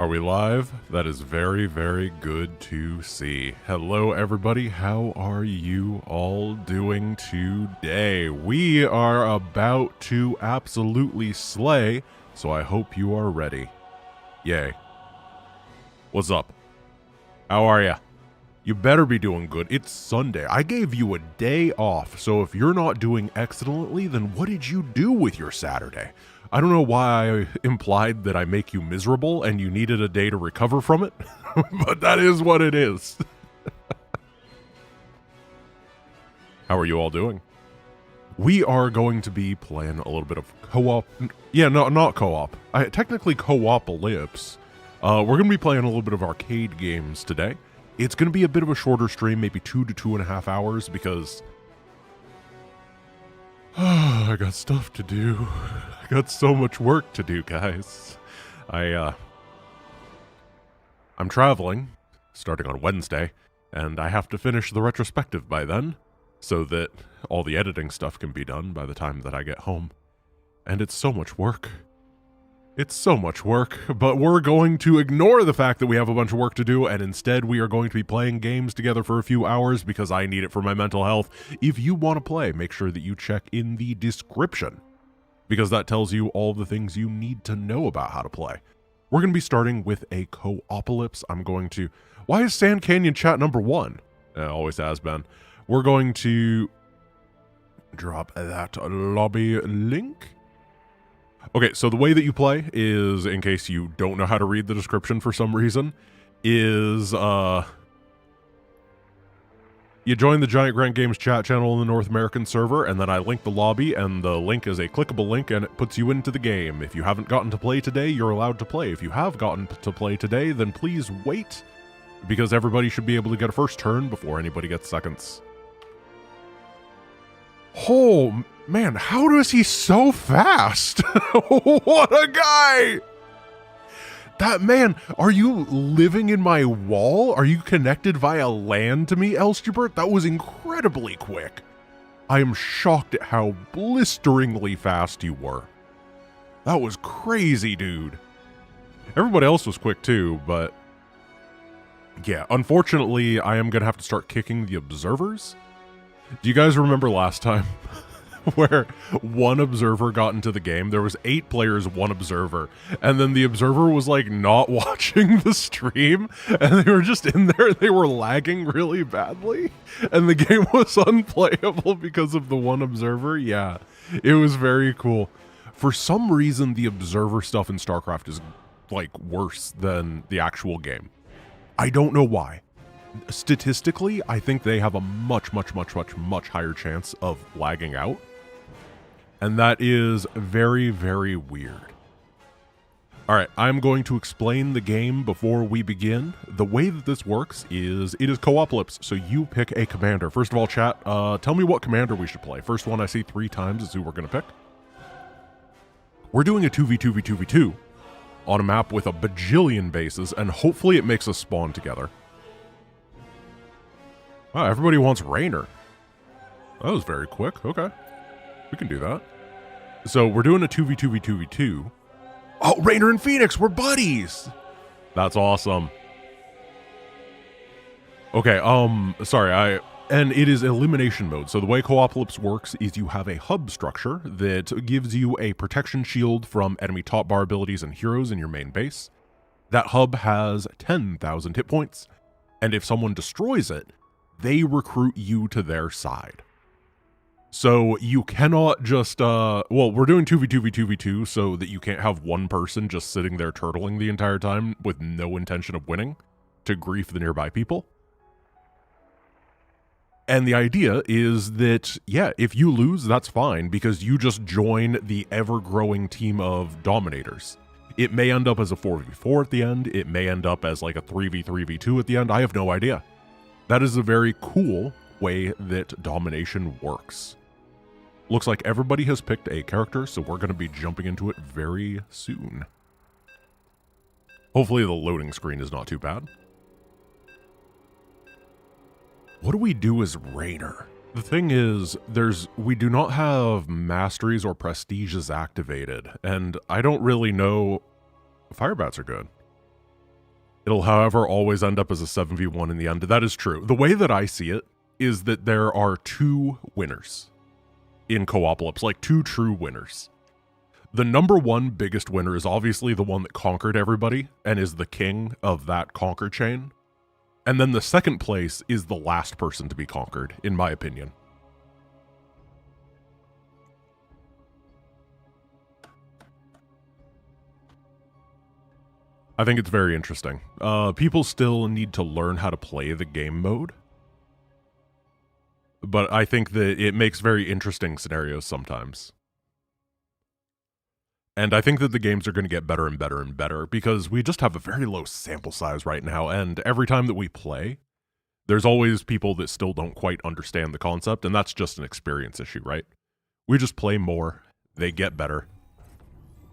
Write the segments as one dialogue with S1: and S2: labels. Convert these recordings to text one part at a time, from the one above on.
S1: Are we live? That is very, very good to see. Hello, everybody. How are you all doing today? We are about to absolutely slay, so I hope you are ready. Yay. What's up? How are ya? You better be doing good. It's Sunday. I gave you a day off, so if you're not doing excellently, then what did you do with your Saturday? I don't know why I implied that I make you miserable and you needed a day to recover from it, but that is what it is. How are you all doing? We are going to be playing a little bit of co-op. Yeah, no, not co-op. Technically co-op-alypse. We're going to be playing a little bit of arcade games today. It's going to be a bit of a shorter stream, maybe 2 to 2.5 hours, because I got stuff to do. I got so much work to do, guys. I'm traveling, starting on Wednesday, and I have to finish the retrospective by then, so that all the editing stuff can be done by the time that I get home. And it's so much work. It's so much work, but we're going to ignore the fact that we have a bunch of work to do, and instead we are going to be playing games together for a few hours because I need it for my mental health. If you want to play, make sure that you check in the description, because that tells you all the things you need to know about how to play. We're going to be starting with a co-opolypse. I'm going to... Why is Sand Canyon chat number 1? Always has been. We're going to drop that lobby link. Okay, so the way that you play is, in case you don't know how to read the description for some reason, is you join the GiantGrantGames chat channel in the North American server, and then I link the lobby, and the link is a clickable link, and it puts you into the game. If you haven't gotten to play today, you're allowed to play. If you have gotten to play today, then please wait, because everybody should be able to get a first turn before anybody gets seconds. Oh, man, how is he so fast? What a guy! That man, are you living in my wall? Are you connected via LAN to me, Elstubert? That was incredibly quick. I am shocked at how blisteringly fast you were. That was crazy, dude. Everybody else was quick too, but yeah, unfortunately, I am going to have to start kicking the observers. Do you guys remember last time where one observer got into the game? There was 8 players, 1 observer, and then the observer was like not watching the stream, and they were just in there and they were lagging really badly, and the game was unplayable because of the one observer. Yeah, it was very cool. For some reason, the observer stuff in StarCraft is like worse than the actual game. I don't know why. Statistically, I think they have a much higher chance of lagging out. And that is very, very weird. Alright, I'm going to explain the game before we begin. The way that this works is, it is co-opolypse, so you pick a commander. First of all, chat, tell me what commander we should play. First one I see 3 times is who we're going to pick. We're doing a 2v2v2v2 on a map with a bajillion bases, and hopefully it makes us spawn together. Wow, everybody wants Rainer. That was very quick. Okay. We can do that. So we're doing a 2v2v2v2. Oh, Rainer and Phoenix, we're buddies! That's awesome. Okay, sorry, and it is elimination mode. So the way co-opolypse works is you have a hub structure that gives you a protection shield from enemy top bar abilities and heroes in your main base. That hub has 10,000 hit points, and if someone destroys it, they recruit you to their side. So you cannot just, well, we're doing 2v2v2v2 so that you can't have one person just sitting there turtling the entire time with no intention of winning to grief the nearby people. And the idea is that, yeah, if you lose, that's fine, because you just join the ever-growing team of dominators. It may end up as a 4v4 at the end, it may end up as like a 3v3v2 at the end, I have no idea. That is a very cool way that Domination works. Looks like everybody has picked a character, so we're going to be jumping into it very soon. Hopefully the loading screen is not too bad. What do we do as Rainer? The thing is, we do not have masteries or prestiges activated, and I don't really know. Firebats are good. It'll, however, always end up as a 7v1 in the end. That is true. The way that I see it is that there are two winners in co-op, like two true winners. The number one biggest winner is obviously the one that conquered everybody and is the king of that conquer chain. And then the second place is the last person to be conquered, in my opinion. I think it's very interesting. People still need to learn how to play the game mode. But I think that it makes very interesting scenarios sometimes. And I think that the games are going to get better and better and better because we just have a very low sample size right now. And every time that we play, there's always people that still don't quite understand the concept. And that's just an experience issue, right? We just play more, they get better,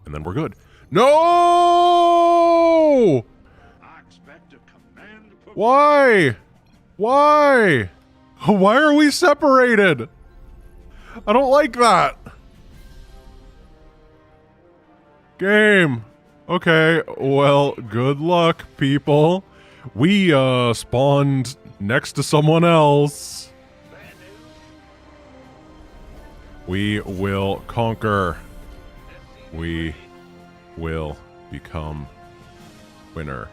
S1: and then we're good. No! Why? Why? Why are we separated? I don't like that. Game. Okay, well, good luck, people. We, spawned next to someone else. We will conquer. We will become winner.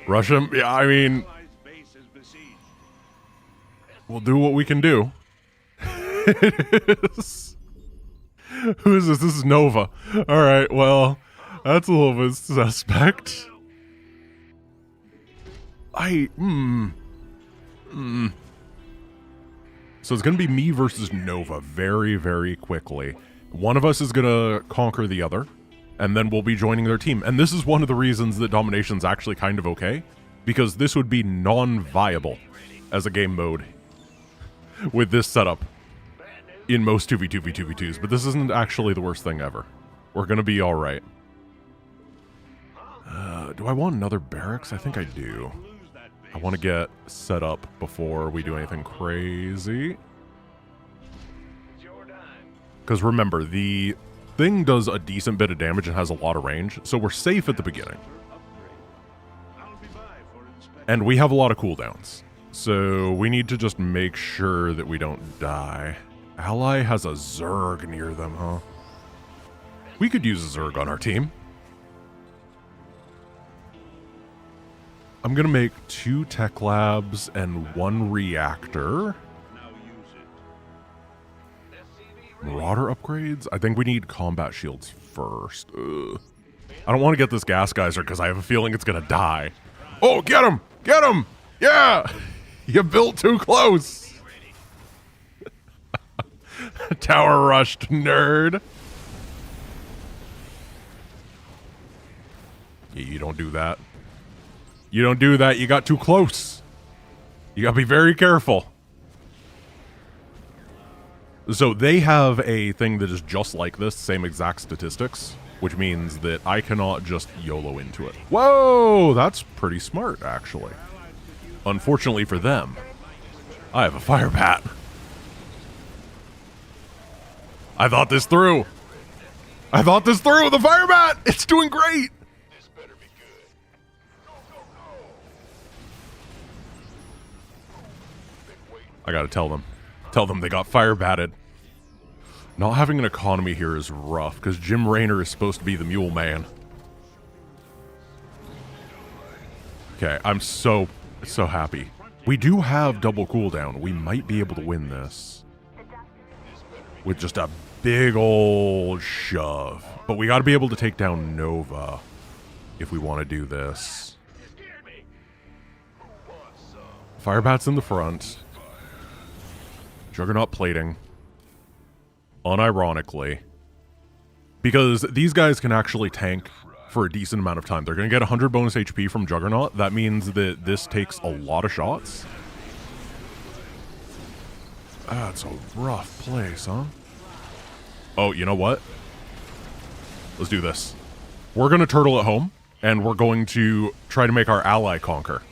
S1: Russia? Yeah, I mean, we'll do what we can do. Who is this? This is Nova. Alright, well, that's a little bit suspect. So it's gonna be me versus Nova very, very quickly. One of us is gonna conquer the other, and then we'll be joining their team. And this is one of the reasons that Domination's actually kind of okay, because this would be non-viable as a game mode with this setup in most 2v2v2v2s, but this isn't actually the worst thing ever. We're gonna be alright. Do I want another barracks? I think I do. I want to get set up before we do anything crazy. Because remember, the thing does a decent bit of damage and has a lot of range, so we're safe at the beginning. And we have a lot of cooldowns, so we need to just make sure that we don't die. Ally has a Zerg near them, huh? We could use a Zerg on our team. I'm gonna make 2 tech labs and 1 reactor. Marauder upgrades? I think we need combat shields first. Ugh. I don't want to get this gas geyser because I have a feeling it's gonna die. Oh, get him! Get him! Yeah! You built too close! Tower rushed, nerd. Yeah, you don't do that. You don't do that. You got too close. You gotta be very careful. So they have a thing that is just like this, same exact statistics, which means that I cannot just YOLO into it. Whoa, that's pretty smart, actually. Unfortunately for them, I have a Firebat. I thought this through. I thought this through. The Firebat! It's doing great! I gotta tell them. Tell them they got Firebatted. Not having an economy here is rough, because Jim Raynor is supposed to be the mule man. Okay, I'm so happy. We do have double cooldown. We might be able to win this with just a big old shove. But we gotta be able to take down Nova if we want to do this. Firebat's in the front. Juggernaut plating. Unironically. Because these guys can actually tank for a decent amount of time. They're going to get 100 bonus HP from Juggernaut. That means that this takes a lot of shots. That's a rough place, huh? Oh, you know what? Let's do this. We're going to turtle at home, and we're going to try to make our ally conquer.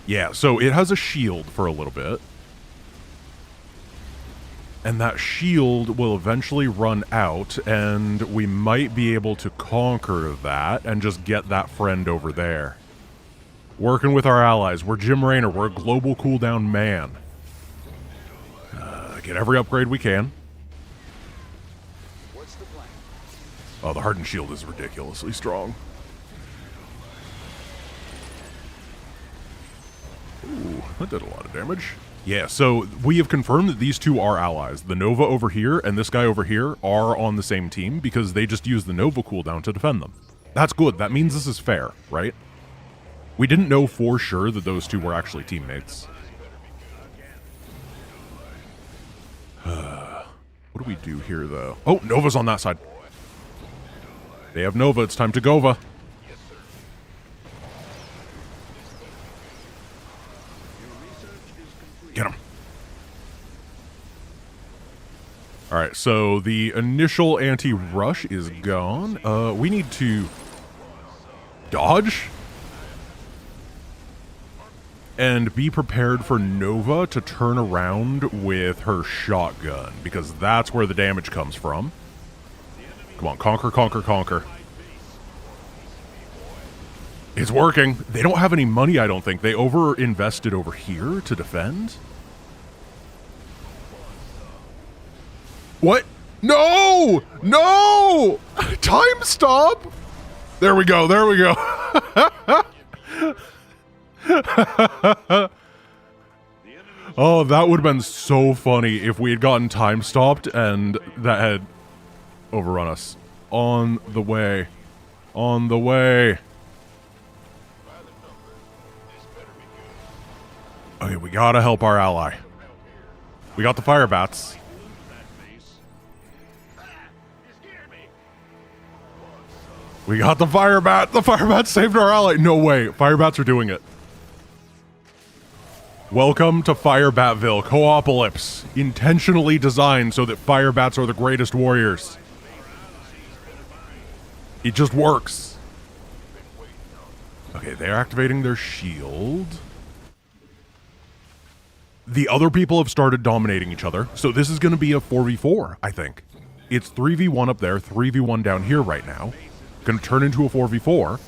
S1: Yeah, so it has a shield for a little bit. And that shield will eventually run out, and we might be able to conquer that and just get that friend over there. Working with our allies. We're Jim Raynor. We're a global cooldown man. Get every upgrade we can.
S2: What's the plan?
S1: Oh, the hardened shield is ridiculously strong. Ooh, that did a lot of damage. Yeah, so we have confirmed that these two are allies. The Nova over here and this guy over here are on the same team because they just use the Nova cooldown to defend them. That's good. That means this is fair, right? We didn't know for sure that those two were actually teammates. What do we do here, though? Oh, Nova's on that side. They have Nova. It's time to Gova. Get him. Alright, so the initial anti-rush is gone. We need to dodge and be prepared for Nova to turn around with her shotgun, because that's where the damage comes from. Come on, conquer, conquer, conquer. It's working. They don't have any money, I don't think. They over-invested over here to defend. What? No! No! Time stop! There we go, there we go. Oh, that would have been so funny if we had gotten time stopped and that had overrun us. On the way. On the way. Okay, we gotta help our ally. We got the Firebats. We got the Firebat. The Firebat saved our ally. No way. Firebats are doing it. Welcome to Firebatville, Co-Opolypse. Intentionally designed so that Firebats are the greatest warriors. It just works. Okay, they're activating their shield. The other people have started dominating each other, so this is going to be a 4v4, I think. It's 3v1 up there, 3v1 down here right now. Going to turn into a 4v4.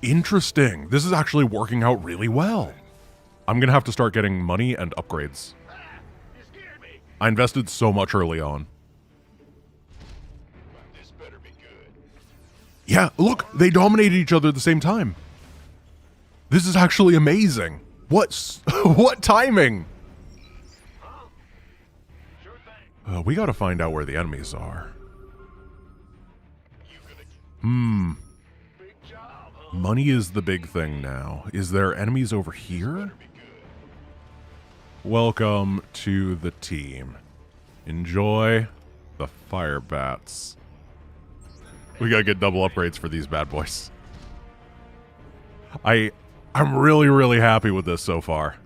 S1: Interesting. This is actually working out really well. I'm going to have to start getting money and upgrades. I invested so much early on. Yeah, look, they dominated each other at the same time. This is actually amazing. What timing? We got to find out where the enemies are. Money is the big thing now. Is there enemies over here? Welcome to the team. Enjoy the Firebats. We gotta get double upgrades for these bad boys. I'm really, really happy with this so far.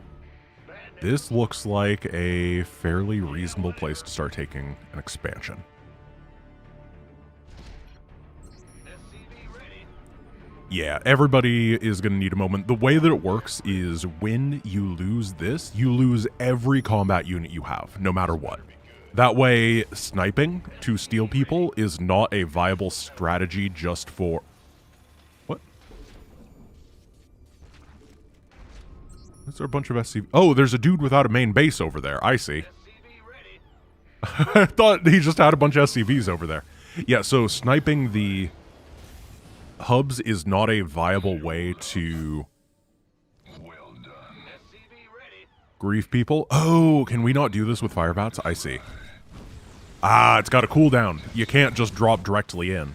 S1: This looks like a fairly reasonable place to start taking an expansion. Yeah, everybody is going to need a moment. The way that it works is when you lose this, you lose every combat unit you have, no matter what. That way, sniping to steal people is not a viable strategy just for... What? Is there a bunch of SCV? Oh, there's a dude without a main base over there. I see. I thought he just had a bunch of SCVs over there. Yeah, so sniping the hubs is not a viable way to grief people. Oh, can we not do this with Firebats? I see. Ah, it's got a cooldown. You can't just drop directly in.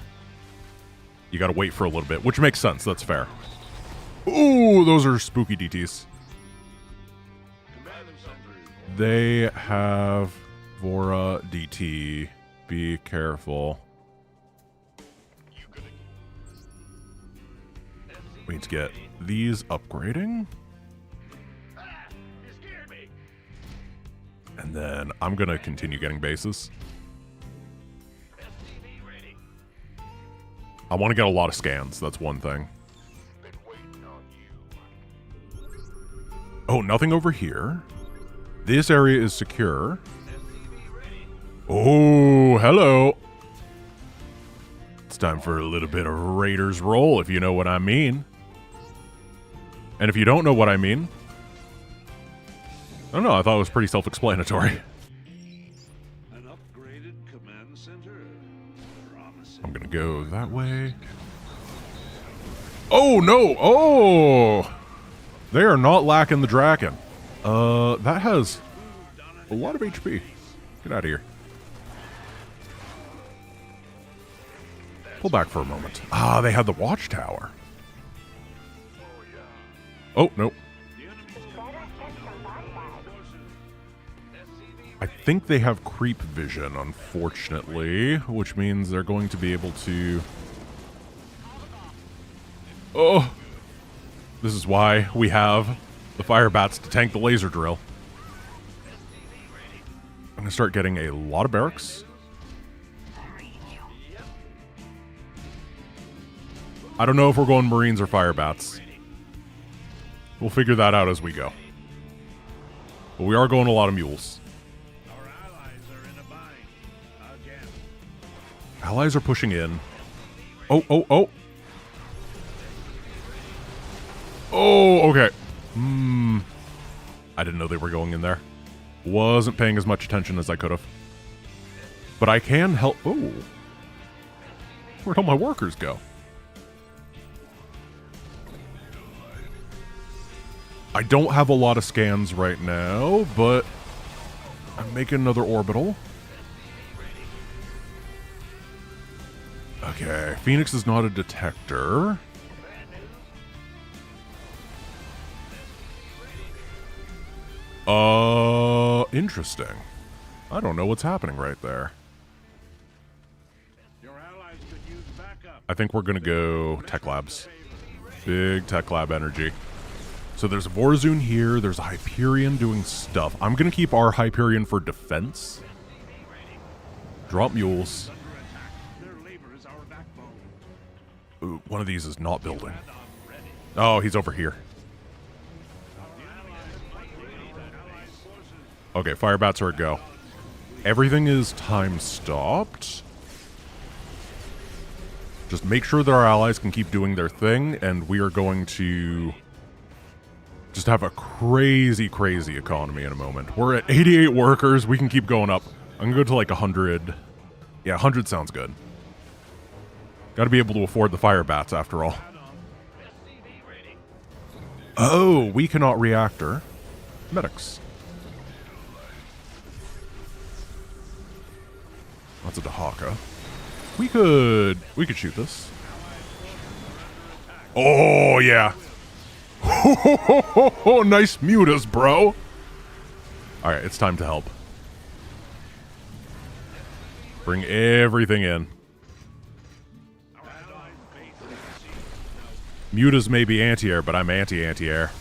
S1: You gotta wait for a little bit, which makes sense. That's fair. Ooh, those are spooky DTs. They have Vora DT. Be careful. We need to get these upgrading. And then I'm going to continue getting bases. I want to get a lot of scans. That's one thing. Oh, nothing over here. This area is secure. Oh, hello. It's time for a little bit of Raiders roll, if you know what I mean. And if you don't know what I mean, I don't know, I thought it was pretty self-explanatory.
S2: An upgraded command center.
S1: I'm gonna go that way. Oh, no! Oh! They are not lacking the Draken. That has a lot of HP. Get out of here. Pull back for a moment. Ah, they had the watchtower. Oh, no. I think they have creep vision, unfortunately, which means they're going to be able to... Oh! This is why we have the Firebats to tank the laser drill. I'm going to start getting a lot of barracks. I don't know if we're going Marines or Firebats. We'll figure that out as we go. But we are going a lot of mules.
S2: Our allies are in a bind. Again.
S1: Allies are pushing in. Oh, oh, oh. Oh, okay. I didn't know they were going in there. Wasn't paying as much attention as I could have. But I can help. Oh. Where'd all my workers go? I don't have a lot of scans right now, but I'm making another orbital. Okay, Phoenix is not a detector. Interesting. I don't know what's happening right there.
S2: Your allies could use backup.
S1: I think we're gonna go Tech Labs. Big Tech Lab energy. So there's a Vorzun here, there's a Hyperion doing stuff. I'm gonna keep our Hyperion for defense. Drop mules.
S2: Their labor is our backbone.
S1: Ooh, one of these is not building. Oh, he's over here. Okay, Firebats are a go. Everything is time stopped. Just make sure that our allies can keep doing their thing, and we are going to just have a crazy, crazy economy in a moment. We're at 88 workers. We can keep going up. I'm going to go to like 100. Yeah, 100 sounds good. Got to be able to afford the Firebats after all. Oh, we cannot reactor. Medics. That's a Dahaka. We could shoot this. Oh, yeah. Oh, nice mutas, bro. All right, it's time to help. Bring everything in. Mutas may be anti-air, but I'm anti-anti-air.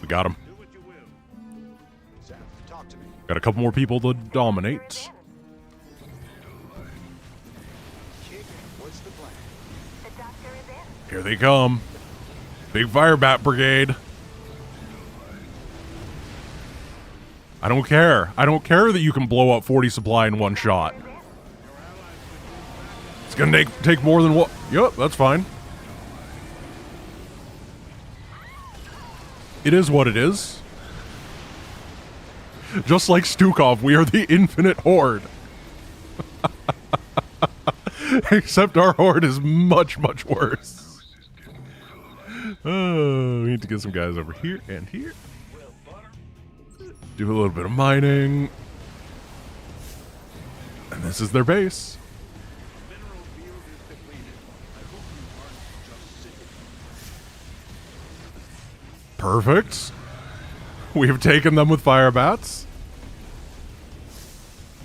S1: We got him. Got a couple more people to dominate. Here they come. Big Firebat Brigade. I don't care. I don't care that you can blow up 40 supply in one shot. It's gonna take more than what... Yup, that's fine. It is what it is. Just like Stukov, we are the infinite horde. Except our horde is much, much worse. Oh, we need to get some guys over here and here. Do a little bit of mining. And this is their base. Perfect. We have taken them with Firebats.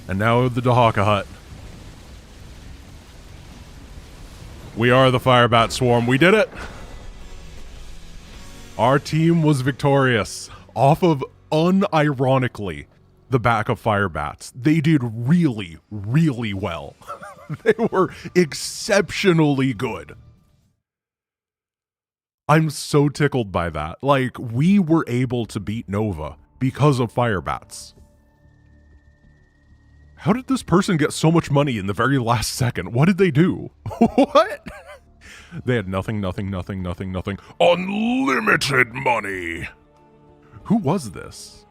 S1: And now the Dahaka hut. We are the Firebat swarm. We did it. Our team was victorious. Off of, unironically, the back of Firebats. They did really, really well. They were exceptionally good. I'm so tickled by that. Like, we were able to beat Nova because of Firebats. How did this person get so much money in the very last second? What did they do? What? They had nothing. Unlimited money! Who was this?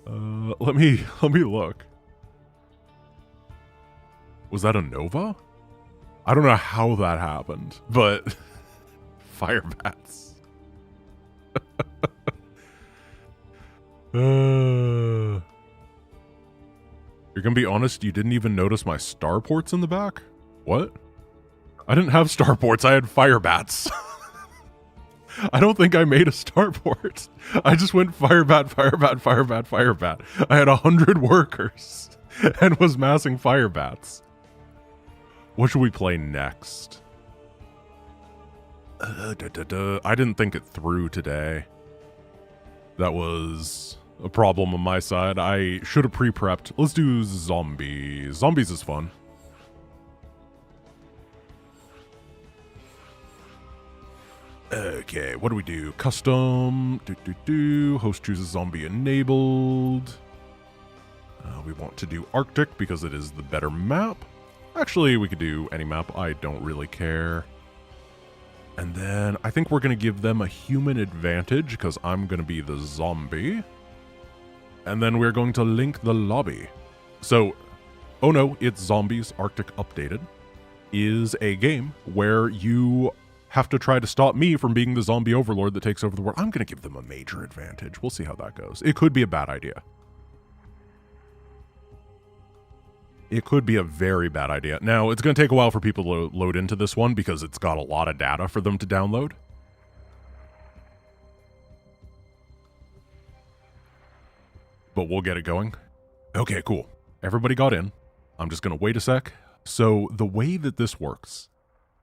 S1: Let me look. Was that a Nova? I don't know how that happened, but Firebats. You're gonna be honest, you didn't even notice my starports in the back? What? I didn't have starports, I had Firebats. I don't think I made a starport. I just went Firebat. I had 100 workers and was massing Firebats. What should we play next? I didn't think it through today. That was a problem on my side. I should have pre-prepped. Let's do zombies. Zombies is fun. Okay, what do we do? Custom. Host chooses zombie enabled. We want to do Arctic because it is the better map. Actually, we could do any map. I don't really care. And then I think we're going to give them a human advantage because I'm going to be the zombie. And then we're going to link the lobby. So, oh no, it's Zombies Arctic Updated is a game where you have to try to stop me from being the zombie overlord that takes over the world. I'm going to give them a major advantage. We'll see how that goes. It could be a bad idea. It could be a very bad idea. Now, it's going to take a while for people to load into this one because it's got a lot of data for them to download. But we'll get it going. Okay, cool. Everybody got in. I'm just going to wait a sec. So the way that this works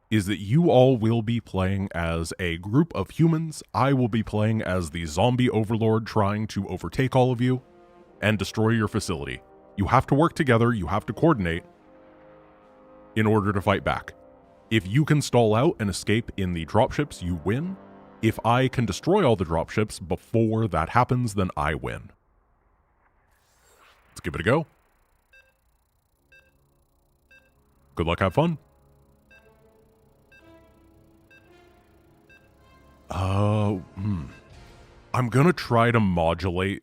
S1: is that you all will be playing as a group of humans. I will be playing as the zombie overlord trying to overtake all of you and destroy your facility. You have to work together, you have to coordinate in order to fight back. If you can stall out and escape in the dropships, you win. If I can destroy all the dropships before that happens, then I win. Let's give it a go. Good luck, have fun. I'm gonna try to modulate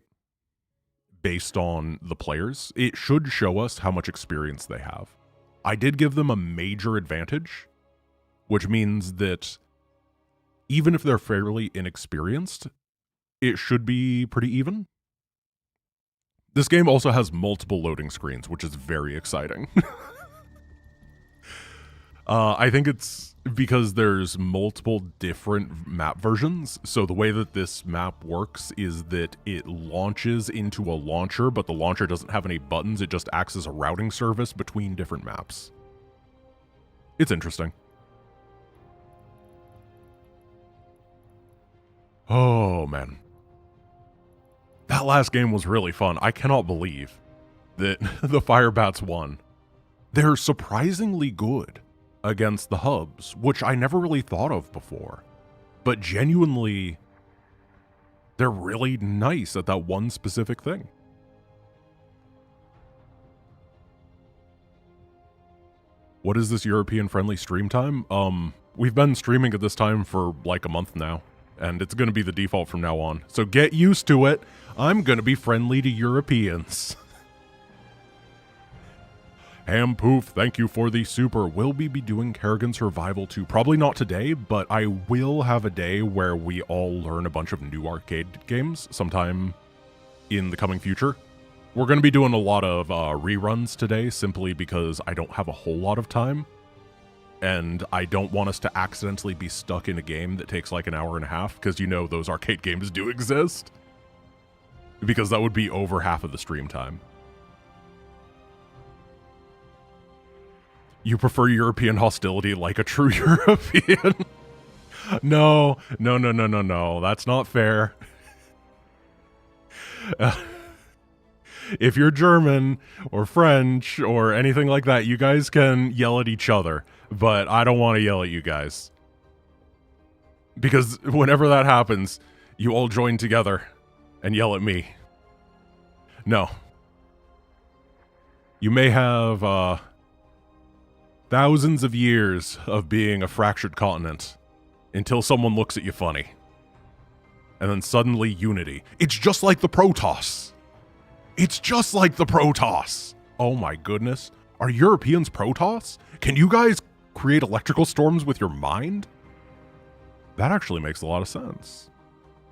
S1: based on the players. It should show us how much experience they have. I did give them a major advantage, which means that even if they're fairly inexperienced, it should be pretty even. This game also has multiple loading screens, which is very exciting. I think it's because there's multiple different map versions. So the way that this map works is that it launches into a launcher, but the launcher doesn't have any buttons. It just acts as a routing service between different maps. It's interesting. Oh, man. That last game was really fun. I cannot believe that the Firebats won. They're surprisingly good against the hubs, which I never really thought of before. But genuinely, they're really nice at that one specific thing. What is this European-friendly stream time? We've been streaming at this time for like a month now, and it's going to be the default from now on. So get used to it. I'm going to be friendly to Europeans. Ham Poof, thank you for the super. Will we be doing Kerrigan Survival 2? Probably not today, but I will have a day where we all learn a bunch of new arcade games sometime in the coming future. We're going to be doing a lot of reruns today simply because I don't have a whole lot of time. And I don't want us to accidentally be stuck in a game that takes like an hour and a half, because you know those arcade games do exist. Because that would be over half of the stream time. You prefer European hostility like a true European? No. That's not fair. If you're German or French or anything like that, you guys can yell at each other. But I don't want to yell at you guys. Because whenever that happens, you all join together and yell at me. No. You may have, thousands of years of being a fractured continent until someone looks at you funny. And then suddenly unity. It's just like the Protoss. It's just like the Protoss. Oh my goodness. Are Europeans Protoss? Can you guys create electrical storms with your mind? That actually makes a lot of sense.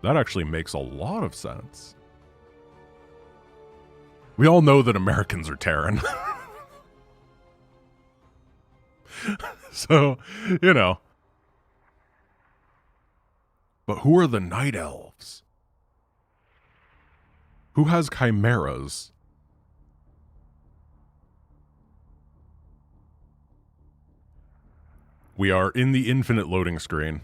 S1: That actually makes a lot of sense. We all know that Americans are Terran. So, you know. But who are the Night Elves? Who has chimeras? We are in the infinite loading screen.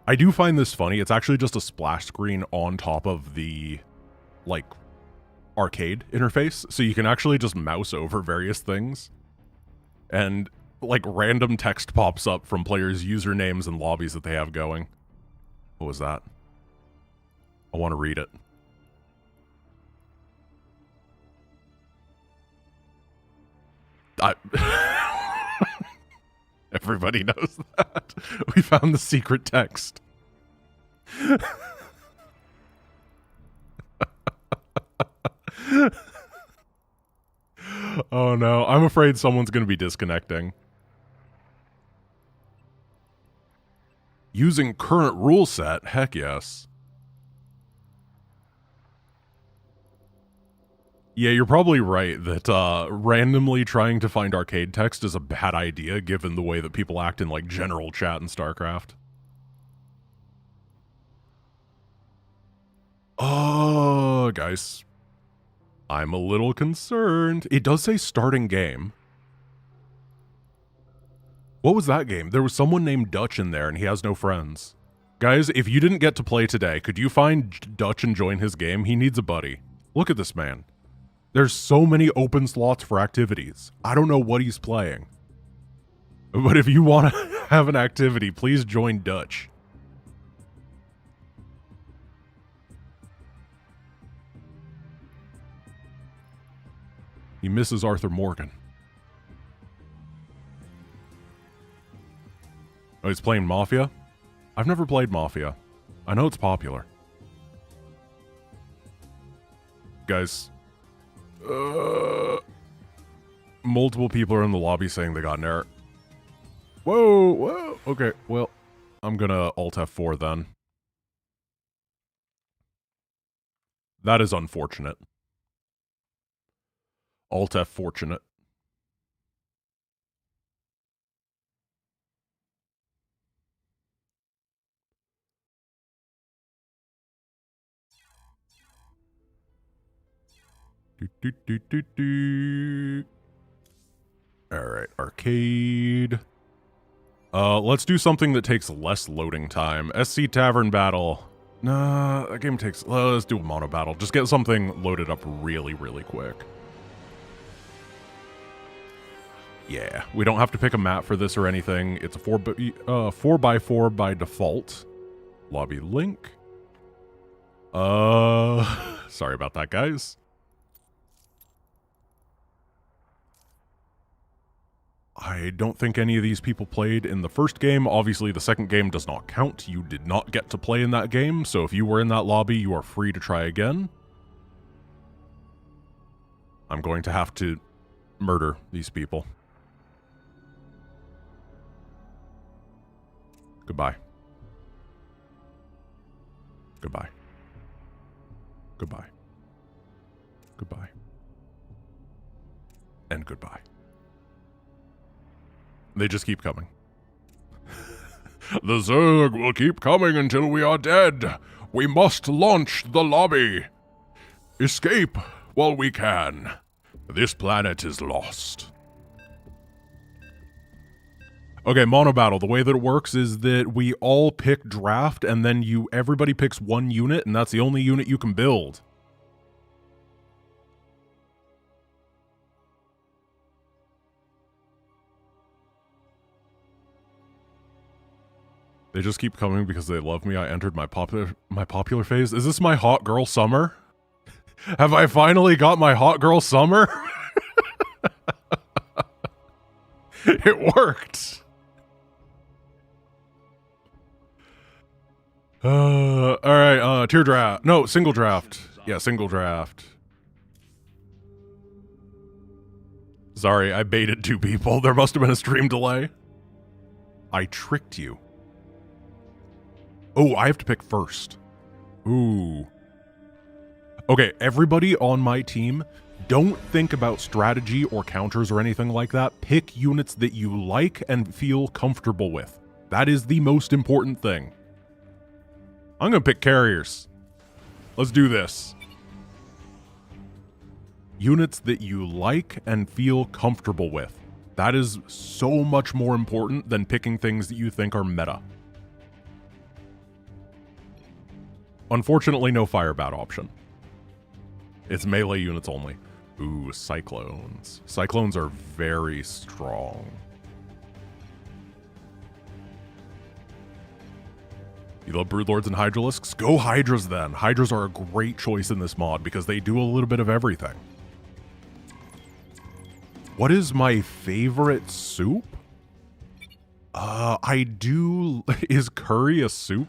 S1: I do find this funny. It's actually just a splash screen on top of the, like, arcade interface. So you can actually just mouse over various things. And, like, random text pops up from players' usernames and lobbies that they have going. What was that? I want to read it. Everybody knows that. We found the secret text. Oh no, I'm afraid someone's going to be disconnecting. Using current rule set? Heck yes. Yeah, you're probably right that randomly trying to find arcade text is a bad idea given the way that people act in, like, general chat in StarCraft. Oh, guys. I'm a little concerned. It does say starting game. What was that game? There was someone named Dutch in there and he has no friends. Guys, if you didn't get to play today, could you find Dutch and join his game? He needs a buddy. Look at this man. There's so many open slots for activities. I don't know what he's playing. But if you want to have an activity, please join Dutch. He misses Arthur Morgan. Oh, he's playing Mafia? I've never played Mafia. I know it's popular. Guys. Multiple people are in the lobby saying they got an error. Whoa, whoa. Okay, well, I'm gonna Alt F4 then. That is unfortunate. Alt F fortunate. Alright, arcade. Let's do something that takes less loading time. SC Tavern battle. Nah, that game takes... let's do a mono battle. Just get something loaded up really, really quick. Yeah, we don't have to pick a map for this or anything. It's a 4x4 by default. Lobby link. Sorry about that, guys. I don't think any of these people played in the first game. Obviously, the second game does not count. You did not get to play in that game, so if you were in that lobby, you are free to try again. I'm going to have to murder these people. Goodbye. Goodbye. Goodbye. Goodbye. And goodbye. They just keep coming. The Zerg will keep coming until we are dead. We must launch the lobby. Escape while we can. This planet is lost. Okay, mono battle. The way that it works is that we all pick draft, and then everybody picks one unit, and that's the only unit you can build. They just keep coming because they love me. I entered my popular phase. Is this my hot girl summer? Have I finally got my hot girl summer? It worked. All right, tier draft. No, single draft. Yeah, single draft. Sorry, I baited 2 people. There must have been a stream delay. I tricked you. Oh, I have to pick first. Ooh. Okay, everybody on my team, don't think about strategy or counters or anything like that. Pick units that you like and feel comfortable with. That is the most important thing. I'm gonna pick carriers. Let's do this. Units that you like and feel comfortable with. That is so much more important than picking things that you think are meta. Unfortunately, no Firebat option. It's melee units only. Ooh, Cyclones. Cyclones are very strong. You love Broodlords and Hydralisks? Go Hydras then. Hydras are a great choice in this mod because they do a little bit of everything. What is my favorite soup? I do... Is curry a soup?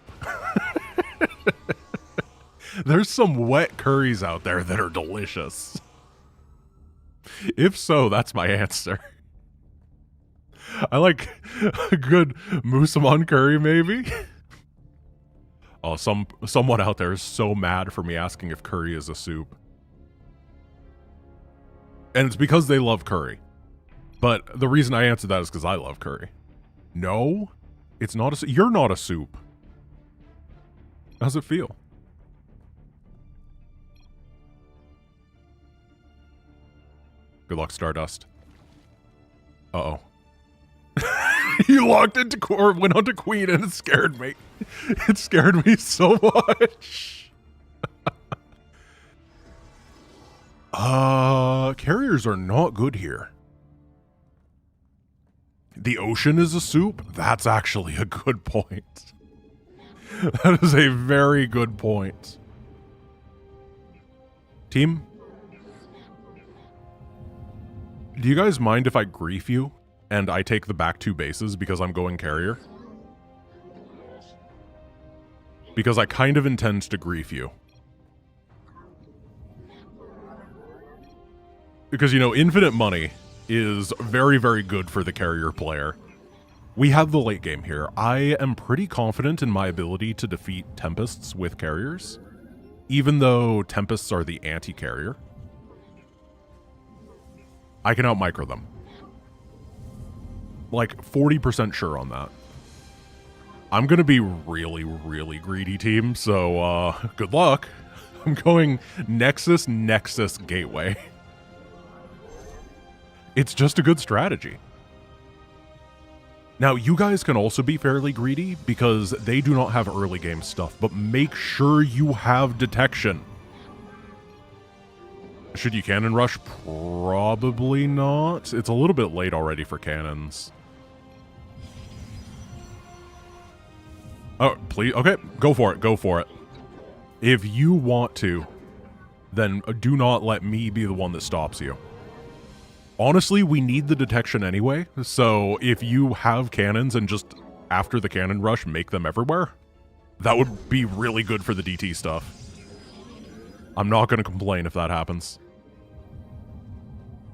S1: There's some wet curries out there that are delicious. If so, that's my answer. I like a good musamon curry, maybe? Oh, someone out there is so mad for me asking if curry is a soup. And it's because they love curry. But the reason I answered that is because I love curry. No, it's not a soup. You're not a soup. How's it feel? Good luck, Stardust. Uh-oh. You locked into or went onto Queen and it scared me. It scared me so much. Carriers are not good here. The ocean is a soup? That's actually a good point. That is a very good point. Team? Do you guys mind if I grief you and I take the back 2 bases because I'm going carrier? Because I kind of intend to grief you. Because, you know, infinite money is very, very good for the carrier player. We have the late game here. I am pretty confident in my ability to defeat Tempests with carriers, even though Tempests are the anti-carrier. I can out-micro them. Like, 40% sure on that. I'm gonna be really, really greedy, team, so, good luck. I'm going Nexus, Gateway. It's just a good strategy. Now, you guys can also be fairly greedy because they do not have early game stuff, but make sure you have detection. Should you cannon rush? Probably not. It's a little bit late already for cannons. Oh, please. Okay, go for it. Go for it. If you want to, then do not let me be the one that stops you. Honestly, we need the detection anyway, so if you have cannons and just after the cannon rush make them everywhere, that would be really good for the DT stuff. I'm not going to complain if that happens.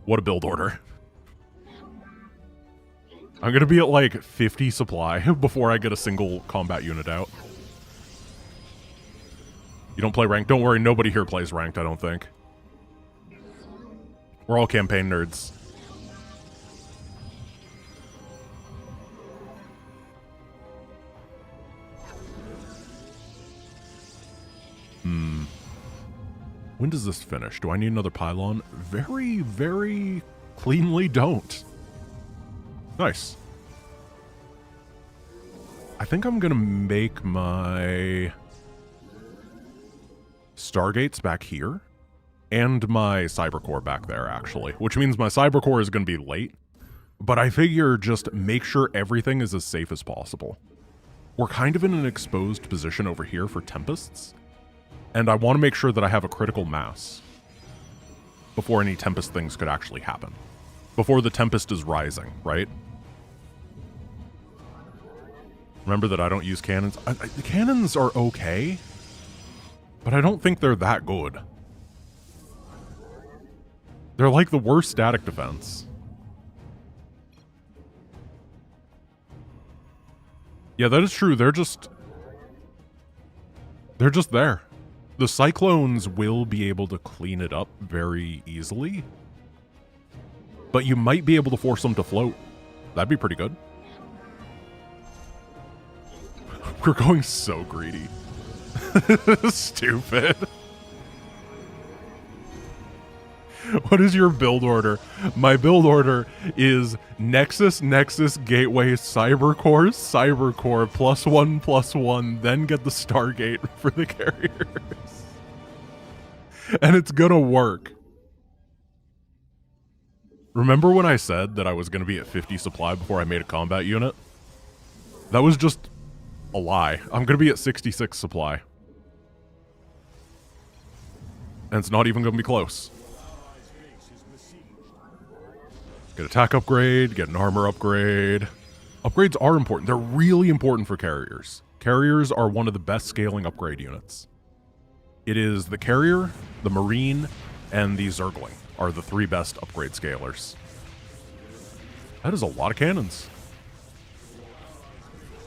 S1: What a build order. I'm going to be at like 50 supply before I get a single combat unit out. You don't play ranked? Don't worry, nobody here plays ranked, I don't think. We're all campaign nerds. When does this finish? Do I need another pylon? Very, very cleanly don't. Nice. I think I'm gonna make my Stargates back here. And my Cybercore back there, actually. Which means my Cybercore is going to be late. But I figure just make sure everything is as safe as possible. we're kind of in an exposed position over here for Tempests. And I want to make sure that I have a critical mass before any Tempest things could actually happen. Before the Tempest is rising, right? Remember that I don't use cannons. The cannons are okay, but I don't think they're that good. They're like the worst static defense. Yeah, that is true. They're just there. The Cyclones will be able to clean it up very easily, but you might be able to force them to float. That'd be pretty good. We're going so greedy. Stupid. What is your build order? My build order is Nexus, Nexus, Gateway, Cybercore, Cybercore, +1/+1, then get the Stargate for the carriers. And it's gonna work. Remember when I said that I was gonna be at 50 supply before I made a combat unit? That was just a lie. I'm gonna be at 66 supply. And it's not even gonna be close. Get attack upgrade, get an armor upgrade. Upgrades are important. They're really important for carriers. Carriers are one of the best scaling upgrade units. It is the carrier, the marine, and the Zergling are the 3 best upgrade scalers. That is a lot of cannons.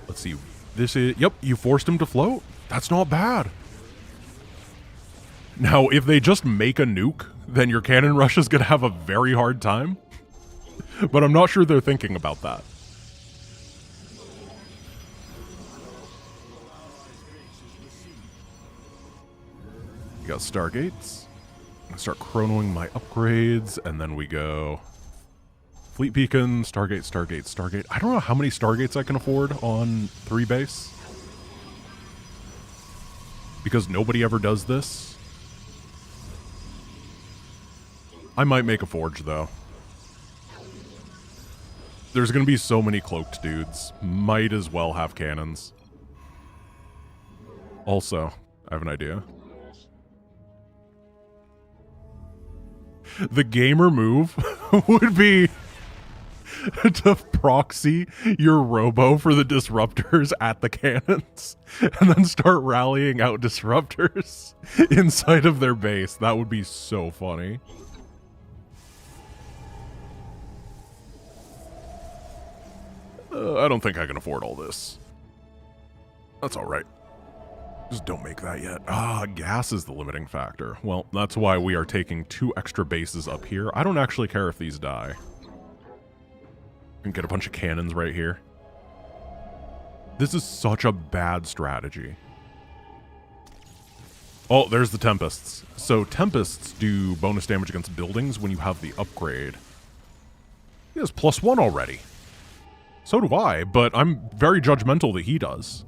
S1: Let's see. This is... Yep, you forced him to float. That's not bad. Now, if they just make a nuke, then your cannon rush is going to have a very hard time. But I'm not sure they're thinking about that. You got Stargates. I'm going to start chronoing my upgrades, and then we go Fleet Beacon, Stargate, Stargate, Stargate. I don't know how many Stargates I can afford on 3 base. Because nobody ever does this. I might make a Forge, though. There's going to be so many cloaked dudes. Might as well have cannons. Also, I have an idea. The gamer move would be to proxy your robo for the disruptors at the cannons and then start rallying out disruptors inside of their base. That would be so funny. I don't think I can afford all this. That's all right. Just don't make that yet. Gas is the limiting factor. Well, that's why we are taking 2 extra bases up here. I don't actually care if these die. And get a bunch of cannons right here. This is such a bad strategy. Oh, there's the Tempests. So Tempests do bonus damage against buildings when you have the upgrade. He has +1 already. So do I, but I'm very judgmental that he does.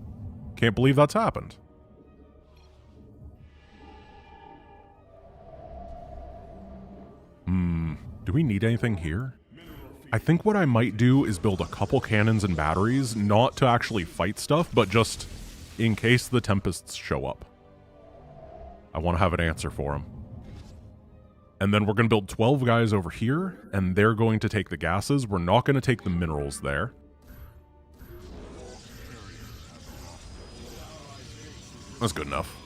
S1: Can't believe that's happened. Do we need anything here? I think what I might do is build a couple cannons and batteries, not to actually fight stuff, but just in case the Tempests show up. I want to have an answer for them. And then we're going to build 12 guys over here, and they're going to take the gases. We're not going to take the minerals there. That's good enough.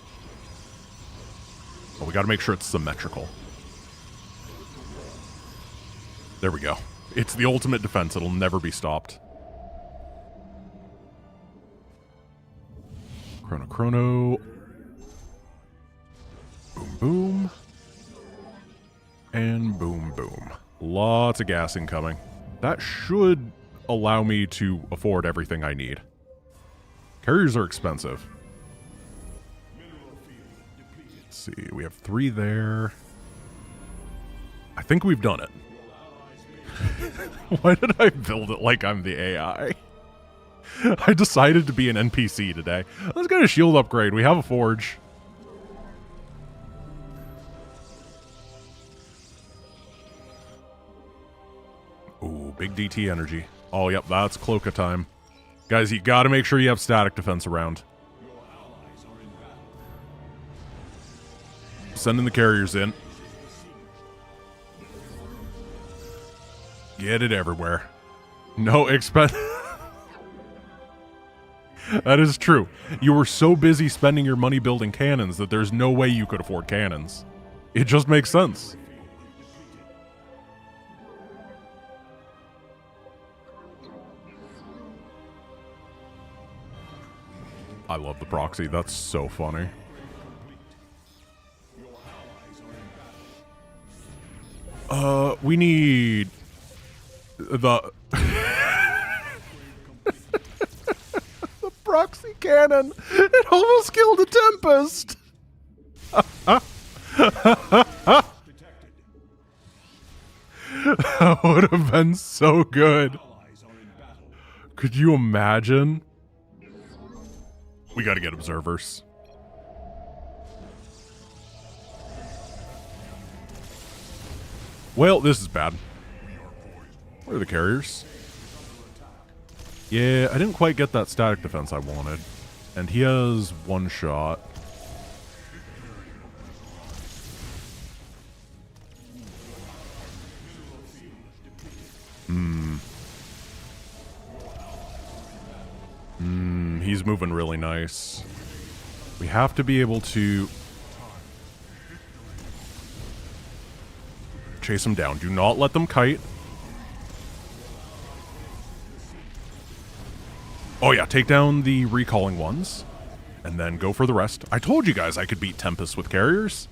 S1: But we got to make sure it's symmetrical. There we go. It's the ultimate defense. It'll never be stopped. Chrono, chrono. Boom, boom. And boom, boom. Lots of gas incoming. That should allow me to afford everything I need. Carriers are expensive. Let's see, we have 3 there. I think we've done it. Why did I build it like I'm the AI? I decided to be an NPC today. Let's get a shield upgrade. We have a forge. Ooh, big DT energy. Oh, yep, that's Cloaca time. Guys, you gotta make sure you have static defense around. Sending the carriers in. Get it everywhere. No expense. That is true. You were so busy spending your money building cannons that there's no way you could afford cannons. It just makes sense. I love the proxy. That's so funny. We need the the proxy cannon. It almost killed a Tempest. That would have been so good. Could you imagine? We gotta get observers. Well, this is bad. Where are the carriers? Yeah, I didn't quite get that static defense I wanted. And he has one shot. He's moving really nice. We have to be able to chase them down. Do not let them kite. Oh yeah, take down the recalling ones. And then go for the rest. I told you guys I could beat Tempest with carriers.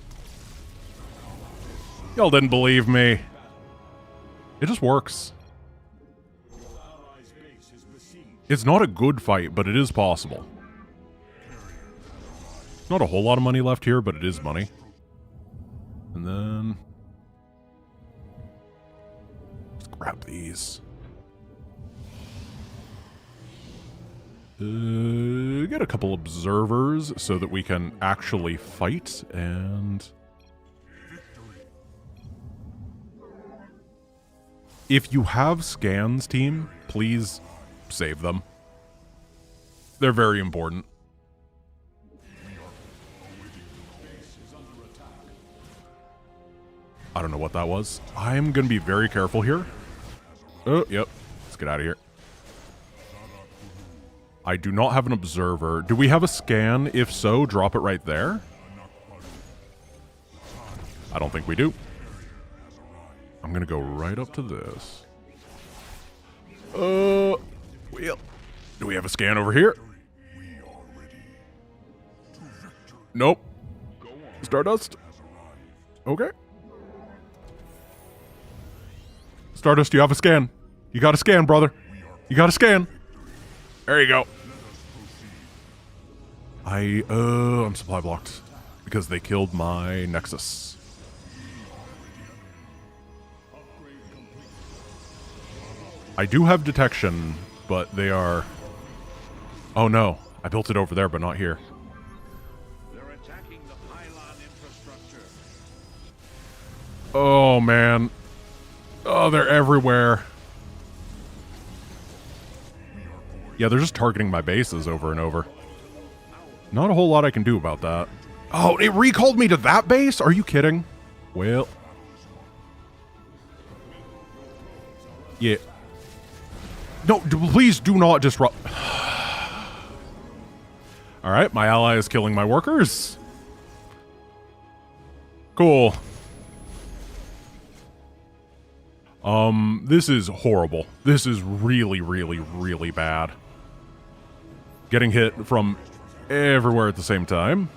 S1: Y'all didn't believe me. It just works. It's not a good fight, but it is possible. Not a whole lot of money left here, but it is money. And then let's grab these. Get a couple observers so that we can actually fight, and if you have scans, team, please save them. They're very important. I don't know what that was. I'm going to be very careful here. Oh, yep. Let's get out of here. I do not have an observer. Do we have a scan? If so, drop it right there. I don't think we do. I'm going to go right up to this. Well, do we have a scan over here? Nope. Stardust? Okay. Stardust, you have a scan. You got a scan, brother. You got a scan. There you go. I'm supply blocked because they killed my Nexus. I do have detection, but they are... Oh no, I built it over there, but not here.
S2: They're attacking the pylon infrastructure.
S1: Oh man. Oh, they're everywhere. Yeah, they're just targeting my bases over and over. Not a whole lot I can do about that. Oh, it recalled me to that base? Are you kidding? Well. Yeah. No, please do not disrupt. Alright, my ally is killing my workers. Cool. This is horrible. This is really, really, really bad. Getting hit from everywhere at the same time.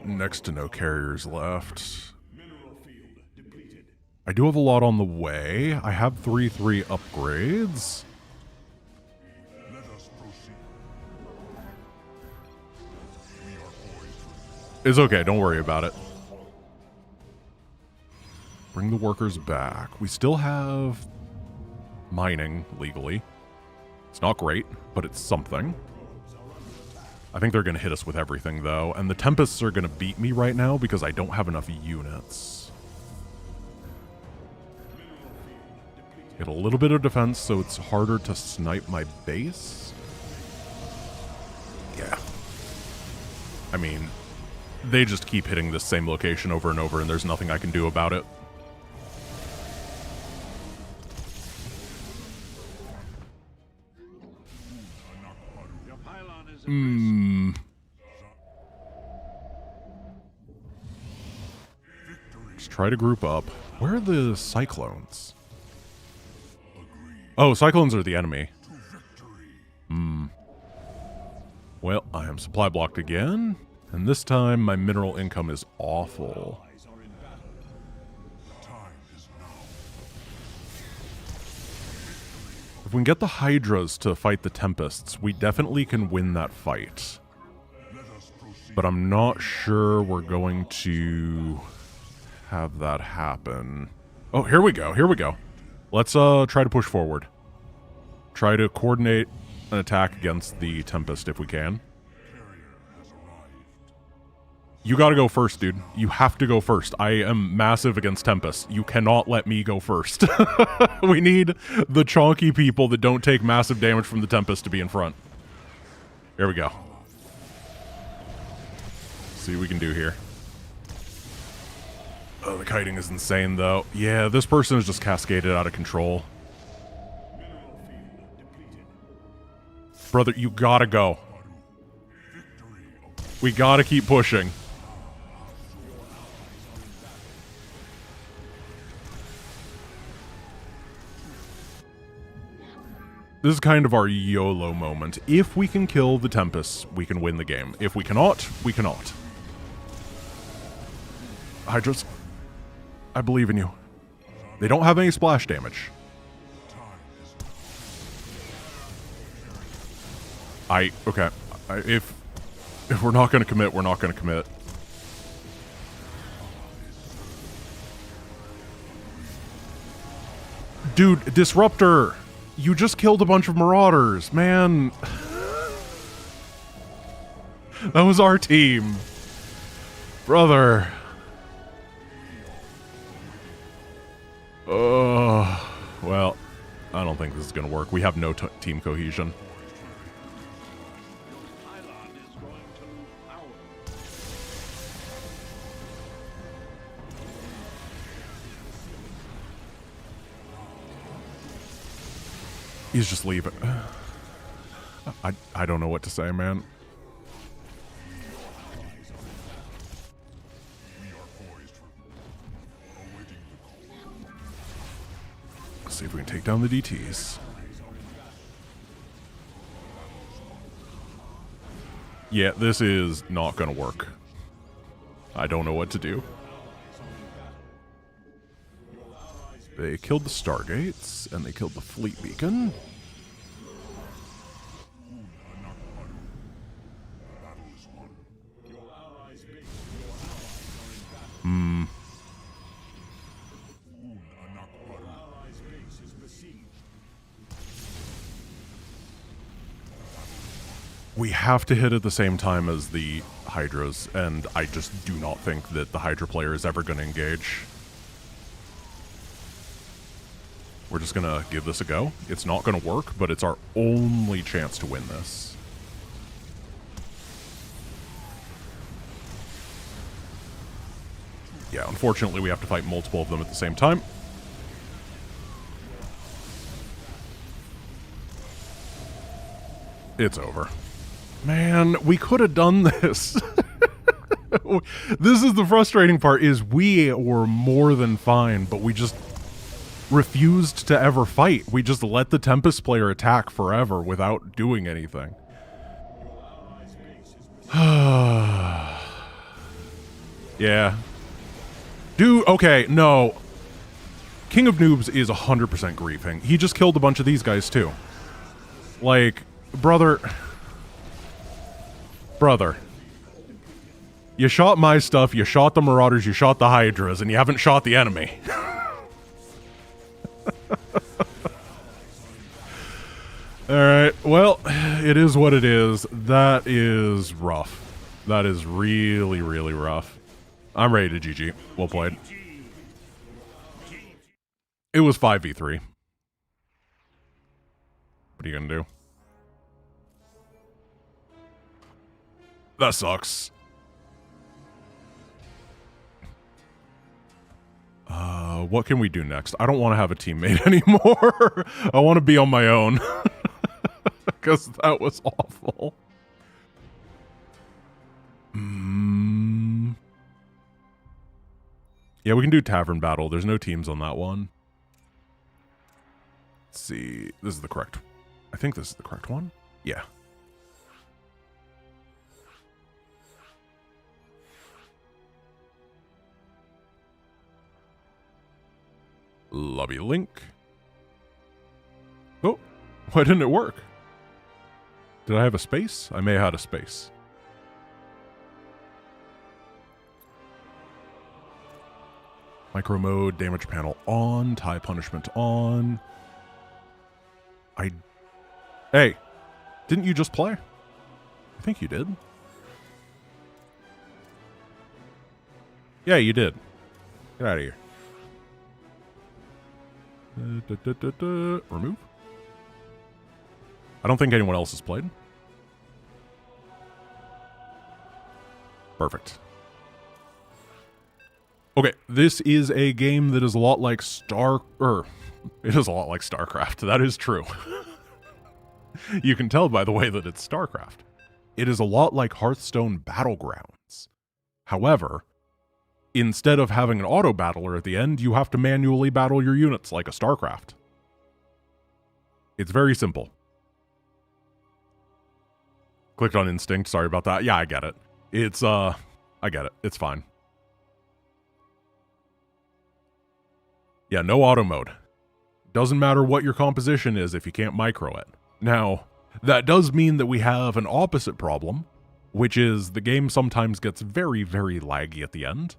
S1: Next to no carriers left. I do have a lot on the way. I have 3/3 upgrades. It's okay, don't worry about it. Bring the workers back. We still have mining legally. It's not great, but it's something. I think they're going to hit us with everything, though. And the Tempests are going to beat me right now because I don't have enough units. Get a little bit of defense so it's harder to snipe my base. Yeah. I mean, they just keep hitting this same location over and over, and there's nothing I can do about it.
S2: Your pylon is at
S1: Let's try to group up. Where are the cyclones? Oh, cyclones are the enemy. Well, I am supply blocked again, and this time my mineral income is awful. If we can get the Hydras to fight the Tempests, we definitely can win that fight. But I'm not sure we're going to have that happen. Oh, here we go, here we go. Let's try to push forward. Try to coordinate an attack against the Tempest if we can. You gotta go first, dude. You have to go first. I am massive against Tempest. You cannot let me go first. We need the chonky people that don't take massive damage from the Tempest to be in front. Here we go. See what we can do here. Oh, the kiting is insane, though. Yeah, this person is just cascaded out of control. Brother, you gotta go. We gotta keep pushing. This is kind of our YOLO moment. If we can kill the Tempests, we can win the game. If we cannot, we cannot. Hydras, I believe in you. They don't have any splash damage. Okay. If we're not going to commit, we're not going to commit. Dude, Disruptor! You just killed a bunch of Marauders, man. That was our team. Brother. Well, I don't think this is going to work. We have no team cohesion.
S2: pylon is going to lose power.
S1: He's just leaving. I don't know what to say, man. Let's see if we can take down the DTs. Yeah, this is not gonna work. I don't know what to do. They killed the Stargates, and they killed the Fleet Beacon. We have to hit at the same time as the Hydras, and I just do not think that the Hydra player is ever going to engage. We're just going to give this a go. It's not going to work, but it's our only chance to win this. Yeah, unfortunately we have to fight multiple of them at the same time. It's over. Man, we could have done this. This is the frustrating part, is we were more than fine, but we just refused to ever fight. We just let the Tempest player attack forever without doing anything. Yeah. Dude, okay, no. King of Noobs is 100% griefing. He just killed a bunch of these guys, too. Like, brother... Brother. You shot my stuff, you shot the Marauders, you shot the Hydras, and you haven't shot the enemy. Alright, well, it is what it is. That is rough. That is really, really rough. I'm ready to GG. Well played. It was 5v3. What are you gonna do? That sucks. What can we do next? I don't want to have a teammate anymore. I want to be on my own. Because that was awful. Yeah, we can do Tavern Battle. There's no teams on that one. Let's see. This is the correct... I think this is the correct one. Yeah. Lobby link. Oh, why didn't it work? Did I have a space? I may have had a space. Micro mode, damage panel on, tie punishment on. Hey, didn't you just play? I think you did. Yeah, you did. Get out of here. Remove. I don't think anyone else has played. Perfect. Okay, this is a game that is a lot like it is a lot like StarCraft. That is true. You can tell by the way that it's StarCraft. It is a lot like Hearthstone Battlegrounds. However, instead of having an auto battler at the end, you have to manually battle your units like a StarCraft. It's very simple. Clicked on instinct, sorry about that. Yeah, I get it. I get it. It's fine. Yeah, no auto mode. Doesn't matter what your composition is if you can't micro it. Now, that does mean that we have an opposite problem, which is the game sometimes gets very, very laggy at the end.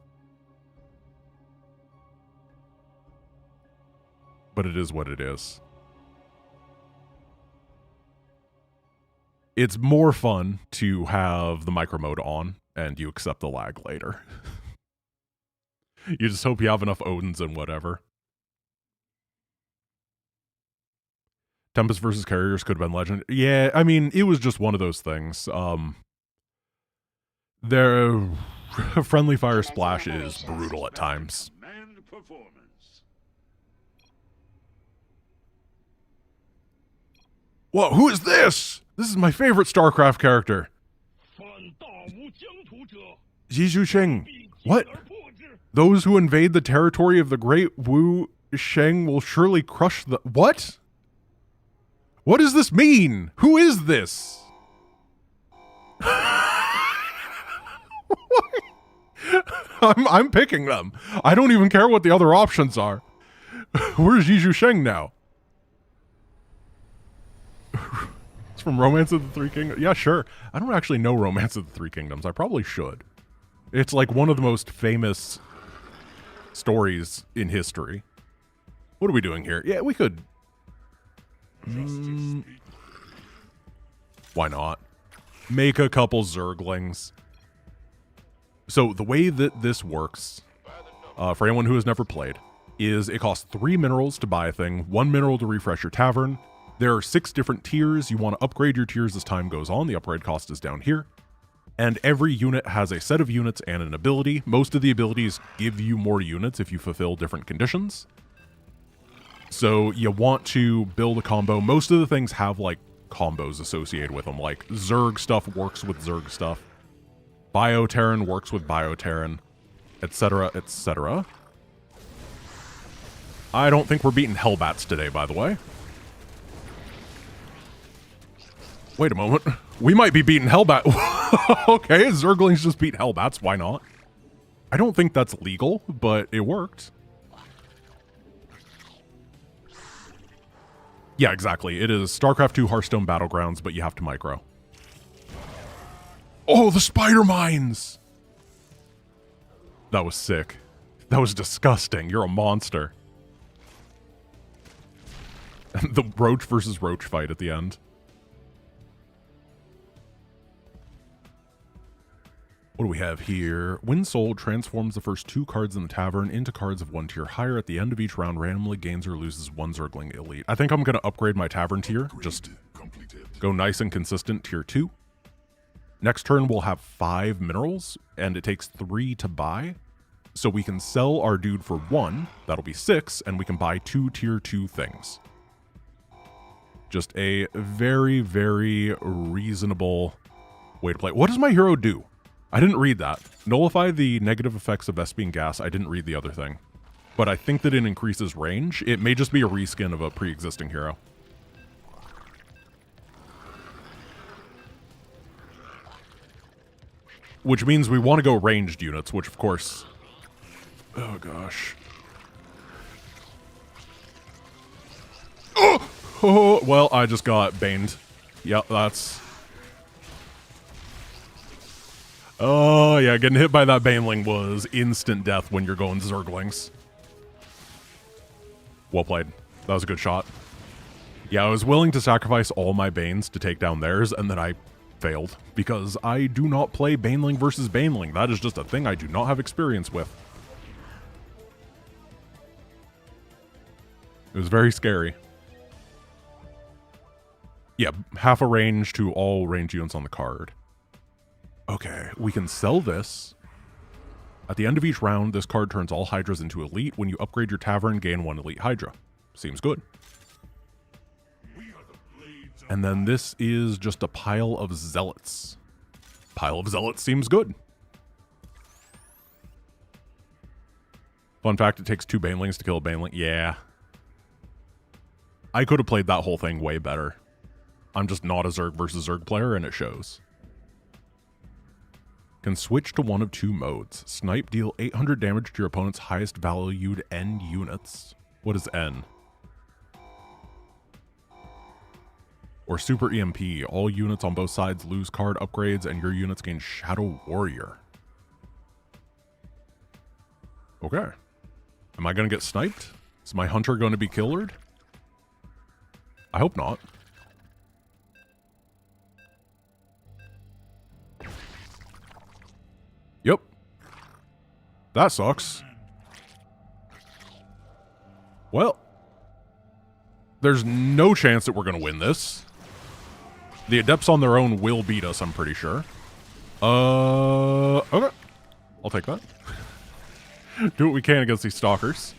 S1: But it is what it is. It's more fun to have the micro mode on and you accept the lag later. You just hope you have enough Odins and whatever. Tempest versus Carriers could have been legend. Yeah, I mean, it was just one of those things. Their friendly fire splash is brutal at times. Whoa, who is this? This is my favorite StarCraft character. Jiju Sheng. What? Those who invade the territory of the Great Wu Sheng will surely crush the... What? What does this mean? Who is this? I'm picking them. I don't even care what the other options are. Where's Jiju Sheng now? It's from Romance of the Three Kingdoms. Yeah, sure. I don't actually know Romance of the Three Kingdoms. I probably should. It's like one of the most famous stories in history. What are we doing here? Yeah, we could... Why not? Make a couple Zerglings. So the way that this works, for anyone who has never played, is it costs 3 minerals to buy a thing, 1 mineral to refresh your tavern. There are 6 different tiers. You want to upgrade your tiers as time goes on. The upgrade cost is down here. And every unit has a set of units and an ability. Most of the abilities give you more units if you fulfill different conditions. So you want to build a combo. Most of the things have like combos associated with them. Like Zerg stuff works with Zerg stuff. Bioterran works with Bioterran, etc., etc. I don't think we're beating Hellbats today, by the way. Wait a moment. We might be beating Hellbat. Okay, Zerglings just beat Hellbats. Why not? I don't think that's legal, but it worked. Yeah, exactly. It is StarCraft 2 Hearthstone Battlegrounds, but you have to micro. Oh, the spider mines! That was sick. That was disgusting. You're a monster. The Roach versus Roach fight at the end. What do we have here? When sold, transforms the first 2 cards in the tavern into cards of 1 tier higher. At the end of each round, randomly gains or loses 1 Zergling Elite. I think I'm going to upgrade my tavern tier. Just go nice and consistent, tier 2. Next turn, we'll have 5 minerals, and it takes 3 to buy. So we can sell our dude for 1. That'll be 6, and we can buy 2 tier 2 things. Just a very, very reasonable way to play. What does my hero do? I didn't read that. Nullify the negative effects of Vespene gas. I didn't read the other thing. But I think that it increases range. It may just be a reskin of a pre-existing hero. Which means we want to go ranged units, which of course... Oh gosh. Oh, well, I just got baned. Yep, that's... Oh, yeah, getting hit by that Baneling was instant death when you're going Zerglings. Well played. That was a good shot. Yeah, I was willing to sacrifice all my Banes to take down theirs, and then I failed. Because I do not play Baneling versus Baneling. That is just a thing I do not have experience with. It was very scary. Yeah, half a range to all range units on the card. Okay, we can sell this. At the end of each round, this card turns all Hydras into Elite. When you upgrade your Tavern, gain 1 Elite Hydra. Seems good. And then this is just a pile of Zealots. Pile of Zealots seems good. Fun fact, it takes 2 Banelings to kill a Baneling. Yeah. I could have played that whole thing way better. I'm just not a Zerg versus Zerg player, and it shows. Can switch to one of 2 modes. Snipe, deal 800 damage to your opponent's highest valued N units. What is N? Or Super EMP. All units on both sides lose card upgrades, and your units gain Shadow Warrior. Okay. Am I going to get sniped? Is my hunter going to be killed? I hope not. Yep. That sucks. Well, there's no chance that we're going to win this. The Adepts on their own will beat us, I'm pretty sure. Okay. I'll take that. Do what we can against these Stalkers.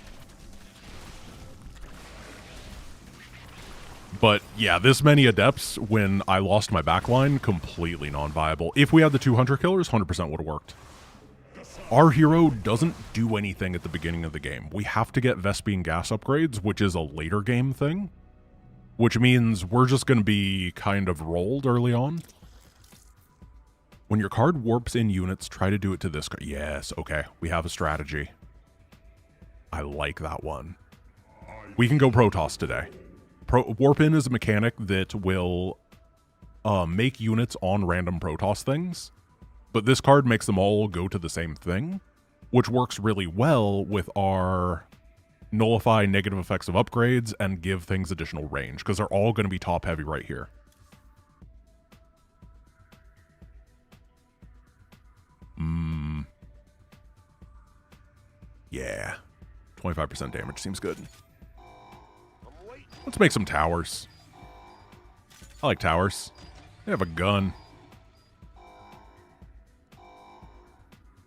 S1: But yeah, this many Adepts, when I lost my backline, completely non-viable. If we had the 2 Hunter Killers, 100% would have worked. Our hero doesn't do anything at the beginning of the game. We have to get Vespene gas upgrades, which is a later game thing. Which means we're just going to be kind of rolled early on. When your card warps in units, try to do it to this card. Yes, okay. We have a strategy. I like that one. We can go Protoss today. Warp in is a mechanic that will make units on random Protoss things. But this card makes them all go to the same thing, which works really well with our nullify negative effects of upgrades and give things additional range, because they're all going to be top heavy right here. Yeah. 25% damage seems good. Let's make some towers. I like towers. They have a gun.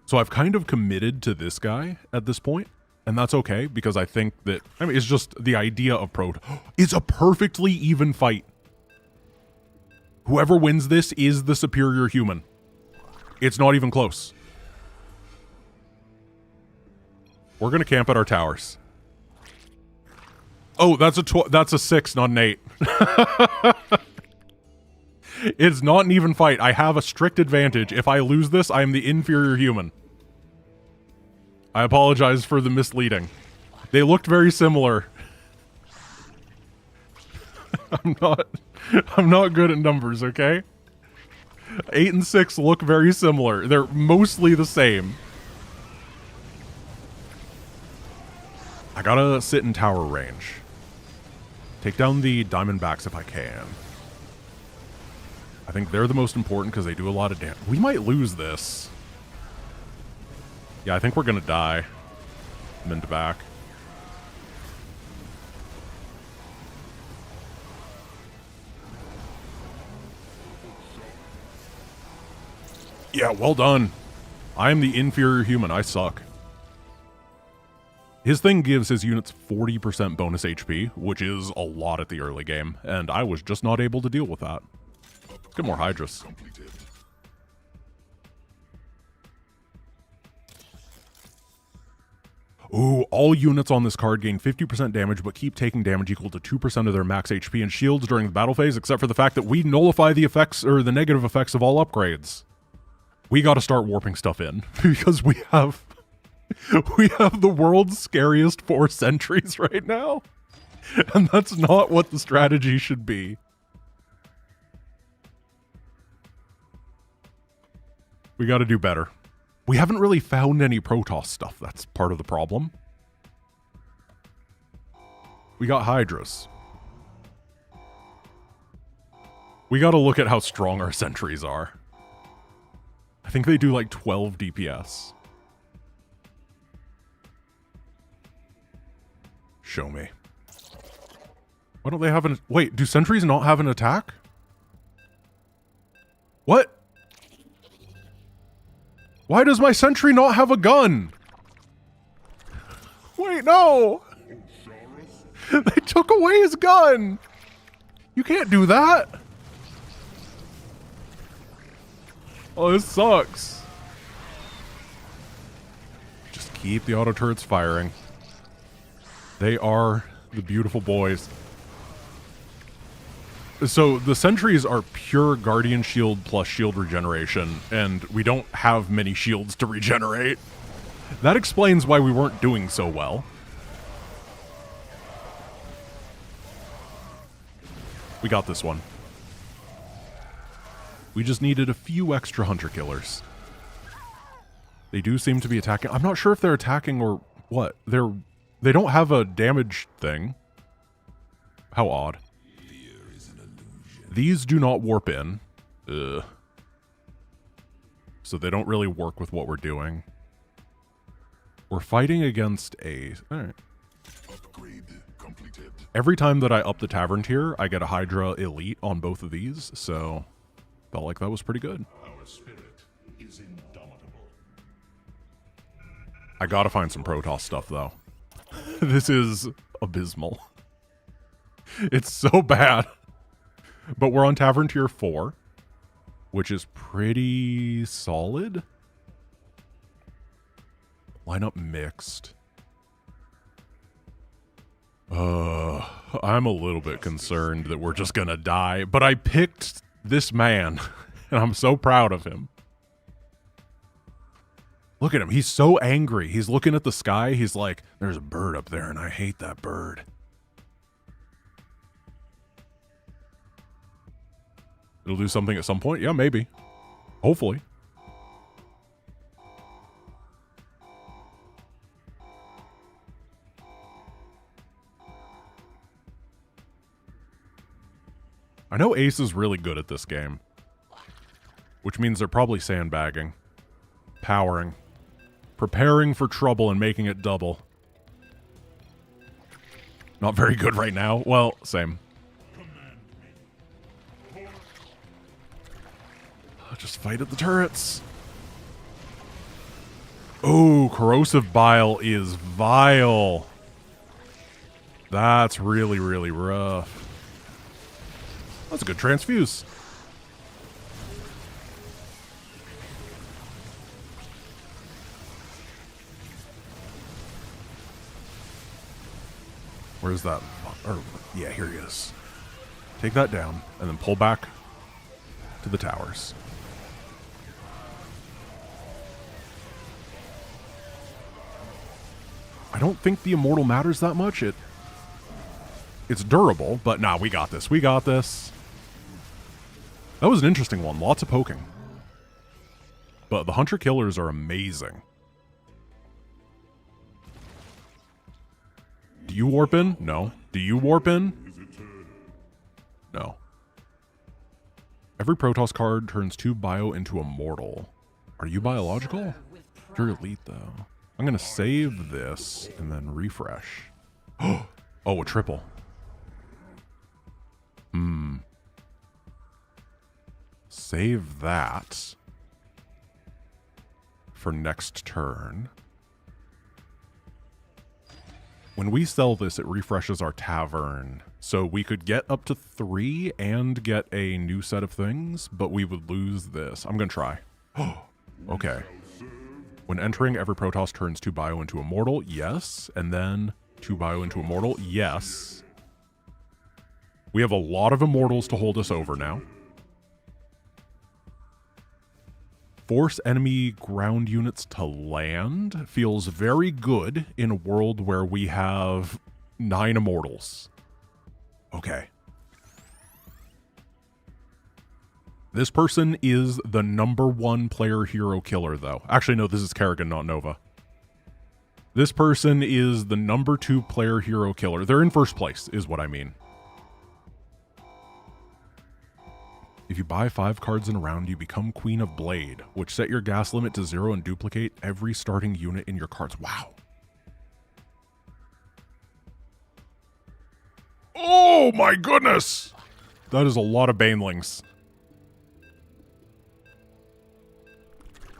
S1: So I've kind of committed to this guy at this point, and that's okay, because I think that, I mean, it's just the idea of it's a perfectly even fight. Whoever wins this is the superior human. It's not even close. We're going to camp at our towers. Oh, that's a 6, not an 8. It's not an even fight. I have a strict advantage. If I lose this, I am the inferior human. I apologize for the misleading. They looked very similar. I'm not good at numbers, okay? 8 and 6 look very similar. They're mostly the same. I gotta sit in tower range. Take down the Diamondbacks if I can. I think they're the most important because they do a lot of damage. We might lose this. Yeah, I think we're gonna die. I'm into back. Yeah, well done. I am the inferior human. I suck. His thing gives his units 40% bonus HP, which is a lot at the early game, and I was just not able to deal with that. Let's get more Hydras. Ooh, all units on this card gain 50% damage, but keep taking damage equal to 2% of their max HP and shields during the battle phase, except for the fact that we nullify the effects, or the negative effects of all upgrades. We gotta start warping stuff in, because we have the world's scariest 4 sentries right now. And that's not what the strategy should be. We gotta do better. We haven't really found any Protoss stuff. That's part of the problem. We got Hydras. We gotta look at how strong our sentries are. I think they do like 12 DPS. Show me. Why don't they have an... Wait, do sentries not have an attack? What? Why does my sentry not have a gun? Wait, no! They took away his gun! You can't do that! Oh, this sucks. Just keep the auto turrets firing. They are the beautiful boys. So the sentries are pure Guardian Shield plus shield regeneration, and we don't have many shields to regenerate. That explains why we weren't doing so well. We got this one. We just needed a few extra hunter killers. They do seem to be attacking. I'm not sure if they're attacking or what. They don't have a damage thing. How odd. These do not warp in. Ugh. So they don't really work with what we're doing. We're fighting against a... Alright.
S3: Upgrade completed.
S1: Every time that I up the Tavern tier, I get a Hydra Elite on both of these, so... Felt like that was pretty good.
S3: Our spirit is indomitable.
S1: I gotta find some Protoss stuff, though. This is abysmal. It's so bad. But we're on Tavern tier 4, which is pretty solid. Lineup mixed. I'm a little bit concerned that we're just gonna die, but I picked this man, and I'm so proud of him. Look at him. He's so angry. He's looking at the sky. He's like, there's a bird up there, and I hate that bird. It'll do something at some point? Yeah, maybe. Hopefully. I know Ace is really good at this game, which means they're probably sandbagging, powering, preparing for trouble and making it double. Not very good right now. Well, same. Just fight at the turrets. Oh, corrosive bile is vile. That's really, really rough. That's a good transfuse. Where's that? Yeah, here he is. Take that down and then pull back to the towers. I don't think the immortal matters that much. It's durable, but nah, we got this. We got this. That was an interesting one. Lots of poking. But the hunter killers are amazing. Do you warp in? No. Do you warp in? No. Every Protoss card turns 2 bio into immortal. Are you biological? You're elite, though. I'm going to save this and then refresh. Oh, a triple. Save that for next turn. When we sell this, it refreshes our tavern. So we could get up to 3 and get a new set of things, but we would lose this. I'm going to try. Oh, okay. When entering, every Protoss turns 2 bio into Immortal. Yes. And then 2 bio into Immortal. Yes. We have a lot of Immortals to hold us over now. Force enemy ground units to land feels very good in a world where we have 9 Immortals. Okay. This person is the #1 player hero killer, though. Actually, no, this is Kerrigan, not Nova. This person is the #2 player hero killer. They're in first place, is what I mean. If you buy 5 cards in a round, you become Queen of Blade, which set your gas limit to 0 and duplicate every starting unit in your cards. Wow. Oh my goodness! That is a lot of Banelings.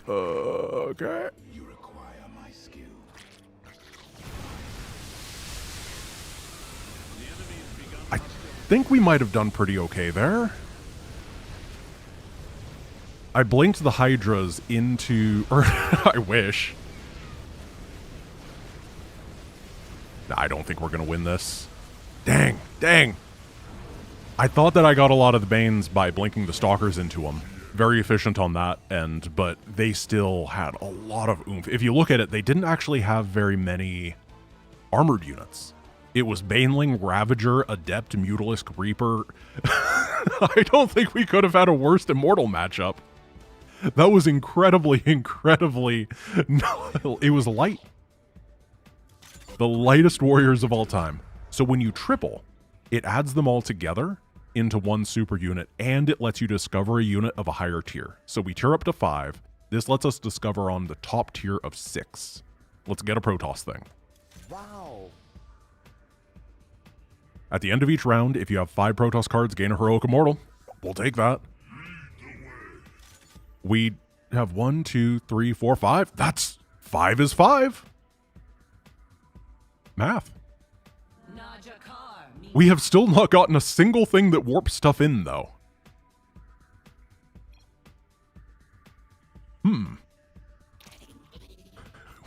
S1: Okay.
S3: You require my skill.
S1: I think we might have done pretty okay there. I blinked the Hydras into... Or, I wish. I don't think we're going to win this. Dang, dang. I thought that I got a lot of the Banes by blinking the Stalkers into them. Very efficient on that end, but they still had a lot of oomph. If you look at it, they didn't actually have very many armored units. It was Baneling, Ravager, Adept, Mutalisk, Reaper. I don't think we could have had a worse Immortal matchup. That was incredibly, incredibly... No, it was light. The lightest warriors of all time. So when you triple, it adds them all together into one super unit, and it lets you discover a unit of a higher tier. So we tier up to 5. This lets us discover on the top tier of 6. Let's get a Protoss thing.
S4: Wow.
S1: At the end of each round, if you have 5 Protoss cards, gain a Heroic Immortal. We'll take that. We have 1, 2, 3, 4, 5. That's 5 is 5. Math. We have still not gotten a single thing that warps stuff in, though.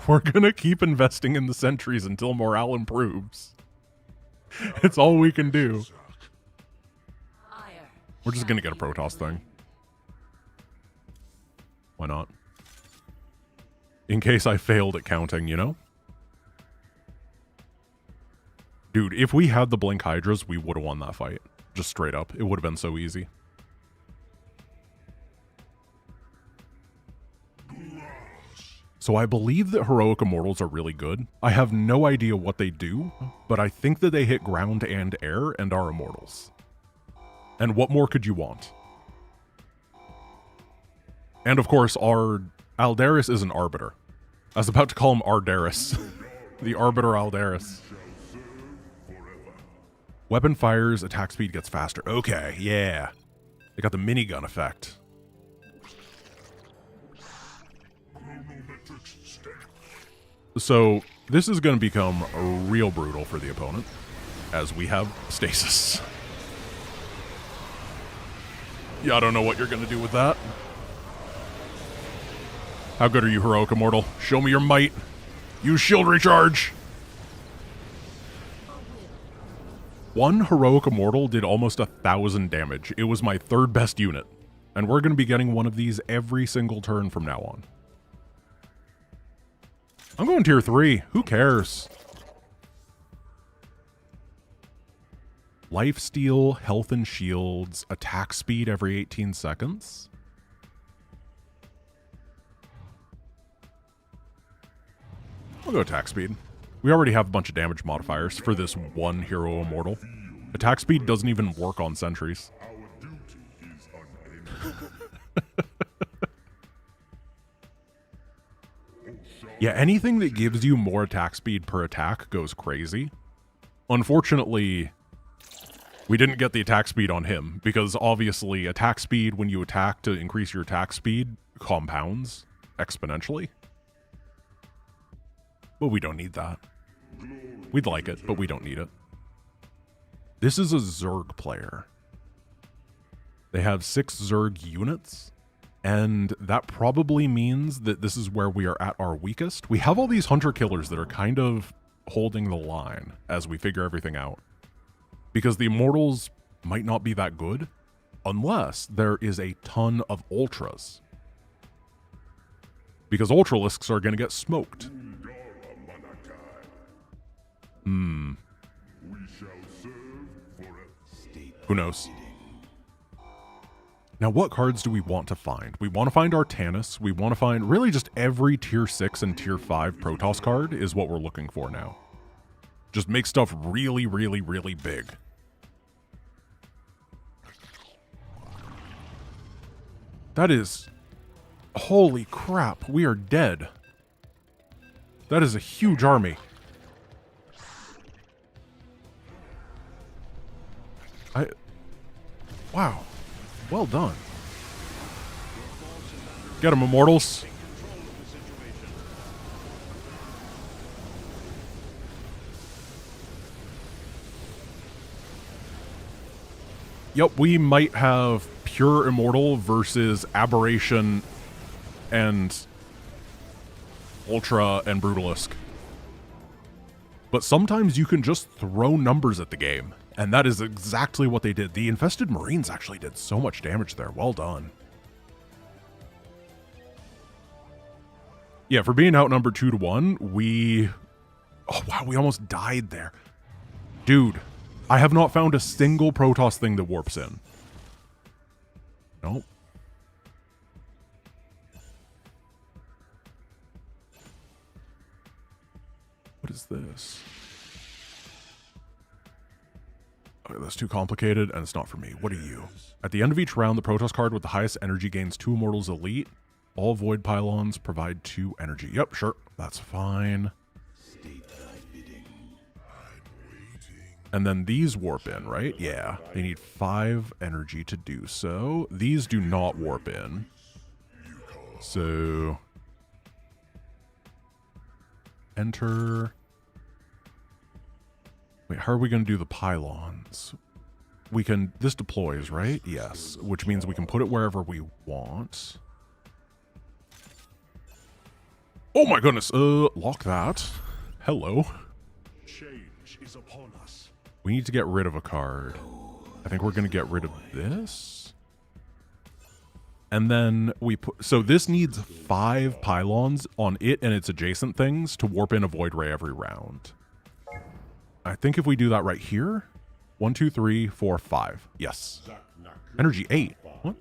S1: We're gonna keep investing in the sentries until morale improves. It's all we can do. We're just gonna get a Protoss thing. Why not? In case I failed at counting, you know? Dude, if we had the Blink Hydras, we would have won that fight. Just straight up. It would have been so easy. So I believe that Heroic Immortals are really good. I have no idea what they do, but I think that they hit ground and air and are Immortals. And what more could you want? And of course, our Aldaris is an Arbiter. I was about to call him Ardaris. The Arbiter Aldaris. Weapon fires, attack speed gets faster. Okay, yeah. They got the minigun effect. So, this is going to become real brutal for the opponent, as we have stasis. Yeah, I don't know what you're going to do with that. How good are you, Heroic Immortal? Show me your might. Use shield recharge. 1 Heroic Immortal did almost 1,000 damage. It was my 3rd best unit. And we're going to be getting one of these every single turn from now on. I'm going tier 3. Who cares? Lifesteal, health and shields, attack speed every 18 seconds. I'll go attack speed. We already have a bunch of damage modifiers for this 1 Hero Immortal. Attack speed doesn't even work on sentries. Yeah, anything that gives you more attack speed per attack goes crazy. Unfortunately, we didn't get the attack speed on him, because obviously attack speed, when you attack to increase your attack speed, compounds exponentially. But we don't need that. We'd like it, but we don't need it. This is a Zerg player. They have 6 Zerg units, and that probably means that this is where we are at our weakest. We have all these hunter-killers that are kind of holding the line as we figure everything out. Because the Immortals might not be that good, unless there is a ton of Ultras. Because Ultralisks are going to get smoked. Who knows? Now, what cards do we want to find? We want to find Artanis. We want to find really just every tier 6 and tier 5 Protoss card is what we're looking for now. Just make stuff really, really, really big. That is... Holy crap, we are dead. That is a huge army. Wow. Well done. Get him, Immortals. Yep, we might have pure Immortal versus Aberration and Ultra and Brutalisk. But sometimes you can just throw numbers at the game. And that is exactly what they did. The Infested Marines actually did so much damage there. Well done. Yeah, for being outnumbered 2-1, we... Oh, wow, we almost died there. Dude, I have not found a single Protoss thing that warps in. Nope. What is this? Okay, that's too complicated, and it's not for me. What are you? At the end of each round, the Protoss card with the highest energy gains 2 Immortals Elite. All Void Pylons provide 2 energy. Yep, sure. That's fine. And then these warp in, right? Yeah. They need 5 energy to do so. These do not warp in. So... Enter... Wait, how are we going to do the pylons? We can... This deploys, right? Yes. Which means we can put it wherever we want. Oh my goodness! Lock that. Hello.
S2: Change is upon us.
S1: We need to get rid of a card. I think we're going to get rid of this. And then we put... So this needs 5 pylons on it and its adjacent things to warp in a Void Ray every round. I think if we do that right here... 1, 2, 3, 4, 5. Yes. Energy 8. What?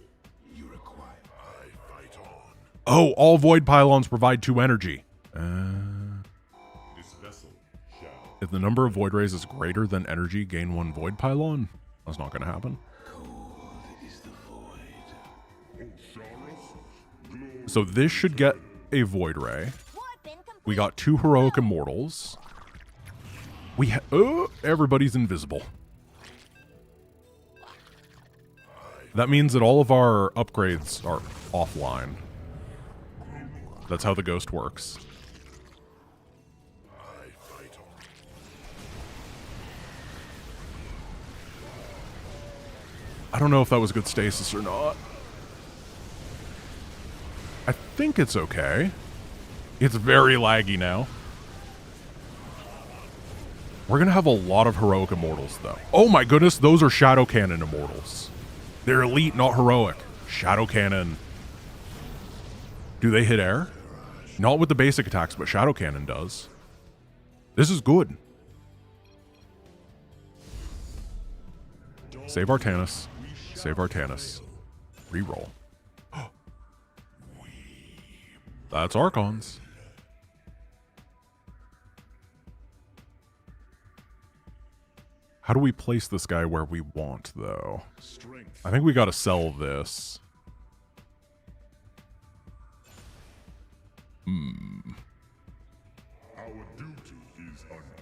S1: Oh, all Void Pylons provide 2 energy. If the number of Void Rays is greater than energy, gain 1 Void Pylon. That's not going to happen. So this should get a Void Ray. We got 2 Heroic Immortals. Everybody's invisible. That means that all of our upgrades are offline. That's how the ghost works. I don't know if that was good stasis or not. I think it's okay. It's very laggy now. We're going to have a lot of Heroic Immortals, though. Oh my goodness, those are Shadow Cannon Immortals. They're elite, not heroic. Shadow Cannon. Do they hit air? Not with the basic attacks, but Shadow Cannon does. This is good. Save Artanis. Save Artanis. Reroll. That's Archons. How do we place this guy where we want, though? I think we gotta sell this.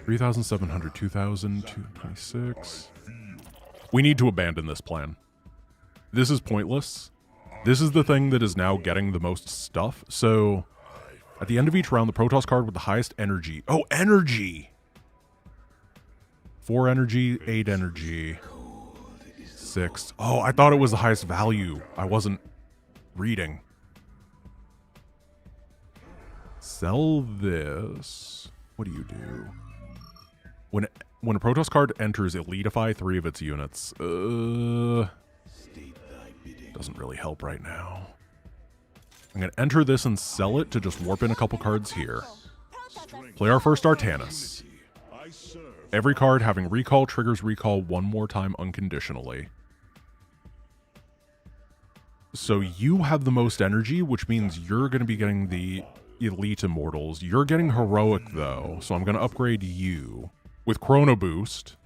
S1: 3,700, 2,000, 226. We need to abandon this plan. This is pointless. This is the thing that is now getting the most stuff. So, at the end of each round, the Protoss card with the highest energy. Oh, energy! 4 energy, 8 energy, 6. Oh, I thought it was the highest value. I wasn't reading. Sell this. What do you do? When a Protoss card enters, elitify 3 of its units. Doesn't really help right now. I'm going to enter this and sell it to just warp in a couple cards here. Play our first Artanis. Every card having recall triggers recall 1 more time unconditionally. So you have the most energy, which means you're going to be getting the Elite Immortals. You're getting Heroic, though, so I'm going to upgrade you with Chrono Boost.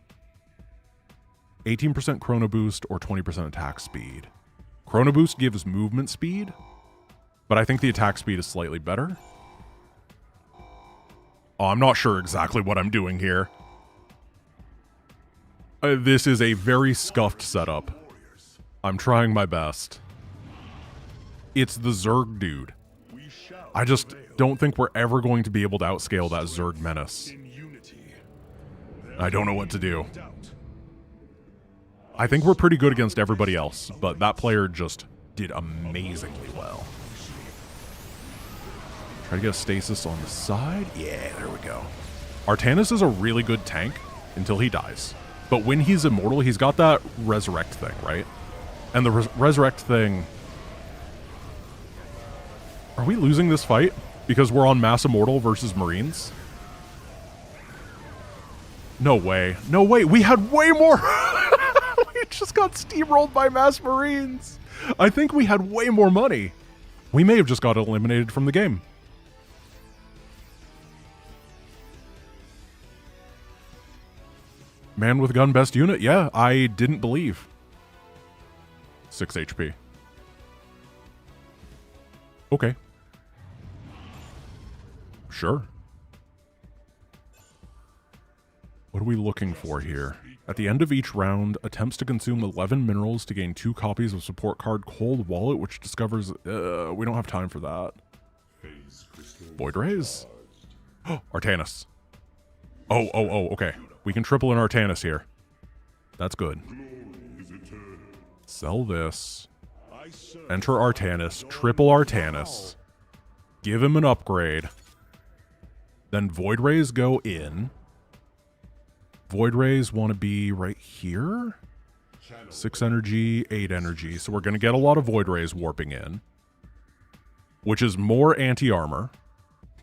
S1: 18% Chrono Boost or 20% attack speed. Chrono Boost gives movement speed, but I think the attack speed is slightly better. Oh, I'm not sure exactly what I'm doing here. This is a very scuffed setup. I'm trying my best. It's the Zerg dude. I just don't think we're ever going to be able to outscale that Zerg menace. I don't know what to do. I think we're pretty good against everybody else, but that player just did amazingly well. Try to get a stasis on the side. Yeah, there we go. Artanis is a really good tank until he dies. But when he's immortal, he's got that resurrect thing, right? And the resurrect thing... Are we losing this fight because we're on mass immortal versus Marines? No way. No way. We had way more. We just got steamrolled by mass Marines. I think we had way more money. We may have just got eliminated from the game. Man with gun best unit? Yeah, I didn't believe. 6 HP. Okay. Sure. What are we looking for here? At the end of each round, attempts to consume 11 minerals to gain 2 copies of support card Cold Wallet, which discovers... we don't have time for that. Void Rays? Artanis. Oh, okay. We can triple an Artanis here. That's good. Sell this. Enter Artanis. Triple Artanis. Give him an upgrade. Then Void Rays go in. Void Rays want to be right here. 6 energy, 8 energy. So we're going to get a lot of Void Rays warping in. Which is more anti-armor.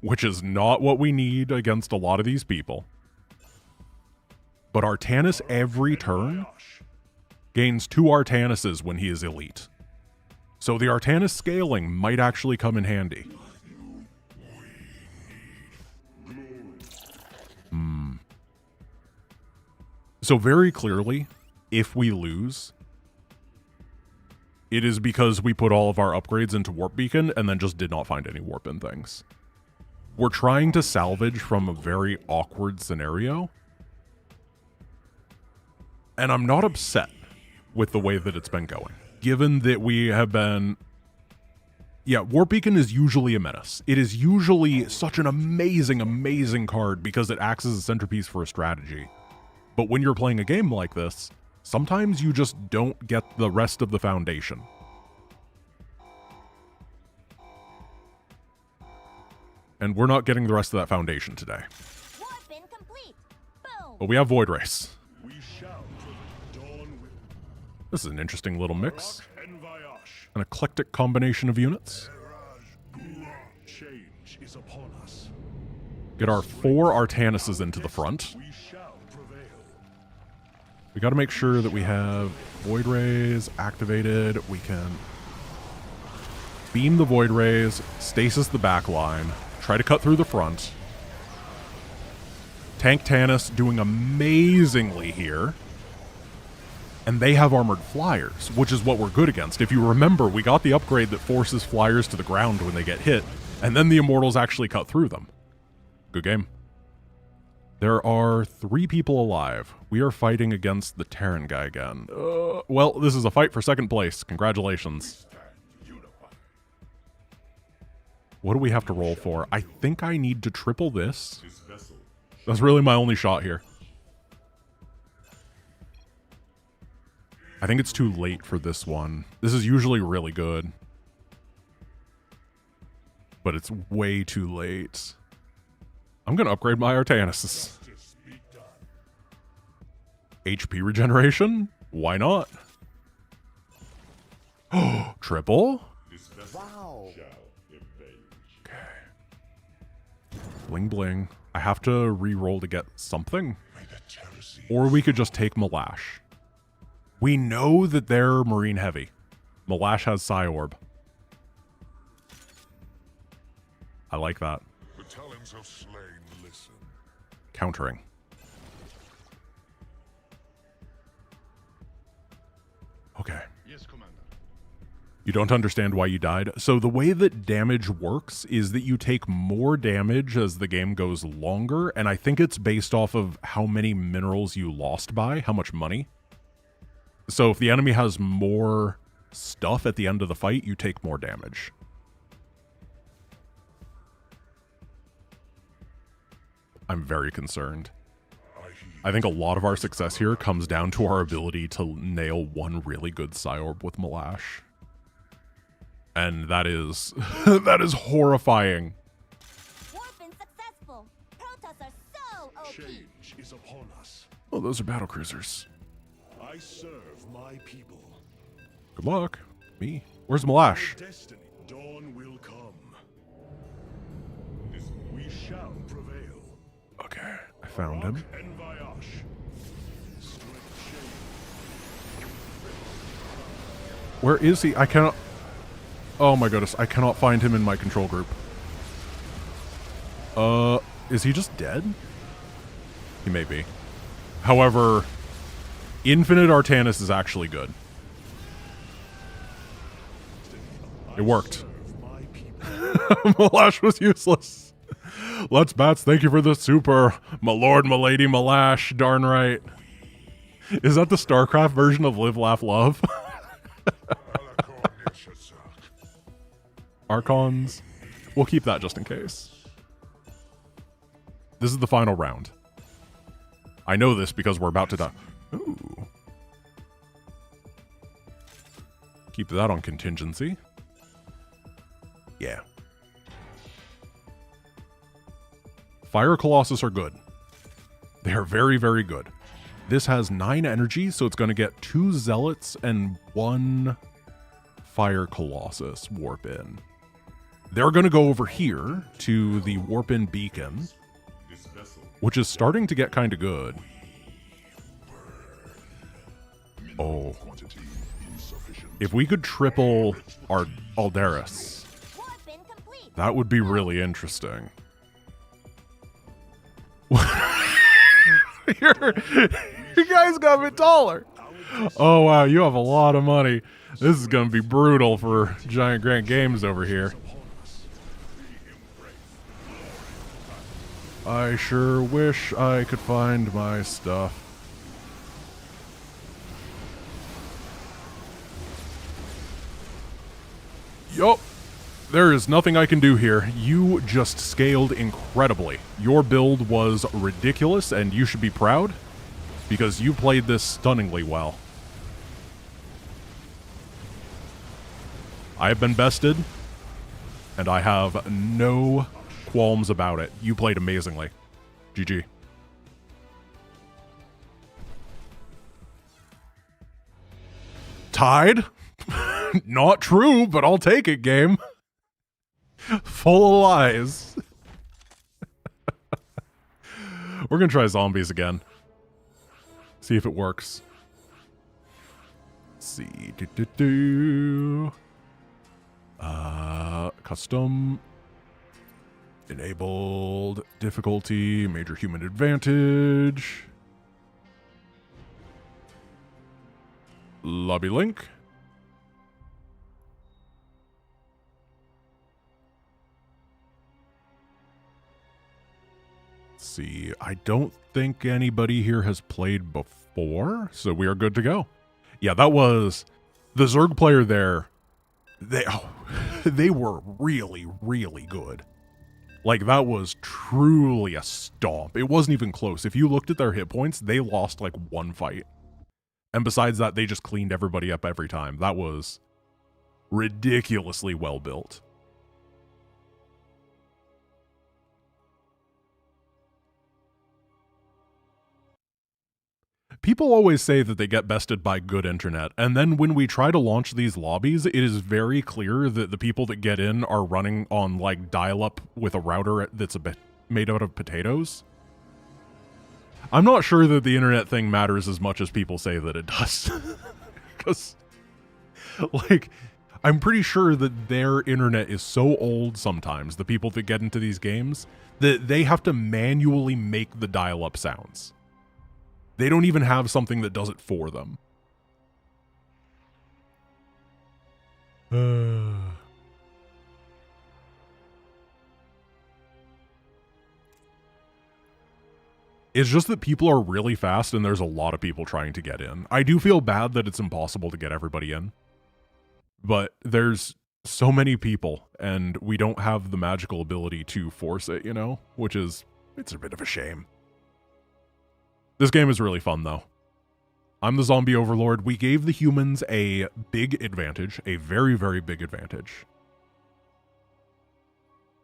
S1: Which is not what we need against a lot of these people. But Artanis every turn gains 2 Artanises when he is elite. So the Artanis scaling might actually come in handy. So very clearly, if we lose, it is because we put all of our upgrades into Warp Beacon and then just did not find any warp-in things. We're trying to salvage from a very awkward scenario. And I'm not upset with the way that it's been going, given that we have been... Yeah, Warp Beacon is usually a menace. It is usually such an amazing, amazing card because it acts as a centerpiece for a strategy. But when you're playing a game like this, sometimes you just don't get the rest of the foundation. And we're not getting the rest of that foundation today. But we have Void Race. This is an interesting little mix. An eclectic combination of units. Get our 4 Artanises into the front. We got to make sure that we have Void Rays activated. We can beam the Void Rays, stasis the back line, try to cut through the front. Tank Tanis doing amazingly here. And they have armored flyers, which is what we're good against. If you remember, we got the upgrade that forces flyers to the ground when they get hit, and then the Immortals actually cut through them. Good game. There are 3 people alive. We are fighting against the Tavern guy again. Well, this is a fight for second place. Congratulations. What do we have to roll for? I think I need to triple this. That's really my only shot here. I think it's too late for this one. This is usually really good. But it's way too late. I'm going to upgrade my Artanis. HP regeneration? Why not? Oh, triple?
S4: Wow.
S1: Okay. Bling bling. I have to re-roll to get something. Or we could just take Malash. We know that they're marine heavy. Malash has Psy Orb. I like that.
S3: Battalions of slain listen.
S1: Countering. Okay.
S2: Yes, Commander.
S1: You don't understand why you died. So the way that damage works is that you take more damage as the game goes longer, and I think it's based off of how many minerals you lost by, how much money. So if the enemy has more stuff at the end of the fight, you take more damage. I'm very concerned. I think a lot of our success here comes down to our ability to nail one really good Psy Orb with Malash. And that is that is horrifying.
S5: We've been successful. Protoss are so OP.
S3: Change is upon us.
S1: Oh, those are battle cruisers.
S3: I serve my people.
S1: Good luck. Me. Where's Malash?
S3: Destiny. Dawn will come. We shall prevail.
S1: Okay, I found him.
S3: And Vayash. Strength shade.
S1: Where is he? I cannot... Oh my goodness, I cannot find him in my control group. Is he just dead? He may be. However, Infinite Artanis is actually good. It worked. Malash was useless. Let's Bats, thank you for the super. My lord, my lady, Malash, darn right. Is that the StarCraft version of Live, Laugh, Love? Archons. We'll keep that just in case. This is the final round. I know this because we're about to die. Ooh. Keep that on contingency. Yeah. Fire Colossus are good. They are very, very good. This has 9 energy, so it's going to get 2 Zealots and 1 Fire Colossus warp in. They're going to go over here to the warp in beacon, which is starting to get kind of good. Oh. If we could triple our Aldaris, that would be really interesting. You guys got a bit taller. Oh, wow. You have a lot of money. This is going to be brutal for GiantGrantGames over here. I sure wish I could find my stuff. Yup. There is nothing I can do here. You just scaled incredibly. Your build was ridiculous, and you should be proud, because you played this stunningly well. I have been bested, and I have no qualms about it. You played amazingly. GG. Tied? Not true, but I'll take it, game. Full of lies. We're gonna try zombies again. See if it works. Let's see. Custom. Enabled. Difficulty. Major human advantage. Lobby link. see. I don't think anybody here has played before, so we are good to go. Yeah, that was the Zerg player there. They were really, really good. Like, that was truly a stomp. It wasn't even close. If you looked at their hit points, they lost like one fight. And besides that, they just cleaned everybody up every time. That was ridiculously well built. People always say that they get bested by good internet, and then when we try to launch these lobbies, it is very clear that the people that get in are running on, like, dial-up with a router that's a bit made out of potatoes. I'm not sure that the internet thing matters as much as people say that it does. Because, like, I'm pretty sure that their internet is so old sometimes, the people that get into these games, that they have to manually make the dial-up sounds. They don't even have something that does it for them. It's just that people are really fast and there's a lot of people trying to get in. I do feel bad that it's impossible to get everybody in. But there's so many people and we don't have the magical ability to force it, you know? Which is, it's a bit of a shame. This game is really fun, though. I'm the zombie overlord. We gave the humans a big advantage, a very, very big advantage.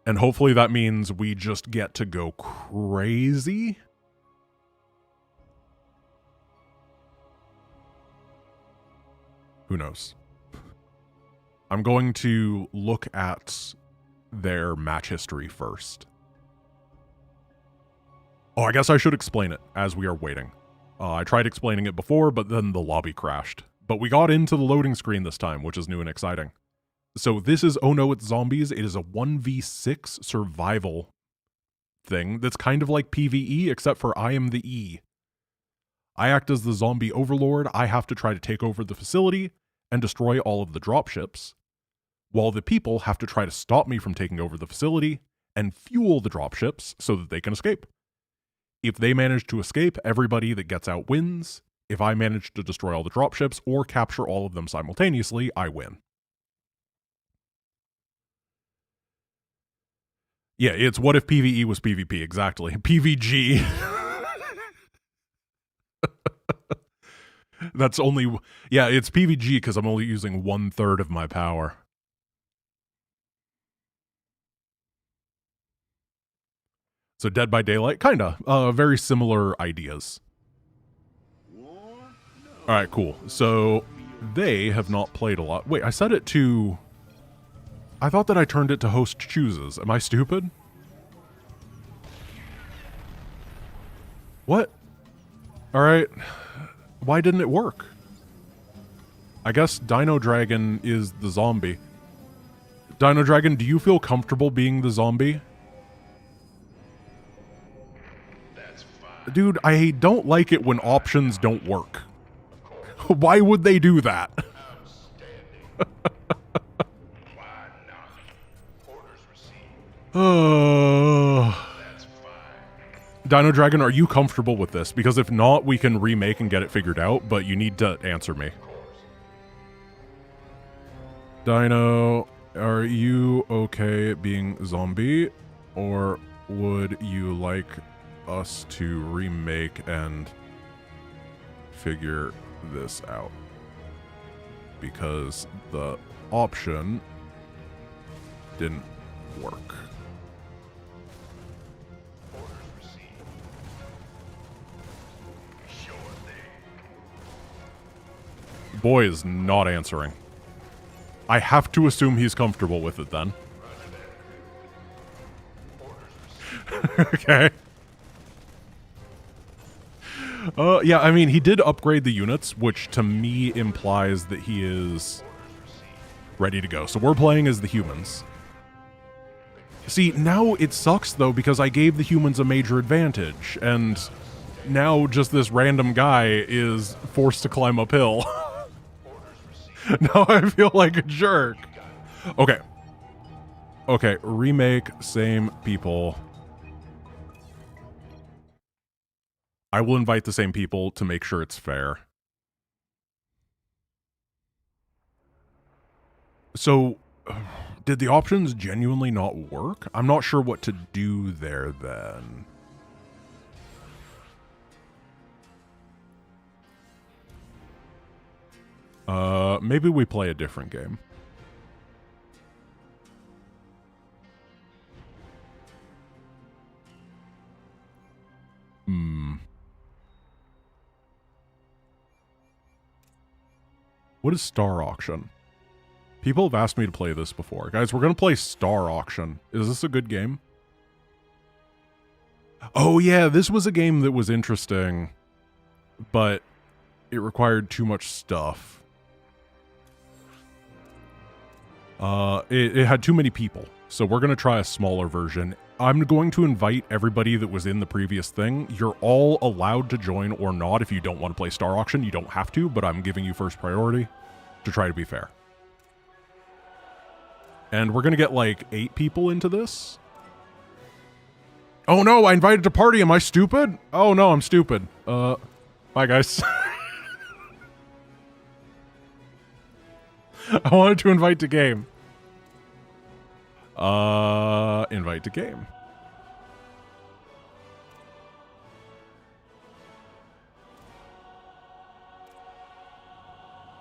S1: And hopefully that means we just get to go crazy. Who knows? I'm going to look at their match history first. Oh, I guess I should explain it as we are waiting. I tried explaining it before, but then the lobby crashed. But we got into the loading screen this time, which is new and exciting. So this is Oh No, It's Zombies. It is a 1v6 survival thing that's kind of like PvE, except for I am the E. I act as the zombie overlord. I have to try to take over the facility and destroy all of the dropships, while the people have to try to stop me from taking over the facility and fuel the dropships so that they can escape. If they manage to escape, everybody that gets out wins. If I manage to destroy all the dropships or capture all of them simultaneously, I win. Yeah, it's what if PvE was PvP, exactly. PvG. That's only... Yeah, it's PvG because I'm only using 1/3 of my power. So Dead by Daylight, kinda. Very similar ideas. Alright, cool. So they have not played a lot. Wait, I set it to... I thought that I turned it to host chooses. Am I stupid? What? Alright. Why didn't it work? I guess Dino Dragon is the zombie. Dino Dragon, do you feel comfortable being the zombie? Dude, I don't like it when options don't work. Why would they do that? Dino Dragon, are you comfortable with this? Because if not, we can remake and get it figured out, but you need to answer me. Dino, are you okay being zombie? Or would you like us to remake and figure this out? Because the option didn't work. Boy is not answering. I have to assume he's comfortable with it then. Okay. Yeah, I mean, he did upgrade the units, which to me implies that he is ready to go. So we're playing as the humans. See, now it sucks, though, because I gave the humans a major advantage, and now just this random guy is forced to climb uphill. Now I feel like a jerk. Okay. Okay, remake, same people. I will invite the same people to make sure it's fair. So, did the options genuinely not work? I'm not sure what to do there then. Maybe we play a different game. What is Star Auction? People have asked me to play this before. Guys, we're going to play Star Auction. Is this a good game? Oh yeah, this was a game that was interesting, but it required too much stuff. It had too many people, so we're going to try a smaller version. I'm going to invite everybody that was in the previous thing. You're all allowed to join or not if you don't want to play Star Auction. You don't have to, but I'm giving you first priority to try to be fair. And we're going to get like 8 people into this. Oh no, I invited to party. Am I stupid? Oh no, I'm stupid. Bye guys. I wanted to invite to game. Invite to game.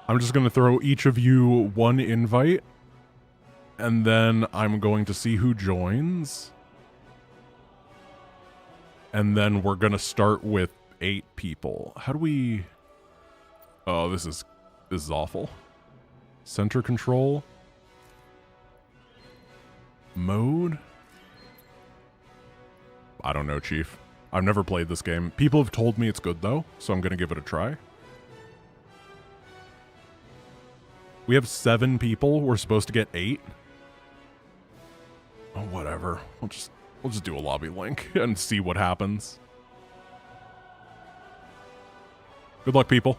S1: I'm just going to throw each of you one invite. And then I'm going to see who joins. And then we're going to start with 8 people. How do we... Oh, this is awful. Center control. Mode. I don't know, Chief. I've never played this game. People have told me it's good, though, so I'm going to give it a try. We have 7 people. We're supposed to get 8. Oh, whatever. We'll just do a lobby link and see what happens. Good luck, people.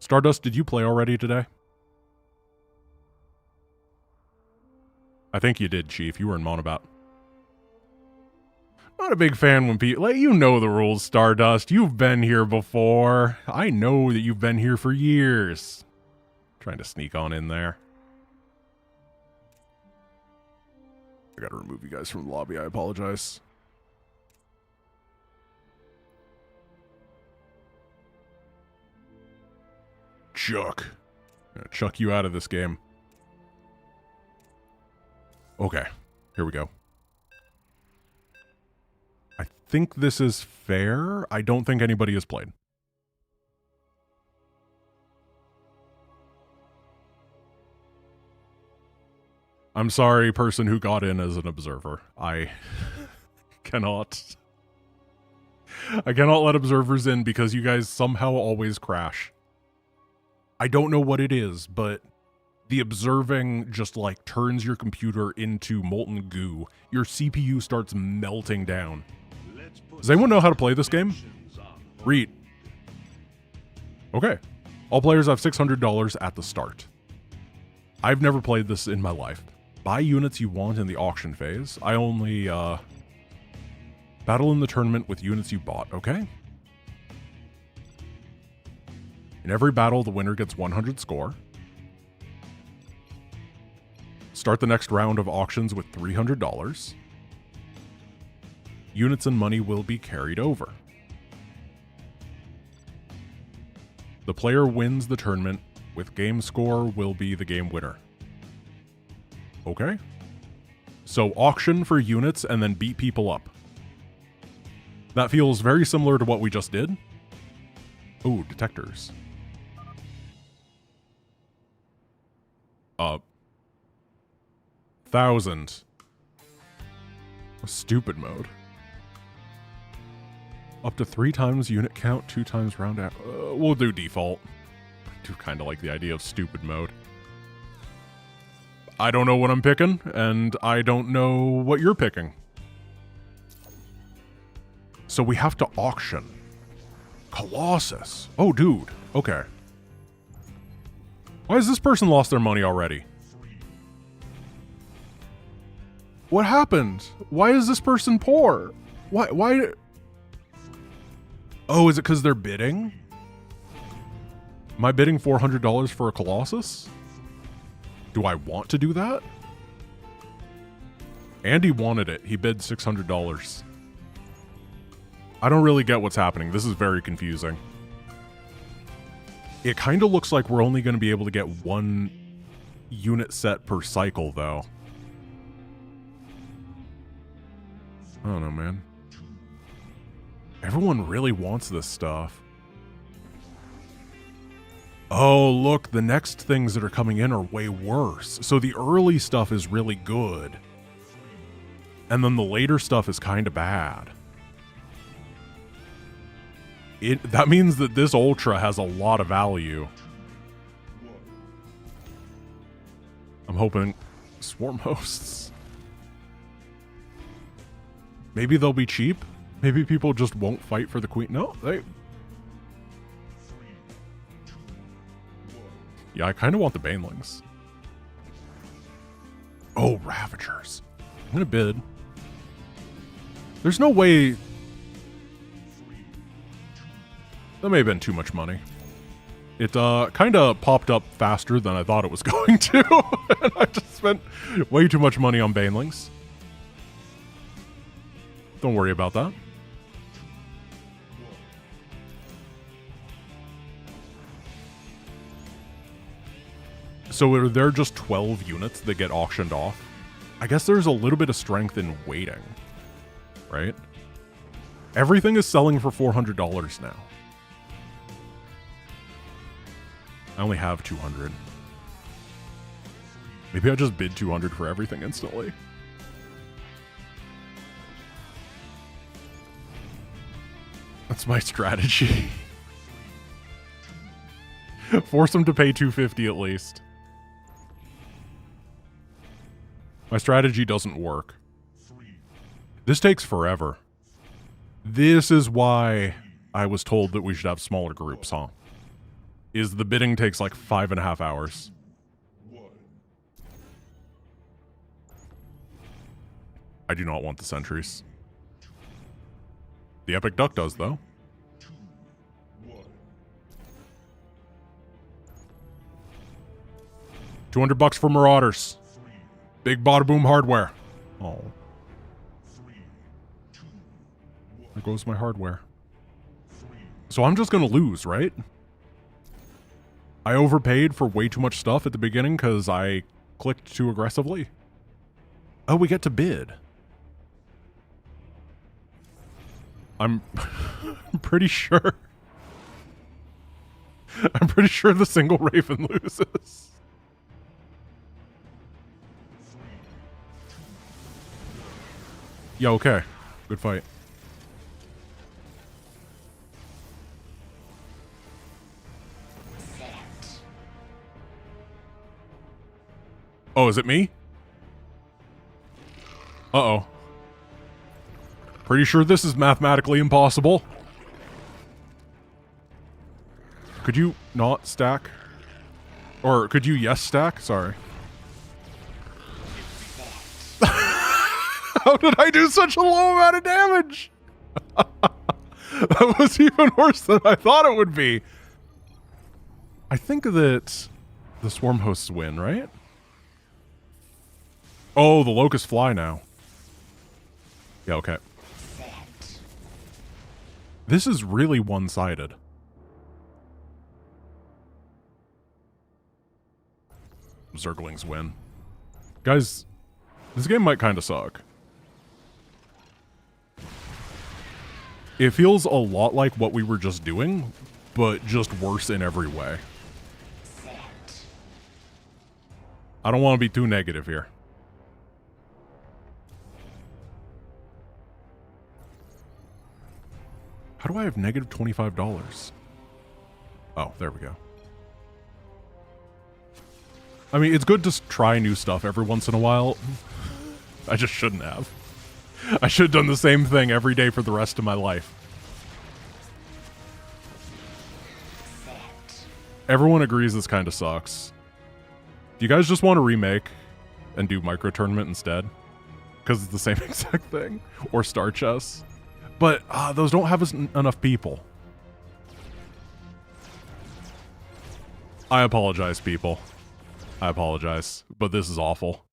S1: Stardust, did you play already today? I think you did, Chief. You were in Monabat. Not a big fan when people... Like, you know the rules, Stardust. You've been here before. I know that you've been here for years. Trying to sneak on in there. I gotta remove you guys from the lobby. I apologize. Chuck. I'm gonna chuck you out of this game. Okay. Here we go. I think this is fair. I don't think anybody has played. I'm sorry, person who got in as an observer. I cannot let observers in because you guys somehow always crash. I don't know what it is, but the observing just like turns your computer into molten goo. Your CPU starts melting down. Does anyone know how to play this game? Read. Okay. All players have $600 at the start. I've never played this in my life. Buy units you want in the auction phase. I only, battle in the tournament with units you bought, okay? In every battle, the winner gets 100 score. Start the next round of auctions with $300. Units and money will be carried over. The player wins the tournament with game score will be the game winner. Okay. So auction for units and then beat people up. That feels very similar to what we just did. Ooh, detectors. $1,000. Stupid mode. Up to 3 times unit count, 2 times round app. We'll do default. I do kind of like the idea of stupid mode. I don't know what I'm picking, and I don't know what you're picking. So we have to auction. Colossus. Oh, dude. Okay. Why has this person lost their money already? What happened? Why is this person poor? Why? Oh, is it because they're bidding? Am I bidding $400 for a Colossus? Do I want to do that? Andy wanted it. He bid $600. I don't really get what's happening. This is very confusing. It kind of looks like we're only going to be able to get one unit set per cycle, though. I don't know, man. Everyone really wants this stuff. Oh, look, the next things that are coming in are way worse. So the early stuff is really good. And then the later stuff is kind of bad. That means that this Ultra has a lot of value. I'm hoping Swarm Hosts. Maybe they'll be cheap. Maybe people just won't fight for the Queen. No, they... Yeah, I kind of want the Banelings. Oh, Ravagers. I'm going to bid. There's no way... That may have been too much money. It kind of popped up faster than I thought it was going to. And I just spent way too much money on Banelings. Don't worry about that. So are there just 12 units that get auctioned off? I guess there's a little bit of strength in waiting, right? Everything is selling for $400 now. I only have 200. Maybe I just bid 200 for everything instantly. That's my strategy. Force them to pay 250 at least. My strategy doesn't work. This takes forever. This is why I was told that we should have smaller groups, huh? Is the bidding takes like 5.5 hours. I do not want the sentries. The Epic Duck does, though. $200 for Marauders. Big Bada Boom hardware. Oh. There goes my hardware. So I'm just gonna lose, right? I overpaid for way too much stuff at the beginning because I clicked too aggressively. Oh, we get to bid. I'm pretty sure. I'm pretty sure the single Raven loses. Yeah, okay. Good fight. Oh, is it me? Uh-oh. Pretty sure this is mathematically impossible. Could you not stack? Or could you yes stack? Sorry. How did I do such a low amount of damage? That was even worse than I thought it would be. I think that the Swarm Hosts win, right? Oh, the Locusts fly now. Yeah, okay. This is really one-sided. Zerglings win. Guys, this game might kind of suck. It feels a lot like what we were just doing, but just worse in every way. I don't want to be too negative here. How do I have negative $25? Oh, there we go. I mean, it's good to try new stuff every once in a while. I just shouldn't have. I should have done the same thing every day for the rest of my life. Everyone agrees this kind of sucks. Do you guys just want to remake and do micro tournament instead? because it's the same exact thing. Or Star Chess. But those don't have enough people. I apologize, people. I apologize, but this is awful.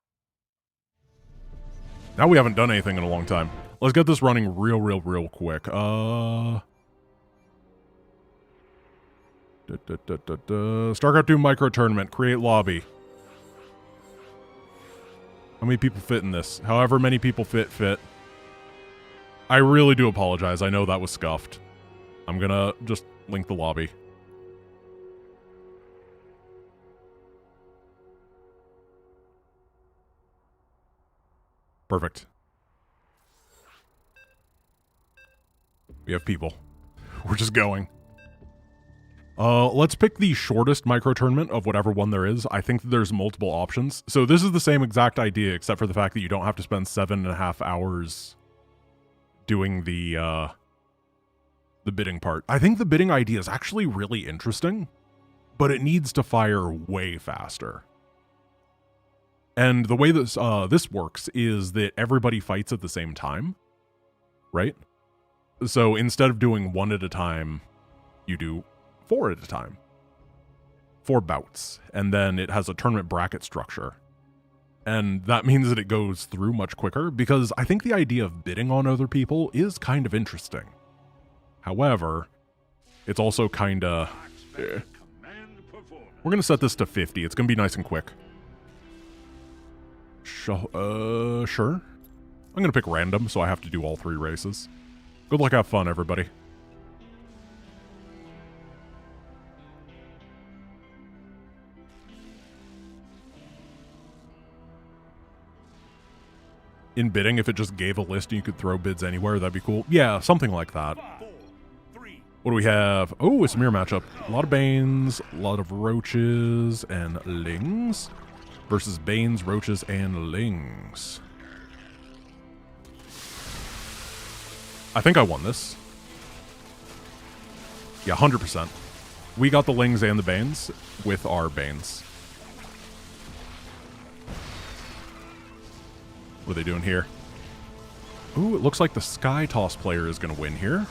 S1: Now we haven't done anything in a long time. Let's get this running real quick. StarCraft 2 micro tournament. Create lobby. How many people fit in this? However many people fit. I really do apologize. I know that was scuffed. I'm gonna just link the lobby. Perfect. We have people. We're just going. Let's pick the shortest micro tournament of whatever one there is. I think that there's multiple options. So this is the same exact idea, except for the fact that you don't have to spend 7.5 hours doing the bidding part. I think the bidding idea is actually really interesting, but it needs to fire way faster. And the way this this works is that everybody fights at the same time, right? So instead of doing 1 at a time, you do 4 at a time. 4 bouts. And then it has a tournament bracket structure. And that means that it goes through much quicker, because I think the idea of bidding on other people is kind of interesting. However, it's also kind of... We're going to set this to 50. It's going to be nice and quick. Sure. I'm going to pick random, so I have to do all 3 races. Good luck, have fun, everybody. In bidding, if it just gave a list and you could throw bids anywhere, that'd be cool. Yeah, something like that.
S2: 5, 4, 3.
S1: What do we have? Oh, it's a mirror matchup. A lot of Banes, a lot of Roaches and Lings versus Banes, Roaches, and Lings. I think I won this. Yeah, 100%. We got the Lings and the Banes with our Banes. What are they doing here? Ooh, it looks like the Sky Toss player is going to win here.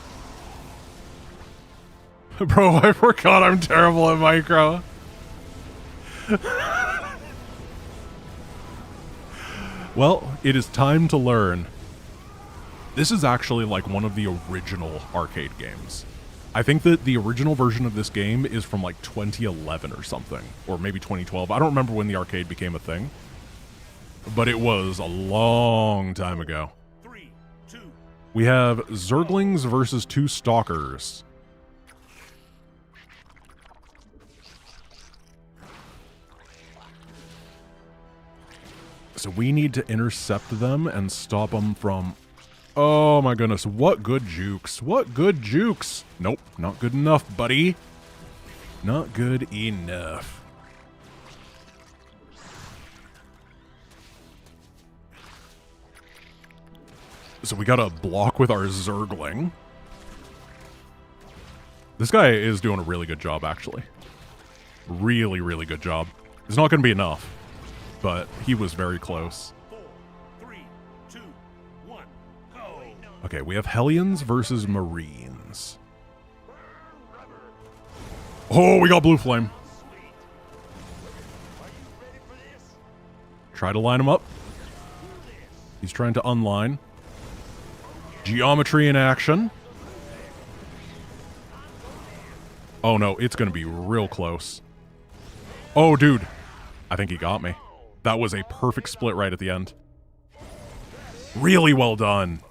S1: Bro, I forgot I'm terrible at micro. Well, it is time to learn. This is actually like one of the original arcade games. I think that the original version of this game is from like 2011 or something, or maybe 2012. I don't remember when the arcade became a thing, but it was a long time ago.
S2: 3, 2.
S1: We have Zerglings versus 2 Stalkers. So we need to intercept them and stop them from... Oh my goodness, what good jukes. What good jukes. Nope, not good enough, buddy. Not good enough. So we got a block with our Zergling. This guy is doing a really good job, actually. Really, really good job. It's not going to be enough, but he was very close.
S2: 4, 3, 2, 1, go.
S1: Okay, we have Hellions versus Marines. Oh, we got Blue Flame. Try to line him up. He's trying to unline. Geometry in action. Oh no, it's going to be real close. Oh, dude. I think he got me. That was a perfect split right at the end. Really well done.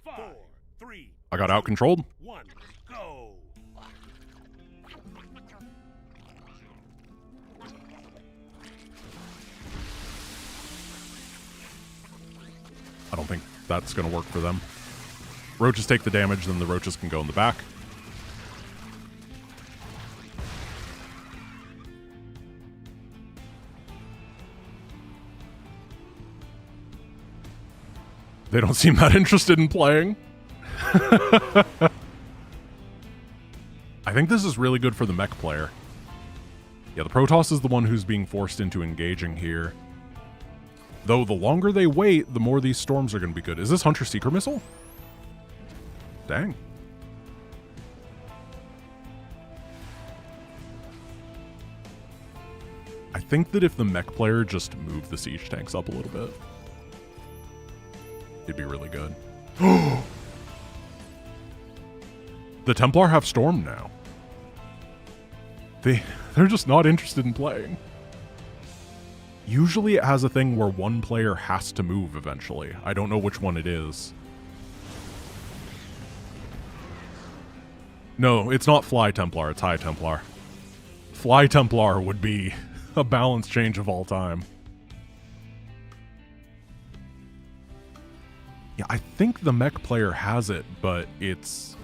S2: 5, 3,
S1: I got out-controlled.
S2: 1, go.
S1: I don't think that's going to work for them. Roaches take the damage, then the Roaches can go in the back. They don't seem that interested in playing. I think this is really good for the mech player. Yeah, the Protoss is the one who's being forced into engaging here. Though the longer they wait, the more these storms are going to be good. Is this Hunter Seeker Missile? Dang. I think that if the mech player just moved the siege tanks up a little bit, it'd be really good. The Templar have Storm now. They're just not interested in playing. Usually it has a thing where one player has to move eventually. I don't know which one it is. No, it's not Fly Templar, it's High Templar. Fly Templar would be a balance change of all time. Yeah, I think the mech player has it, but it's...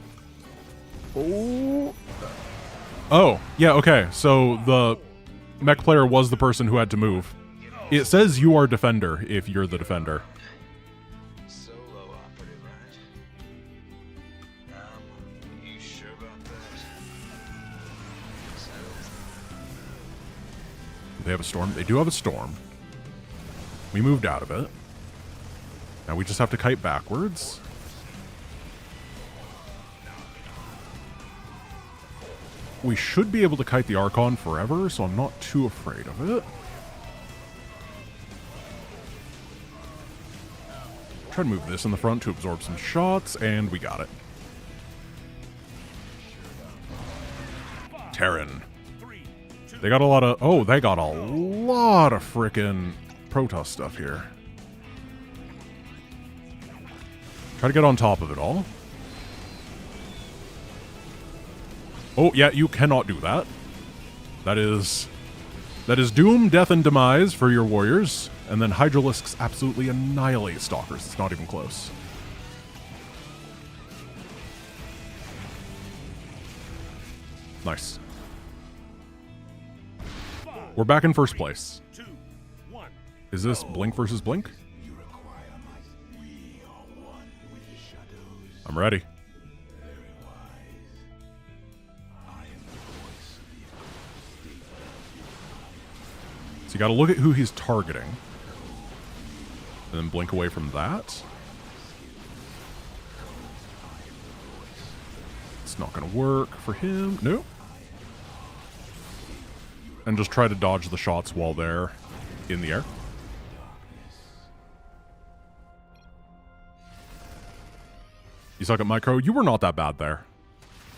S1: Oh, yeah, okay. So the mech player was the person who had to move. It says you are defender if you're the defender.
S4: Solo operative, right? You sure about that?
S1: They have a storm. They do have a storm. We moved out of it. Now we just have to kite backwards. We should be able to kite the Archon forever, so I'm not too afraid of it. Try to move this in the front to absorb some shots, and we got it. Terran. They got a lot of... Oh, they got a lot of frickin' Protoss stuff here. Try to get on top of it all. Oh, yeah, you cannot do that. That is doom, death, and demise for your warriors. And then Hydralisks absolutely annihilate Stalkers. It's not even close. Nice. We're back in first place. Is this Blink versus Blink? I'm ready. So you gotta look at who he's targeting. And then blink away from that. It's not gonna work for him. Nope. And just try to dodge the shots while they're in the air. You suck at micro? You were not that bad there.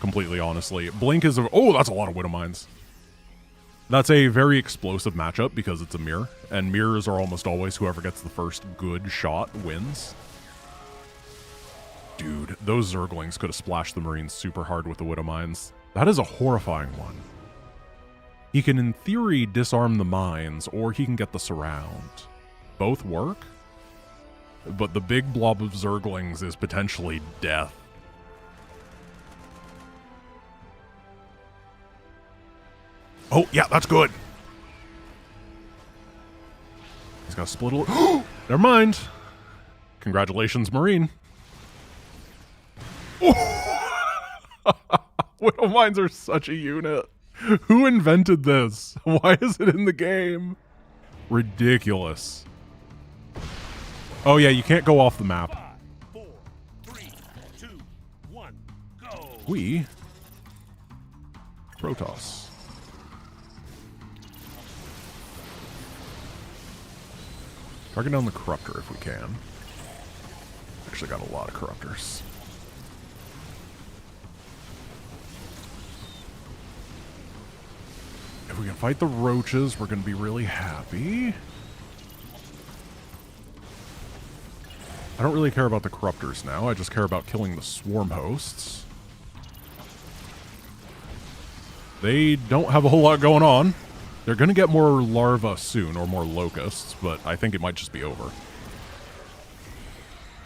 S1: Completely honestly. Blink is a... Oh, that's a lot of Widow Mines. That's a very explosive matchup because it's a mirror, and mirrors are almost always whoever gets the first good shot wins. Dude, those Zerglings could have splashed the Marines super hard with the Widow Mines. That is a horrifying one. He can, in theory, disarm the mines, or he can get the surround. Both work, but the big blob of Zerglings is potentially death. Oh, yeah, that's good. He's got to split a little. Never mind. Congratulations, Marine. Widow Mines are such a unit. Who invented this? Why is it in the game? Ridiculous. Oh, yeah, you can't go off the map.
S2: 5, 4, 3, 2, 1, go.
S1: We... Protoss. Target down the Corruptor if we can. Actually got a lot of Corruptors. If we can fight the Roaches, we're going to be really happy. I don't really care about the Corruptors now. I just care about killing the Swarm Hosts. They don't have a whole lot going on. They're going to get more larvae soon, or more locusts, but I think it might just be over.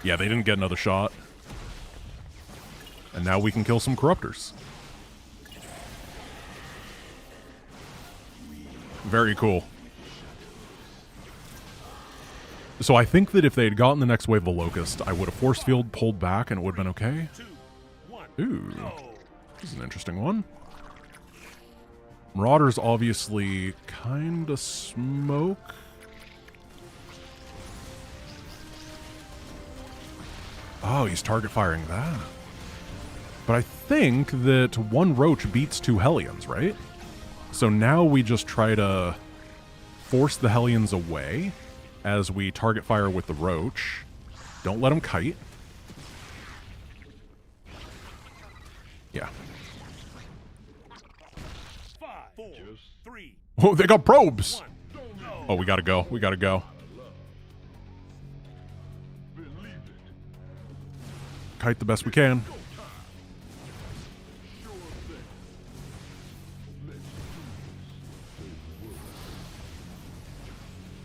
S1: Yeah, they didn't get another shot. And now we can kill some Corruptors. Very cool. So I think that if they had gotten the next wave of Locust, I would have force field pulled back and it would have been okay.
S2: 2, 1,
S1: Ooh,
S2: go.
S1: this is an interesting one. Marauders obviously kind of smoke. Oh, he's target firing that. But I think that one roach beats 2 Hellions, right? So now we just try to force the Hellions away as we target fire with the roach. Don't let him kite. Yeah.
S2: 5, 4, 3,
S1: Oh, they got probes!
S2: 1, go.
S1: Oh, we gotta go. We gotta go. Kite the best we can.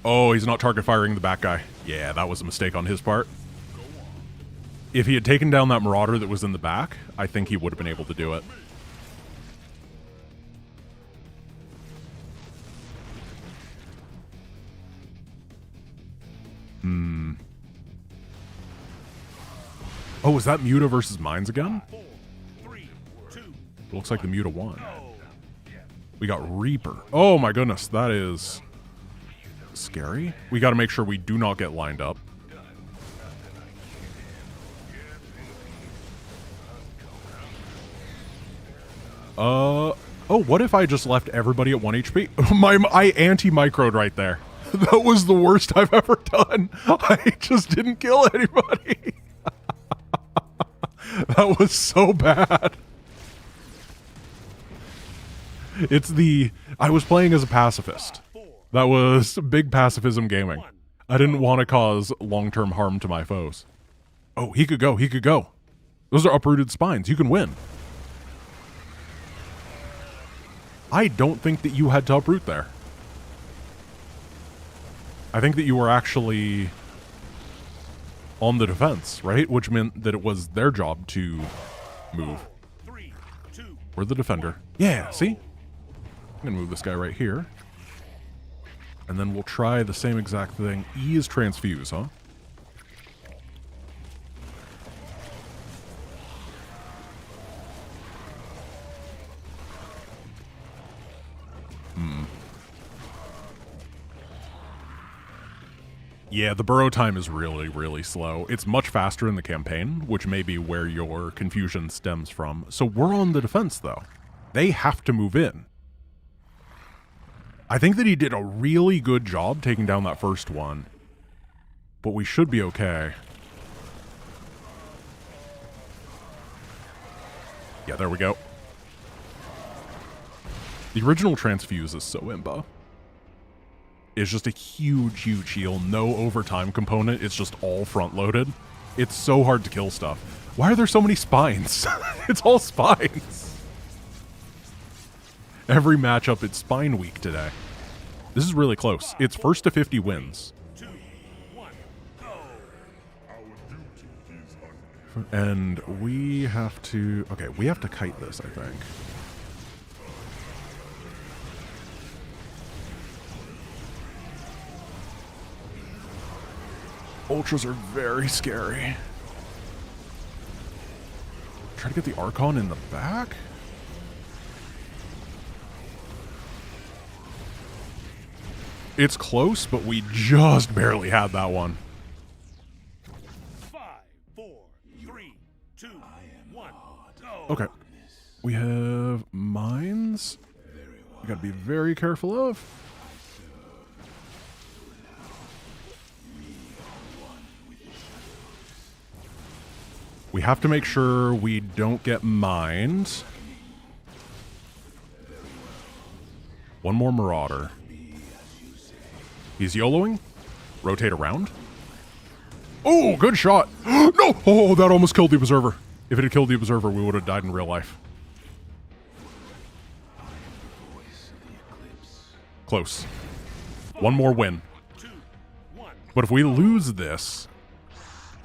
S1: Oh, he's not target firing the back guy. Yeah, that was a mistake on his part. If he had taken down that Marauder that was in the back, I think he would have been able to do it. Oh, is that Muta versus Mines again?
S2: 4, 3, 2,
S1: It looks like the Muta won. We got Reaper. Oh my goodness, that is scary. We got to make sure we do not get lined up. Oh, what if I just left everybody at 1 HP? I anti-microed right there. That was the worst I've ever done. I just didn't kill anybody. That was so bad. I was playing as a pacifist. That was big pacifism gaming. I didn't want to cause long-term harm to my foes. Oh, he could go. He could go. Those are uprooted spines. You can win. I don't think that you had to uproot there. I think that you were actually on the defense, right? Which meant that it was their job to move.
S2: 3, 2,
S1: We're the defender. Yeah, see? I'm going to move this guy right here. And then we'll try the same exact thing. E is transfuse, huh? Yeah, the burrow time is really, really slow. It's much faster in the campaign, which may be where your confusion stems from. So we're on the defense, though. They have to move in. I think that he did a really good job taking down that first one. But we should be okay. Yeah, there we go. The original transfuse is so imba. It's just a huge, huge heal. No overtime component. It's just all front-loaded. It's so hard to kill stuff. Why are there so many spines? It's all spines. Every matchup, it's spine week today. This is really close. It's first to 50 wins.
S2: 2, 1, go.
S1: And we have to... Okay, we have to kite this, I think. Ultras are very scary. Try to get the Archon in the back? It's close, but we just barely had that one.
S2: 5, 4, 3, 2, 1, go.
S1: Okay. We have mines. We gotta be very careful of. We have to make sure we don't get mined. One more Marauder. He's YOLOing. Rotate around. Oh, good shot. No! Oh, that almost killed the Observer. If it had killed the Observer, we would have died in real life. Close. One more win.
S2: 2, 1.
S1: But if we lose this,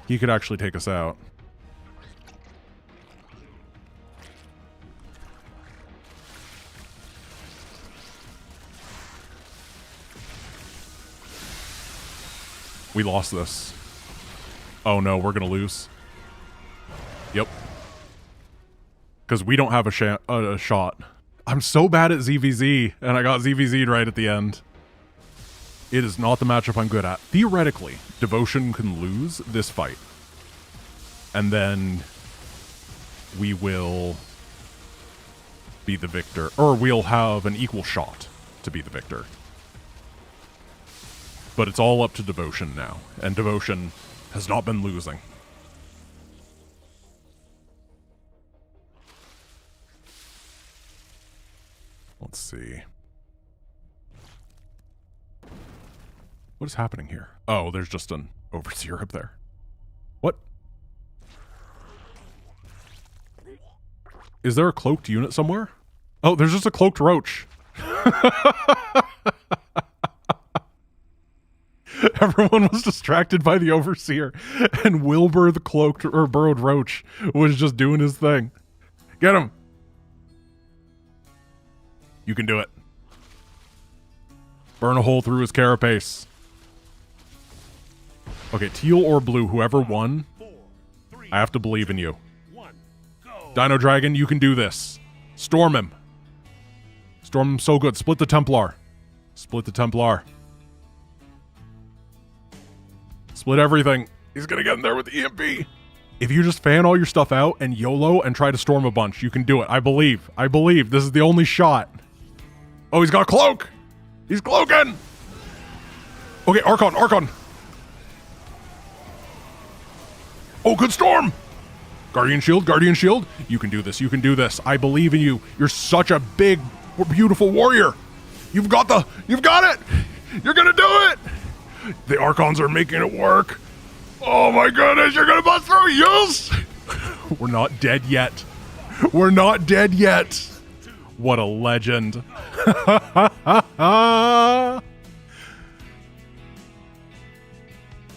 S1: he could actually take us out. We lost this. Oh no, we're gonna lose. Yep. Because we don't have a shot. I'm so bad at ZVZ, and I got ZVZ'd right at the end. It is not the matchup I'm good at. Theoretically, Devotion can lose this fight. And then we will be the victor. Or we'll have an equal shot to be the victor. But it's all up to Devotion now. And Devotion has not been losing. Let's see. What is happening here? Oh, there's just an overseer up there. What? Is there a cloaked unit somewhere? Oh, there's just a cloaked roach. Everyone was distracted by the overseer, and Wilbur the cloaked or burrowed roach was just doing his thing. Get him! You can do it. Burn a hole through his carapace. Okay, teal or blue, whoever won,
S2: 4, 3,
S1: I have to believe in you.
S2: 1, go.
S1: Dino Dragon, you can do this. Storm him. Storm him so good. Split the Templar. Split the Templar. Split everything. He's gonna get in there with the EMP. If you just fan all your stuff out and YOLO and try to storm a bunch, you can do it. I believe. I believe. This is the only shot. Oh, he's got a cloak. He's cloaking. Okay, Archon, Archon. Oh, good storm. Guardian Shield. You can do this. You can do this. I believe in you. You're such a big, beautiful warrior. You've got it. You're gonna do it. The Archons are making it work. Oh my goodness, you're gonna bust through. Yes. We're not dead yet. We're not dead yet. What a legend.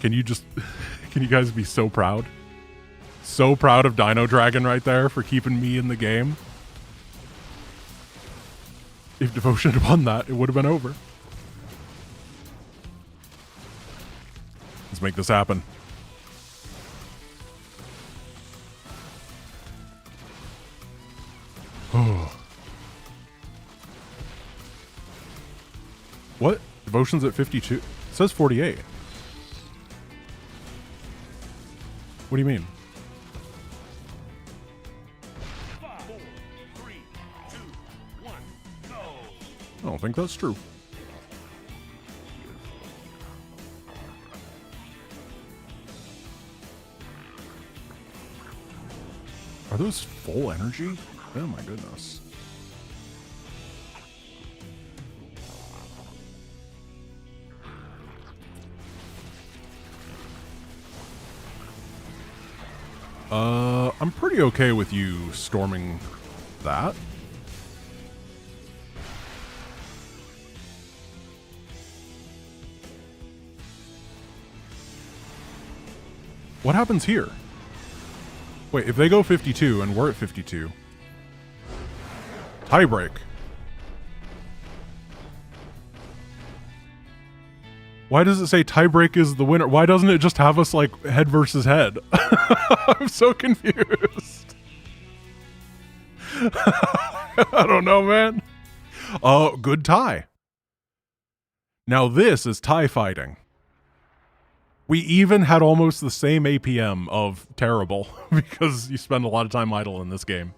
S1: Can you guys be so proud? So proud of Dino Dragon right there for keeping me in the game. If Devotion had won that, it would have been over. Let's make this happen. Oh. What? Devotion's at 52? It says 48. What do you mean?
S2: 5, 4, 3, 2, 1, go.
S1: I don't think that's true. Are those full energy? Oh my goodness. I'm pretty okay with you storming that. What happens here? Wait, if they go 52 and we're at 52. Tiebreak. Why does it say tiebreak is the winner? Why doesn't it just have us like head versus head? I'm so confused. I don't know, man. Oh, good tie. Now this is tie fighting. We even had almost the same APM of terrible because you spend a lot of time idle in this game.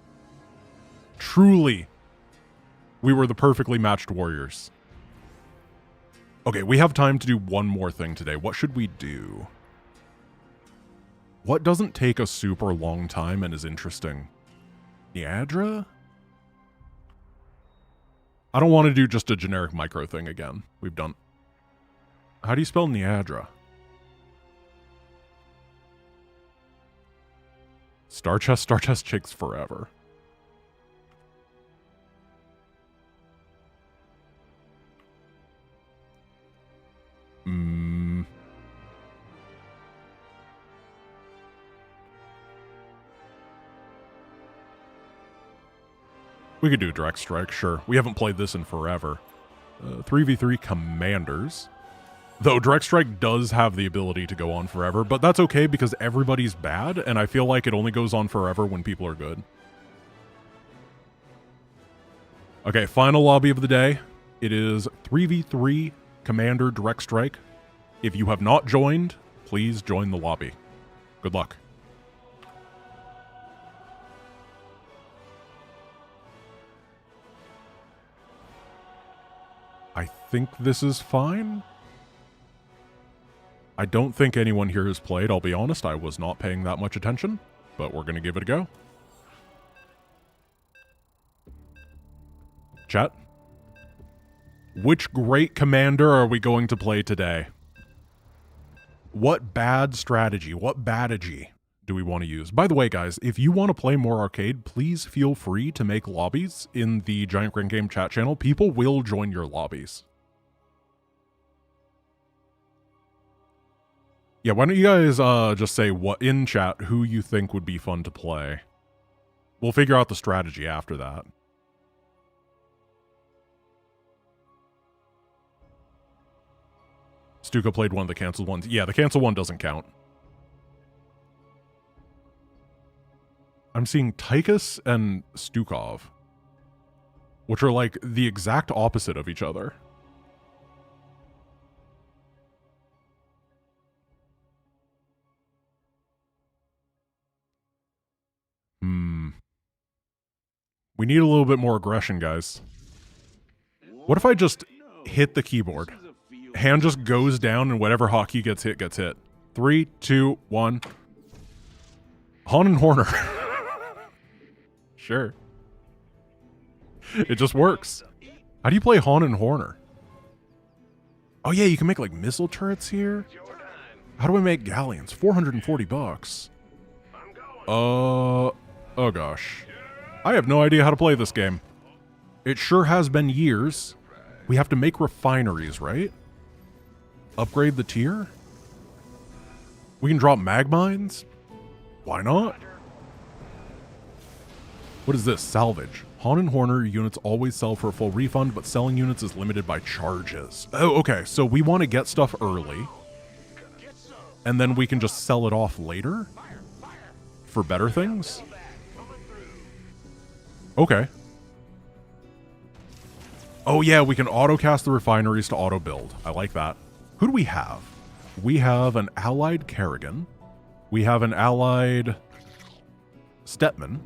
S1: Truly, we were the perfectly matched warriors. Okay, we have time to do one more thing today. What should we do? What doesn't take a super long time and is interesting? Niadra? I don't want to do just a generic micro thing again. We've done... How do you spell Niadra? Star chest chicks forever. We could do direct strike, sure. We haven't played this in forever. 3v3 commanders. Though direct strike does have the ability to go on forever, but that's okay because everybody's bad, and I feel like it only goes on forever when people are good. Okay, final lobby of the day. It is 3v3 commander direct strike. If you have not joined, please join the lobby. Good luck. I think this is fine. I don't think anyone here has played. I'll be honest, I was not paying that much attention, but we're going to give it a go. Chat. Which great commander are we going to play today? What bad strategy, what badagy do we want to use? By the way, guys, if you want to play more arcade, please feel free to make lobbies in the Giant Grand Game chat channel. People will join your lobbies. Yeah, why don't you guys just say what in chat who you think would be fun to play? We'll figure out the strategy after that. Stuka played one of the canceled ones. Yeah, the canceled one doesn't count. I'm seeing Tychus and Stukov, which are like the exact opposite of each other. We need a little bit more aggression, guys. What if I just hit the keyboard? Hand just goes down and whatever hotkey gets hit, gets hit. 3, 2, 1. Han and Horner. Sure. It just works. How do you play Han and Horner? Oh yeah, you can make like missile turrets here. How do I make galleons? 440 bucks. Oh gosh. I have no idea how to play this game. It sure has been years. We have to make refineries, right? Upgrade the tier? We can drop mag mines? Why not? What is this? Salvage. Han and Horner units always sell for a full refund, but selling units is limited by charges. Oh, okay. So we want to get stuff early, and then we can just sell it off later for better things? Okay. Oh yeah, we can auto-cast the refineries to auto-build. I like that. Who do we have? We have an allied Kerrigan. We have an allied Stetman.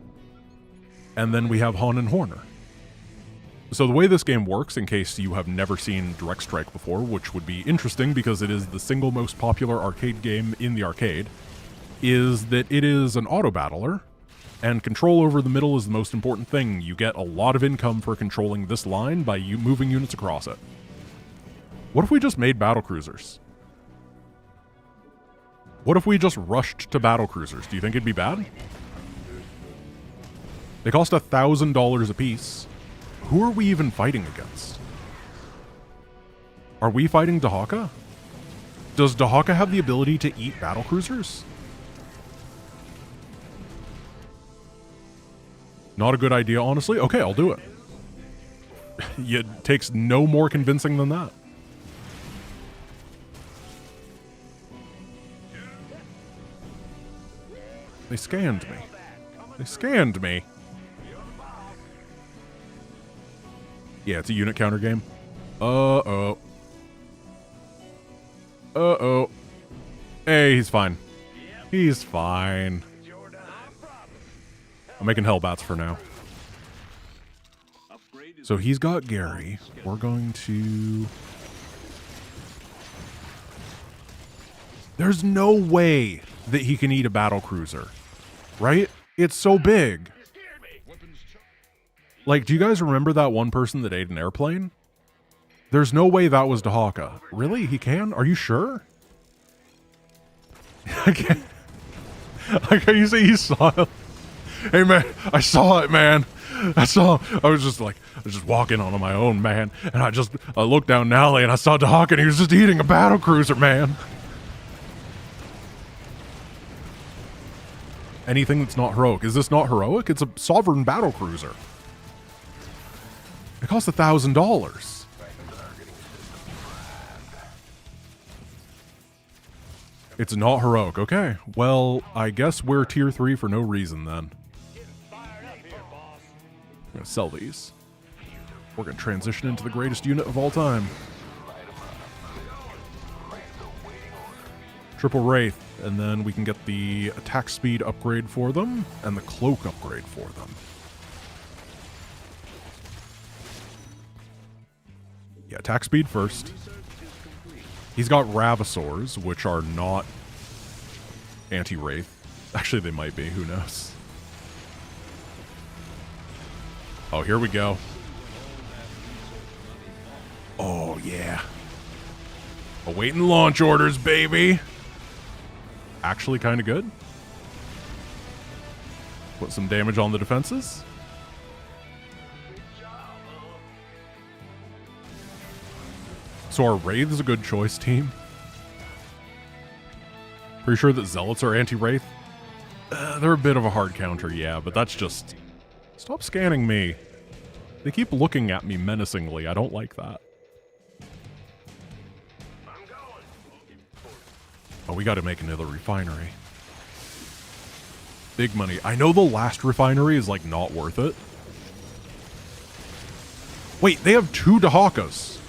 S1: And then we have Han and Horner. So the way this game works, in case you have never seen Direct Strike before, which would be interesting because it is the single most popular arcade game in the arcade, is that it is an auto-battler, and control over the middle is the most important thing. You get a lot of income for controlling this line by you moving units across it. What if we just made battlecruisers? What if we just rushed to battlecruisers? Do you think it'd be bad? They cost $1,000 a piece. Who are we even fighting against? Are we fighting Dahaka? Does Dahaka have the ability to eat battlecruisers? Not a good idea, honestly. Okay, I'll do it. It takes no more convincing than that. They scanned me. They scanned me. Yeah, it's a unit counter game. Uh-oh. Uh-oh. Hey, he's fine. He's fine. I'm making Hellbats for now. So he's got Gary. We're going to... There's no way that he can eat a battlecruiser, right? It's so big. Like, do you guys remember that one person that ate an airplane? There's no way that was Dahaka. Really? He can? Are you sure? Okay. Like, you say you saw it? Hey, man, I saw it, man. I was just walking on my own, man. And I looked down an alley and I saw Dahaka and he was just eating a battlecruiser, man. Anything that's not heroic. Is this not heroic? It's a sovereign battlecruiser. It costs $1,000. It's not heroic. Okay. Well, I guess we're tier 3 for no reason then. I'm gonna sell these. We're gonna transition into the greatest unit of all time. Triple Wraith, and then we can get the attack speed upgrade for them and the cloak upgrade for them. Yeah, attack speed first. He's got Ravasaurs, which are not anti-Wraith. Actually, they might be. Who knows? Oh, here we go. Oh, yeah. Awaiting launch orders, baby. Actually kind of good. Put some damage on the defenses. So our Wraith is a good choice, team. Pretty sure that Zealots are anti-Wraith. They're a bit of a hard counter, yeah, but that's just... Stop scanning me. They keep looking at me menacingly. I don't like that. Oh, we got to make another refinery. Big money. I know the last refinery is, like, not worth it. Wait, they have 2 Dahakas.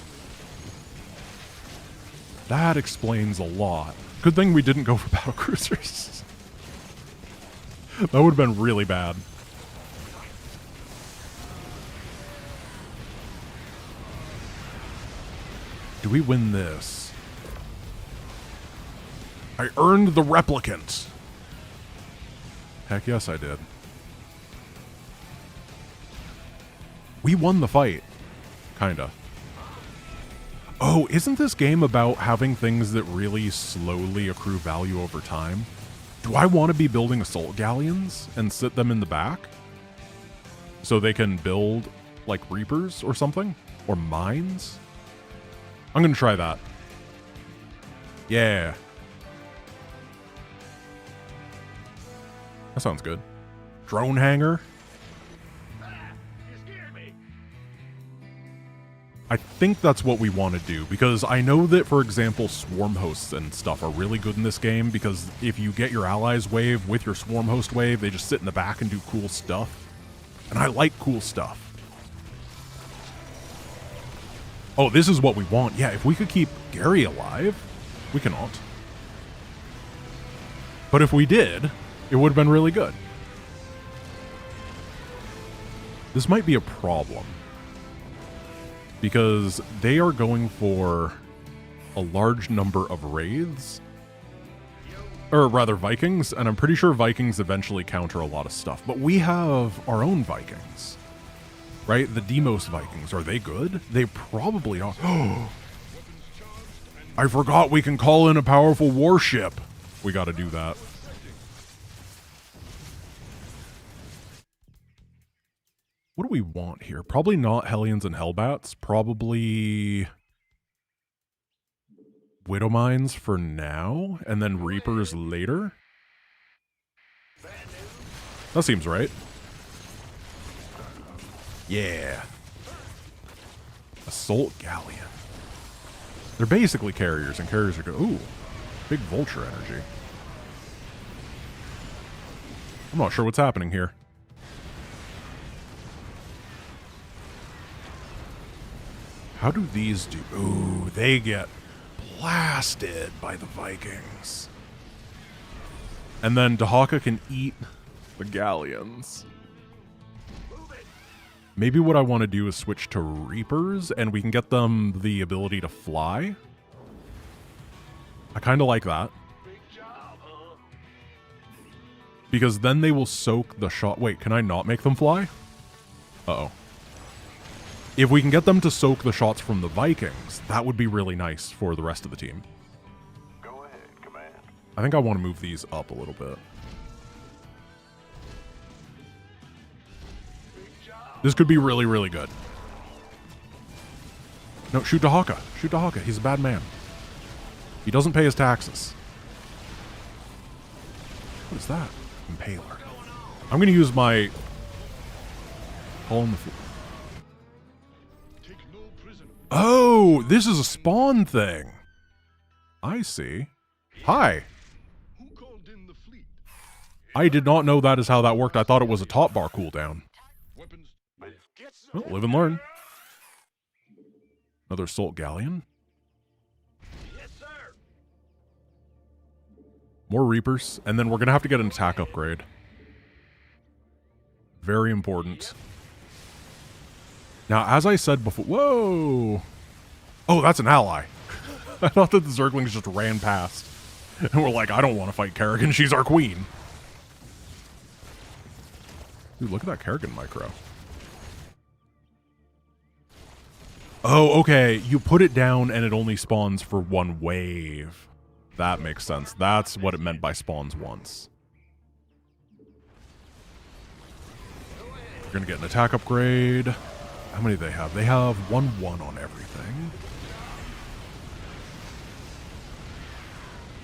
S1: That explains a lot. Good thing we didn't go for battlecruisers. That would have been really bad. Do we win this? I earned the replicant. Heck yes, I did. We won the fight. Kinda. Oh, isn't this game about having things that really slowly accrue value over time? Do I want to be building assault galleons and sit them in the back? So they can build, like, Reapers or something? Or mines? I'm gonna try that. Yeah. That sounds good. Drone hangar. I think that's what we want to do, because I know that, for example, swarm hosts and stuff are really good in this game, because if you get your allies wave with your swarm host wave, they just sit in the back and do cool stuff. And I like cool stuff. Oh, this is what we want. Yeah, if we could keep Gary alive, we cannot. But if we did, it would have been really good. This might be a problem, because they are going for a large number of Wraiths, or rather Vikings, and I'm pretty sure Vikings eventually counter a lot of stuff. But we have our own Vikings, right? The Demos Vikings, are they good? They probably are. I forgot we can call in a powerful warship. We got to do that. What do we want here? Probably not Hellions and Hellbats. Probably Widow Mines for now, and then Reapers later. That seems right. Yeah. Assault Galleon. They're basically carriers, and carriers are good. Ooh, big vulture energy. I'm not sure what's happening here. How do these do? Ooh, they get blasted by the Vikings. And then Dahaka can eat the galleons. Maybe what I want to do is switch to Reapers, and we can get them the ability to fly. I kind of like that. Because then they will soak the shot. Wait, can I not make them fly? Uh-oh. If we can get them to soak the shots from the Vikings, that would be really nice for the rest of the team.
S3: Go ahead, Command.
S1: I think I want to move these up a little bit. This could be really, really good. No, shoot Dahaka. Shoot Dahaka. He's a bad man. He doesn't pay his taxes. What is that? Impaler. I'm going to use my... Hole in the floor. Oh, this is a spawn thing. I see. Hi. I did not know that is how that worked. I thought it was a top bar cooldown. Well, live and learn. Another Assault Galleon. More Reapers. And then we're going to have to get an attack upgrade. Very important. Now, as I said before... Whoa! Oh, that's an ally. I thought that the Zerglings just ran past. And we're like, I don't want to fight Kerrigan. She's our queen. Dude, look at that Kerrigan micro. Oh, okay. You put it down and it only spawns for one wave. That makes sense. That's what it meant by spawns once. We're going to get an attack upgrade. How many do they have? They have 1/1 on everything.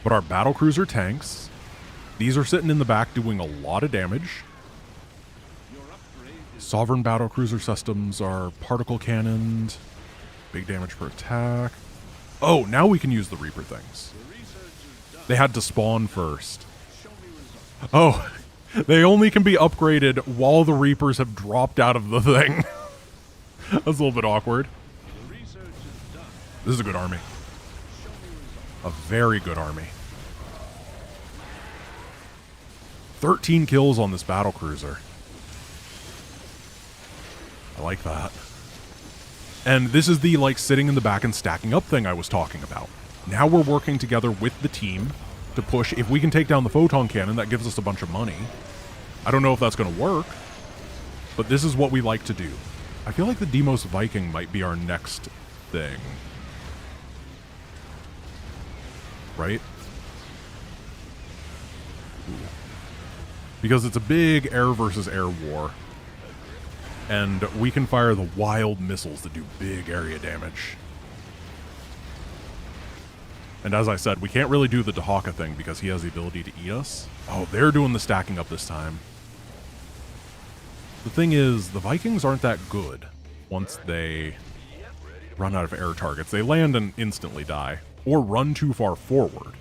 S1: But our battlecruiser tanks, these are sitting in the back doing a lot of damage. Sovereign battlecruiser systems are particle cannoned. Big damage per attack. Oh, now we can use the Reaper things. They had to spawn first. Oh, they only can be upgraded while the Reapers have dropped out of the thing. That's a little bit awkward. This is a good army. A very good army. 13 kills on this battlecruiser. I like that. And this is the, like, sitting in the back and stacking up thing I was talking about. Now we're working together with the team to push. If we can take down the photon cannon, that gives us a bunch of money. I don't know if that's going to work, but this is what we like to do. I feel like the Demos Viking might be our next thing. Right? Ooh. Because it's a big air versus air war. And we can fire the wild missiles that do big area damage. And as I said, we can't really do the Dahaka thing because he has the ability to eat us. Oh, they're doing the stacking up this time. The thing is, the Vikings aren't that good once they run out of air targets. They land and instantly die. Or run too far forward.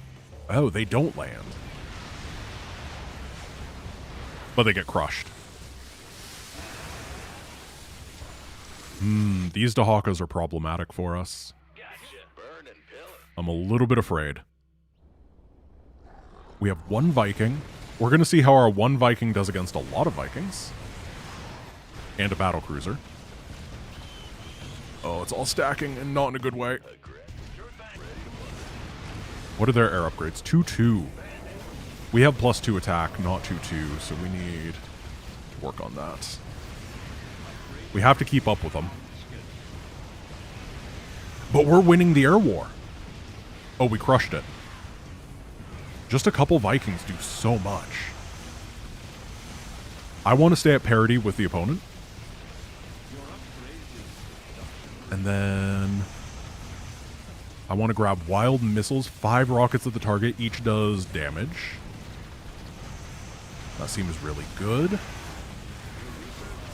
S1: Oh, they don't land. But they get crushed. These Dahakas are problematic for us. I'm a little bit afraid. We have one Viking. We're going to see how our one Viking does against a lot of Vikings. And a battlecruiser. Oh, it's all stacking and not in a good way. What are their air upgrades? 2/2. We have +2 attack, not 2/2, so we need to work on that. We have to keep up with them. But we're winning the air war. Oh, we crushed it. Just a couple Vikings do so much. I want to stay at parity with the opponent. And then I want to grab wild missiles. 5 rockets at the target. Each does damage. That seems really good.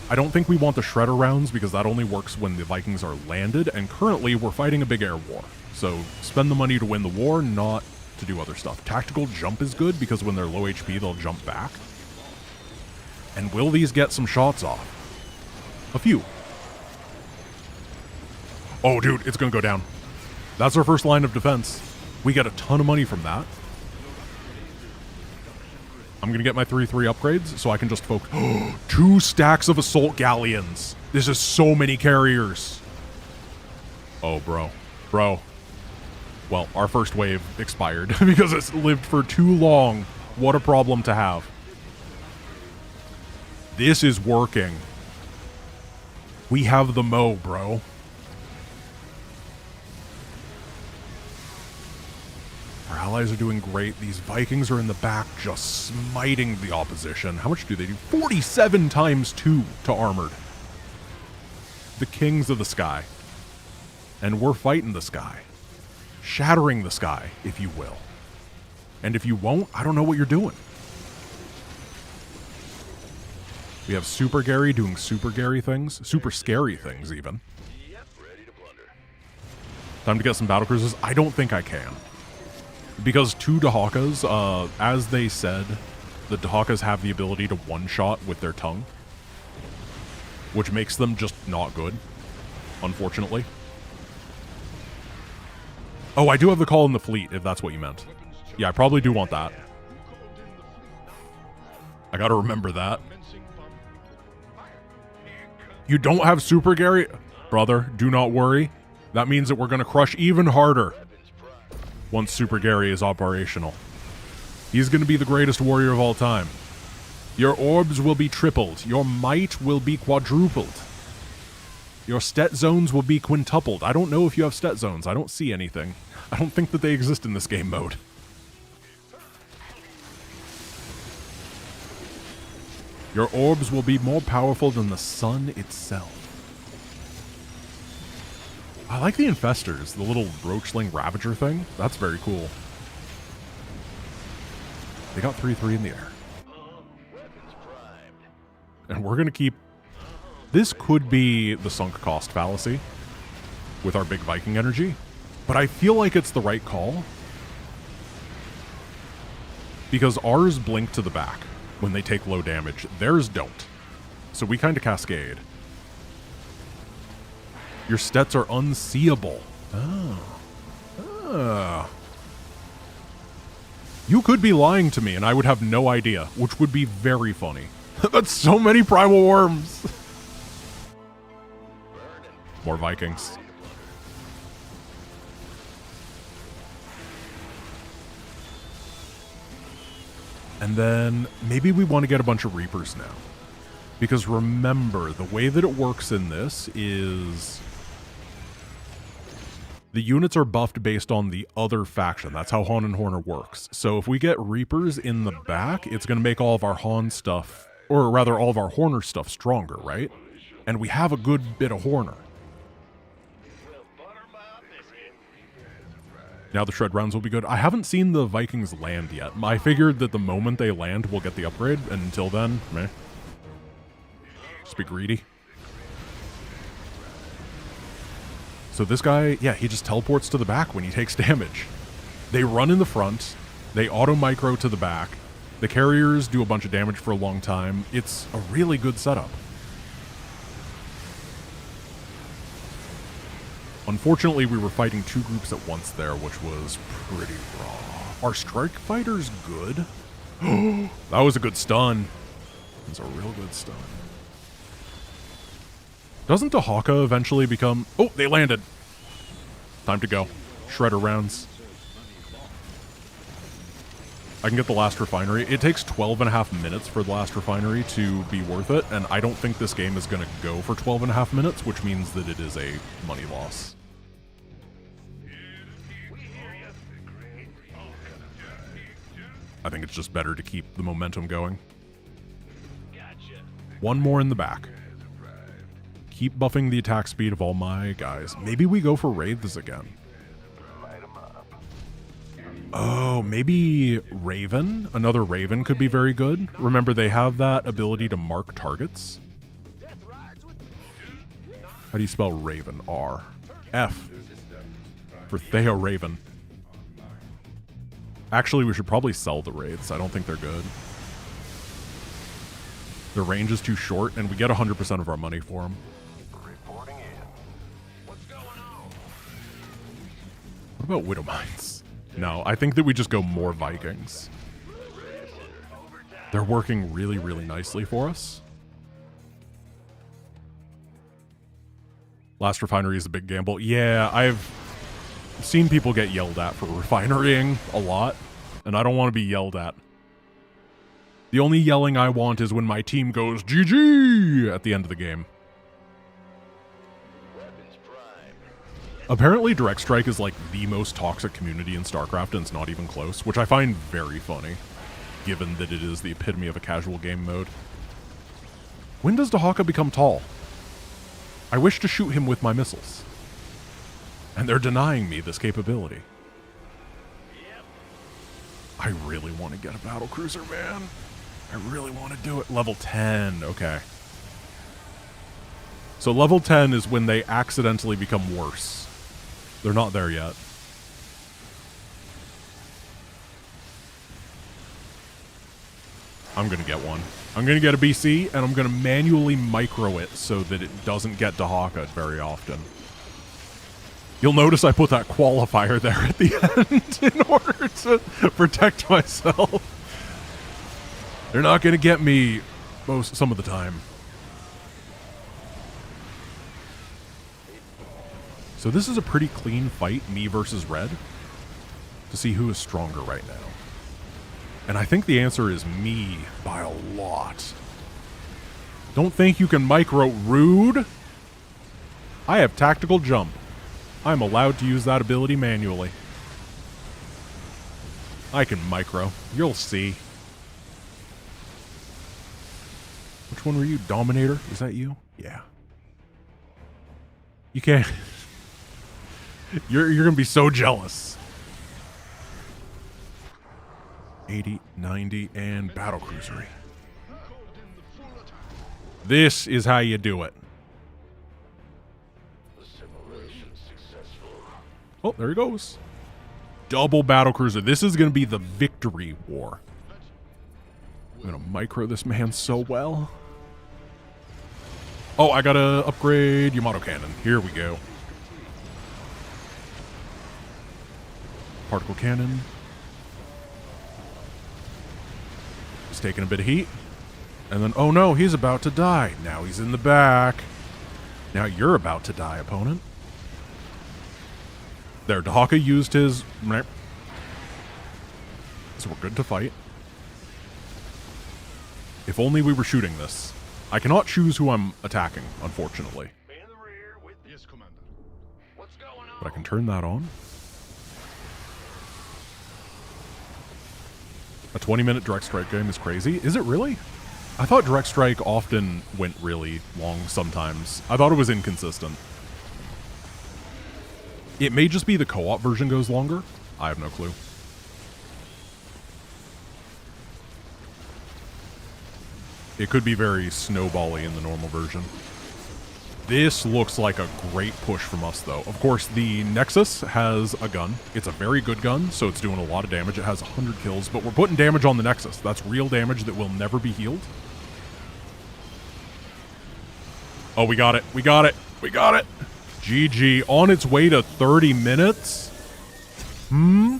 S1: I don't think we want the Shredder rounds because that only works when the Vikings are landed. And currently we're fighting a big air war. So spend the money to win the war, not to do other stuff. Tactical jump is good because when they're low HP, they'll jump back. And will these get some shots off? A few. Oh, dude, it's going to go down. That's our first line of defense. We get a ton of money from that. I'm going to get my 3/3 upgrades so I can just focus. 2 stacks of assault galleons. This is so many carriers. Oh, bro. Bro. Well, our first wave expired because it's lived for too long. What a problem to have. This is working. We have the Mo, bro. Our allies are doing great. These Vikings are in the back just smiting the opposition. How much do they do? 47 times 2 to armored. The kings of the sky. And we're fighting the sky. Shattering the sky, if you will. And if you won't, I don't know what you're doing. We have Super Gary doing Super Gary things. Super scary things, even. Time to get some battlecruisers. I don't think I can. Because 2 Dahakas, as they said, the Dahakas have the ability to one-shot with their tongue. Which makes them just not good, unfortunately. Oh, I do have the call in the fleet, if that's what you meant. Yeah, I probably do want that. I gotta remember that. You don't have Super Gary? Brother, do not worry. That means that we're going to crush even harder once Super Gary is operational. He's going to be the greatest warrior of all time. Your orbs will be tripled. Your might will be quadrupled. Your stat zones will be quintupled. I don't know if you have stat zones. I don't see anything. I don't think that they exist in this game mode. Your orbs will be more powerful than the sun itself. I like the infestors, the little roachling ravager thing. That's very cool. They got 3-3 in the air. And we're going to keep... This could be the sunk cost fallacy with our big Viking energy, but I feel like it's the right call. Because ours blink to the back when they take low damage. Theirs don't. So we kind of cascade. Your stats are unseeable. Oh. You could be lying to me and I would have no idea, which would be very funny. That's so many primal worms. More Vikings. And then maybe we want to get a bunch of Reapers now. Because remember, the way that it works in this is the units are buffed based on the other faction. That's how Han and Horner works. So if we get Reapers in the back, it's going to make all of our Han stuff, or rather all of our Horner stuff stronger, right? And we have a good bit of Horner. Now the shred rounds will be good. I haven't seen the Vikings land yet. I figured that the moment they land, we'll get the upgrade, and until then, meh. Just be greedy. So this guy, yeah, he just teleports to the back when he takes damage. They run in the front, they auto-micro to the back, the carriers do a bunch of damage for a long time. It's a really good setup. Unfortunately, we were fighting two groups at once there, which was pretty raw. Are strike fighters good? That was a good stun. That was a real good stun. Doesn't Dahaka eventually become... Oh, they landed. Time to go. Shredder rounds. I can get the last refinery. It takes 12.5 minutes for the last refinery to be worth it, and I don't think this game is going to go for 12.5 minutes, which means that it is a money loss. I think it's just better to keep the momentum going. One more in the back. Keep buffing the attack speed of all my guys. Maybe we go for Wraiths again. Oh, maybe Raven? Another Raven could be very good. Remember, they have that ability to mark targets. How do you spell Raven? R. F. For Theo Raven. Actually, we should probably sell the Wraiths. I don't think they're good. Their range is too short, and we get 100% of our money for them. What about Widow Mines? No, I think that we just go more Vikings. They're working really, really nicely for us. Last refinery is a big gamble. Yeah, I've seen people get yelled at for refinerying a lot, and I don't want to be yelled at. The only yelling I want is when my team goes GG at the end of the game. Apparently Direct Strike is like the most toxic community in StarCraft, and it's not even close, which I find very funny, given that it is the epitome of a casual game mode. When does Dahaka become tall? I wish to shoot him with my missiles. And they're denying me this capability. I really want to get a battlecruiser, man. I really want to do it. Level 10, okay. So level 10 is when they accidentally become worse. They're not there yet. I'm going to get one. I'm going to get a BC, and I'm going to manually micro it so that it doesn't get Dahaka very often. You'll notice I put that qualifier there at the end in order to protect myself. They're not going to get me some of the time. So this is a pretty clean fight, me versus red, to see who is stronger right now. And I think the answer is me by a lot. Don't think you can micro, rude. I have tactical jump. I'm allowed to use that ability manually. I can micro. You'll see. Which one were you? Dominator? Is that you? Yeah. You can't. You're gonna be so jealous. 80, 90, and battle cruisery. This is how you do it. Oh, there he goes. Double battle cruiser. This is going to be the victory war. I'm going to micro this man so well. Oh, I got to upgrade Yamato cannon. Here we go. Particle cannon. He's taking a bit of heat. And then, oh no, he's about to die. Now he's in the back. Now you're about to die, opponent. There, Dahaka used his... So we're good to fight. If only we were shooting this. I cannot choose who I'm attacking, unfortunately.
S2: In the rear with yes, Commander. What's going on?
S1: But I can turn that on. A 20-minute direct strike game is crazy. Is it really? I thought direct strike often went really long sometimes. I thought it was inconsistent. It may just be the co-op version goes longer. I have no clue. It could be very snowbally in the normal version. This looks like a great push from us, though. Of course, the Nexus has a gun. It's a very good gun, so it's doing a lot of damage. It has 100 kills, but we're putting damage on the Nexus. That's real damage that will never be healed. Oh, we got it. We got it. We got it. GG. On its way to 30 minutes? Who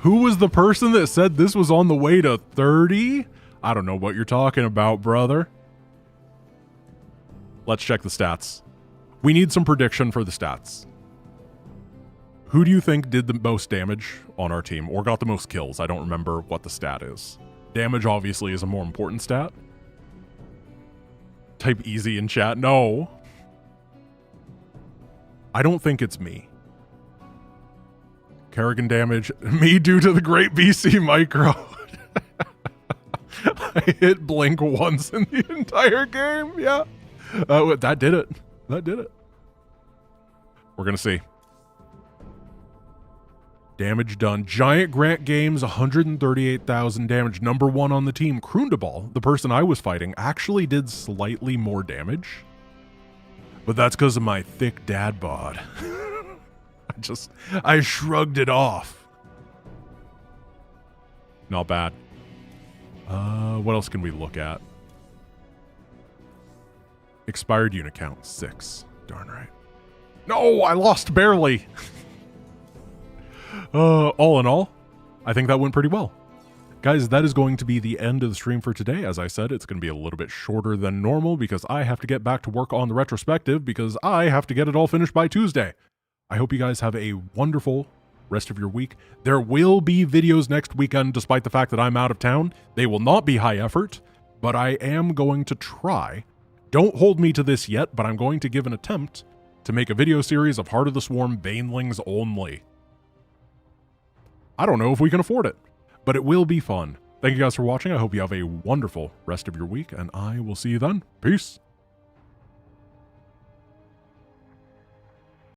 S1: was the person that said this was on the way to 30? I don't know what you're talking about, brother. Let's check the stats. We need some prediction for the stats. Who do you think did the most damage on our team or got the most kills? I don't remember what the stat is. Damage obviously is a more important stat. Type easy in chat. No. I don't think it's me. Kerrigan damage. Me due to the great BC micro. I hit blink once in the entire game. Yeah. That did it. That did it. We're going to see. Damage done. GiantGrantGames, 138,000 damage. Number 1 on the team. Krundabal, the person I was fighting, actually did slightly more damage. But that's because of my thick dad bod. I shrugged it off. Not bad. What else can we look at? Expired unit count, 6. Darn right. No, I lost barely. All in all, I think that went pretty well. Guys, that is going to be the end of the stream for today. As I said, it's going to be a little bit shorter than normal because I have to get back to work on the retrospective because I have to get it all finished by Tuesday. I hope you guys have a wonderful rest of your week. There will be videos next weekend despite the fact that I'm out of town. They will not be high effort, but I am going to try. Don't hold me to this yet, but I'm going to give an attempt to make a video series of Heart of the Swarm Banelings only. I don't know if we can afford it, but it will be fun. Thank you guys for watching. I hope you have a wonderful rest of your week, and I will see you then. Peace.